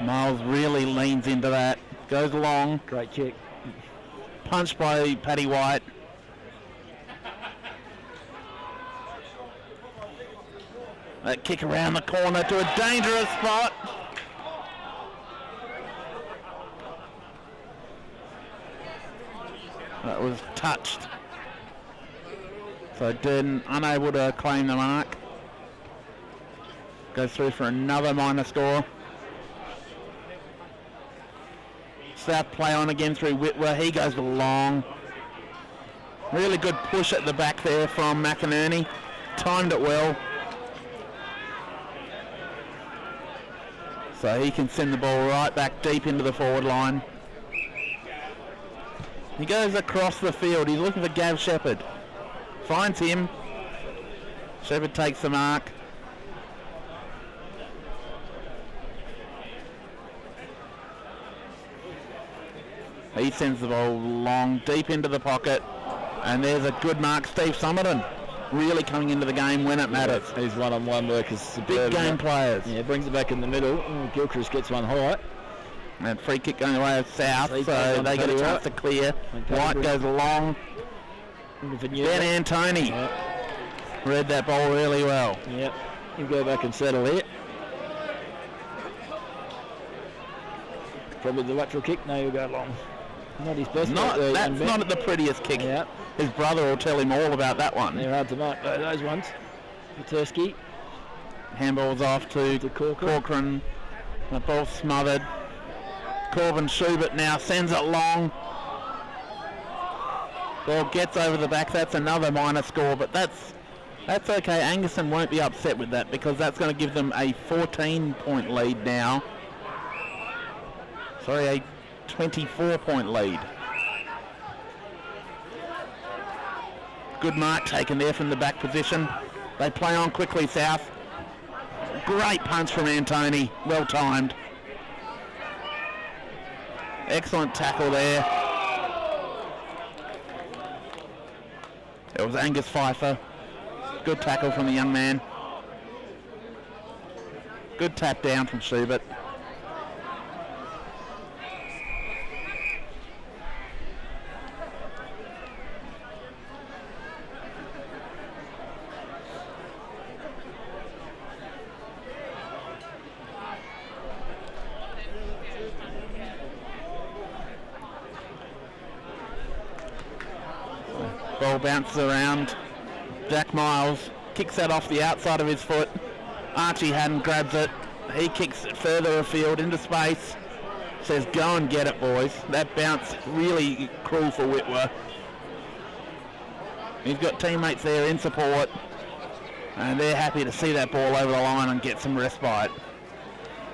Miles really leans into that. Goes long. Great kick. Punched by Paddy White. That kick around the corner to a dangerous spot. That was touched. So Durden unable to claim the mark. Goes through for another minor score. South play on again through Whitwer. He goes long. Really good push at the back there from McInerney. Timed it well. So he can send the ball right back deep into the forward line. He goes across the field. He's looking for Gav Shepherd. Finds him. Shepherd takes the mark. He sends the ball long, deep into the pocket. And there's a good mark. Steve Somerton really coming into the game when it matters. His one-on-one work is superb. Big game players. Yeah, brings it back in the middle. Gilchrist gets one high. And free kick going away of South, so they get a chance to clear. White goes long. Ben Antoni read that ball really well. Yep, he'll go back and settle it. Probably the lateral kick. No, he'll go long. Not his best. That's not the prettiest kick. Yeah. His brother will tell him all about that one. They're hard to mark, those ones. Petersky. Handball's off to Corcoran. The ball smothered. Corbin Schubert now sends it long. Ball gets over the back. That's another minor score, but that's okay. Angaston won't be upset with that because that's going to give them a 14-point lead now. Sorry, a 24-point lead. Good mark taken there from the back position. They play on quickly, South. Great punch from Antoni. Well timed. Excellent tackle there. It was Angus Pfeiffer. Good tackle from the young man. Good tap down from Schubert. Ball bounces around. Jack Miles kicks that off the outside of his foot. Archie Haddon grabs it. He kicks it further afield into space. Says, go and get it, boys. That bounce really cruel for Whitwer. He's got teammates there in support. And they're happy to see that ball over the line and get some respite.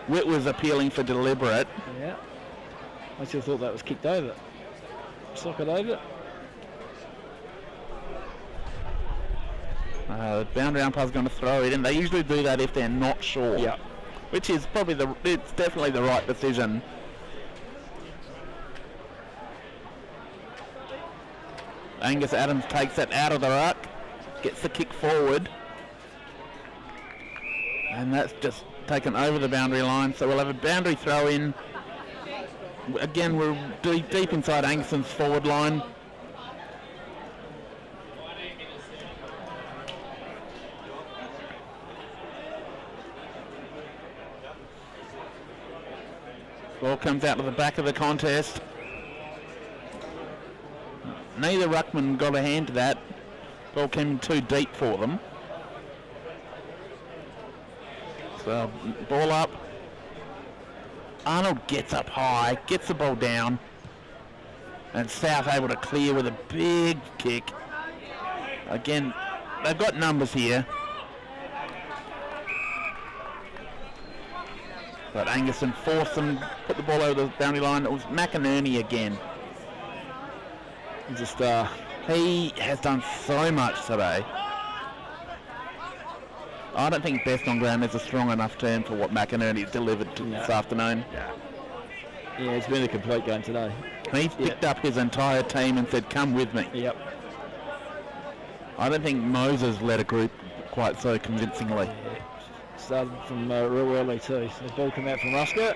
Whitwer's appealing for deliberate. Yeah. I still thought that was kicked over. Socket over. The boundary umpire's going to throw it in. They usually do that if they're not sure. Yeah. Which is probably it's definitely the right decision. Angus Adams takes it out of the ruck, gets the kick forward, and that's just taken over the boundary line. So we'll have a boundary throw in. Again, we're deep inside Angaston's forward line. Ball comes out to the back of the contest. Neither ruckman got a hand to that. Ball came too deep for them. So ball up. Arnold gets up high, gets the ball down. And South able to clear with a big kick. Again, they've got numbers here. But Angaston forced them, put the ball over the boundary line. It was McInerney again. He's a star. He has done so much today. I don't think best on ground is a strong enough term for what McInerney's delivered this afternoon. Yeah. Yeah, it's been a complete game today. He's picked up his entire team and said, come with me. Yep. I don't think Moses led a group quite so convincingly. Yeah. Started from real early too. So the ball come out from Rusker.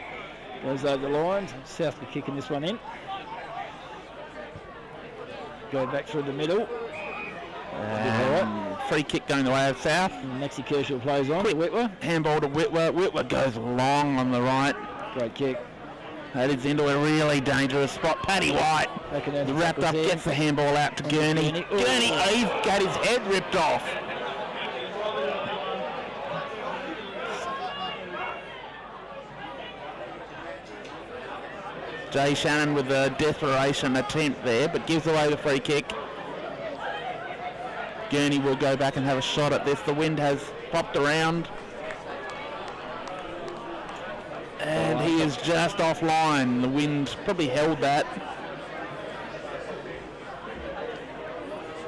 Goes over the lines. South be kicking this one in. Go back through the middle. Free kick going the way of South. Maxi Kershaw plays on to Whitwer. Handball to Whitwer. Whitwer goes long on the right. Great kick. That is into a really dangerous spot. Paddy White wrapped up, gets the handball out to Gurney. Gurney, he's got his head ripped off. Jay Shannon with a desperation attempt there, but gives away the free kick. Gurney will go back and have a shot at this. The wind has popped around. And he is just offline. The wind probably held that.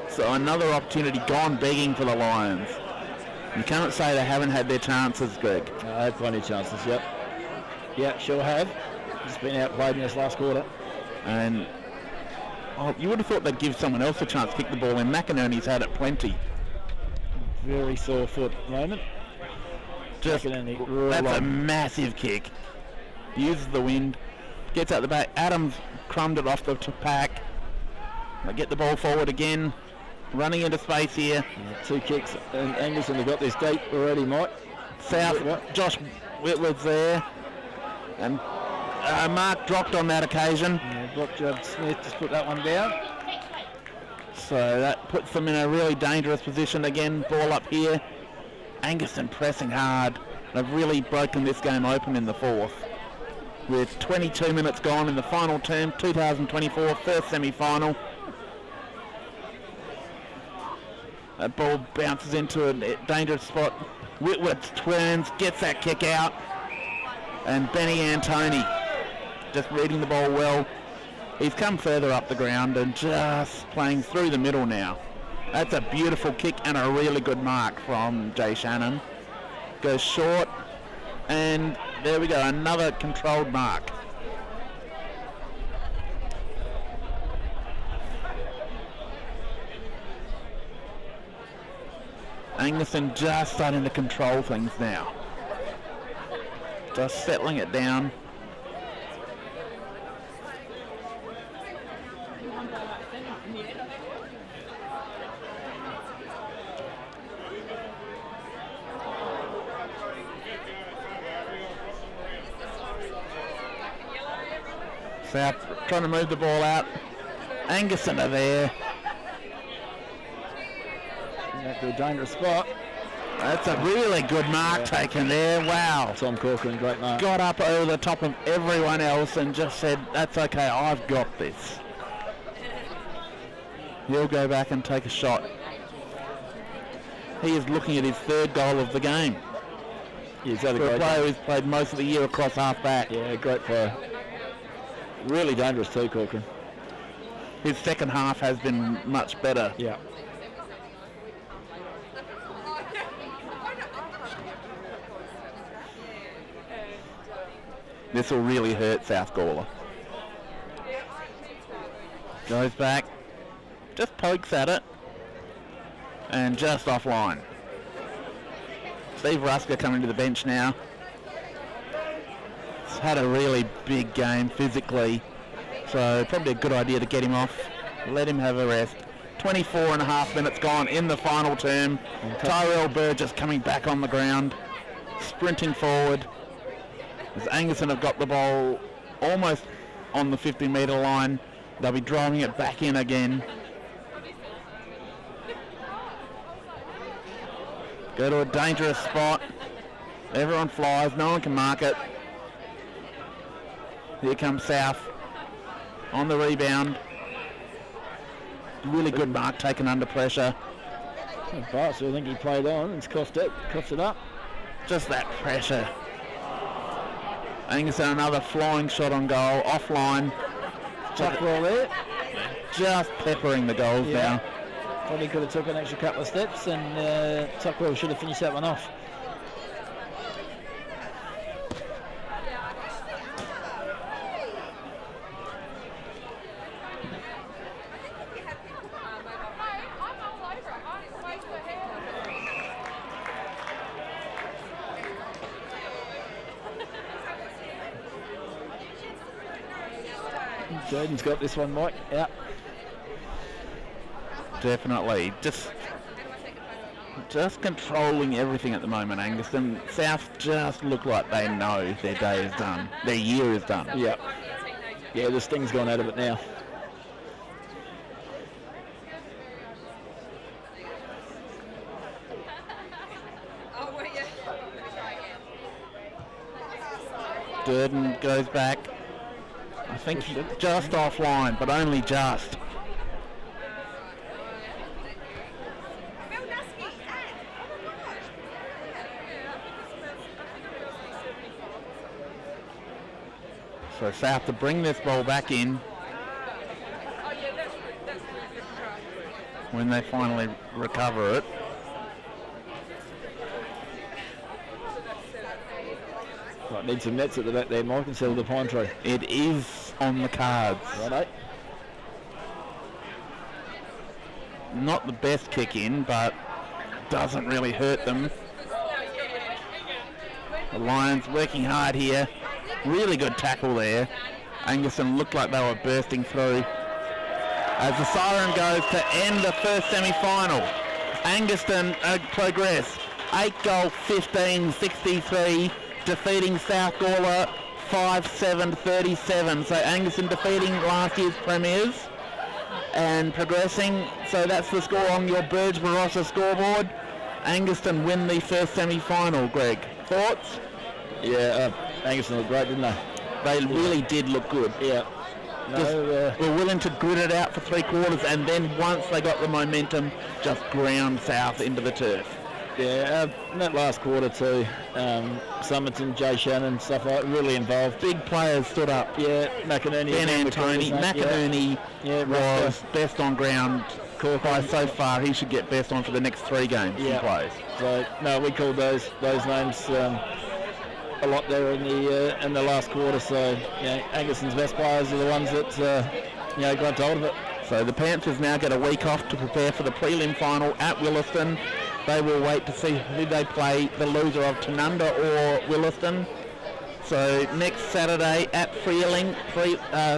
So another opportunity gone begging for the Lions. You can't say they haven't had their chances, Greg. They had plenty of chances, yep. Yeah, sure have. Just been outplayed in this last quarter. And you would have thought they'd give someone else a chance to kick the ball in. McInerney's had it plenty. Very sore foot at the moment. That's a massive kick. Uses the wind, gets out the back. Adams crumbed it off the pack. They get the ball forward again, running into space here. Yeah, 2 kicks, and Angaston have got this deep already, Mike. South, Josh Whitworth's there, and Mark dropped on that occasion. Yeah, Smith just put that one down. So that puts them in a really dangerous position again. Ball up here. Angaston pressing hard. They've really broken this game open in the fourth. With 22 minutes gone in the final term, 2024 first semi-final. That ball bounces into a dangerous spot. Whitworth turns, gets that kick out. And Benny Antoni just reading the ball well. He's come further up the ground and just playing through the middle now. That's a beautiful kick and a really good mark from Jay Shannon. Goes short, and there we go, another controlled mark. Angaston just starting to control things now. Just settling it down. South trying to move the ball out. Angaston are there. Back to a dangerous spot. That's a really good mark taken there. Wow. Tom Corcoran, great mark. Got up over the top of everyone else and just said, that's okay, I've got this. He'll go back and take a shot. He is looking at his third goal of the game. He's had a For a great player game. who's played most of the year across half back. Yeah, great player. Really dangerous too, Corcoran. His second half has been much better. Yeah. This will really hurt South Gawler. Goes back, just pokes at it, and just offline. Steve Rusker coming to the bench now. He's had a really big game physically, so probably a good idea to get him off, let him have a rest. 24 and a half minutes gone in the final term. Tyrell Burgess coming back on the ground, sprinting forward. As Angaston have got the ball almost on the 50-metre line, they'll be driving it back in again. Go to a dangerous spot. Everyone flies, no one can mark it. Here comes South on the rebound. Really good mark taken under pressure. But I think he played on and coughed it up. Just that pressure. Angaston another flying shot on goal, offline. Tuckwell there. Just peppering the goals now. Probably could have took an extra couple of steps, and Tuckwell should have finished that one off. Durden's got this one, Mike. Yeah. Definitely. Just controlling everything at the moment, Angaston. South just look like they know their day is done. Their year is done. Yeah. Yeah, the sting's gone out of it now. Durden goes back. I think he's just offline, but only just. So South to bring this ball back in when they finally recover it. Right, need some nets at the back there, Mike, instead of the pine tree. It is on the cards. Righto. Not the best kick in, but doesn't really hurt them. The Lions working hard here. Really good tackle there. Angaston looked like they were bursting through. As the siren goes to end the first semi-final. Angaston progress. 8-goal 15-63, defeating South Gawler 5-7-37. So Angaston defeating last year's premiers and progressing. So that's the score on your Burge Barossa scoreboard. Angaston win the first semi-final. Greg, thoughts? Yeah, Angaston looked great, didn't they? They really did look good. Yeah. Were willing to grit it out for 3 quarters, and then once they got the momentum, just ground South into the turf. Yeah, in that last quarter too, Summerton, Jay Shannon, stuff like that, really involved. Big players stood up. Yeah, McInerney. Ben Antoni. McInerney was best on ground by so far. He should get best on for the next 3 games he plays. So, no, we called those names a lot there in the last quarter. So, Angaston's best players are the ones that got hold of it. So the Panthers now get a week off to prepare for the prelim final at Williston. They will wait to see who they play, the loser of Tanunda or Williston. So next Saturday at Freeling,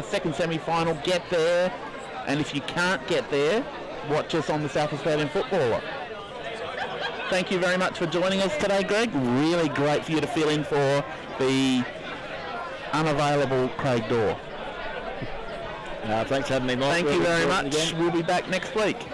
second semi-final, get there. And if you can't get there, watch us on the South Australian Footballer. Thank you very much for joining us today, Greg. Really great for you to fill in for the unavailable Craig Dorr. Thanks for having me, Mike. Thank you very much. We'll be back next week.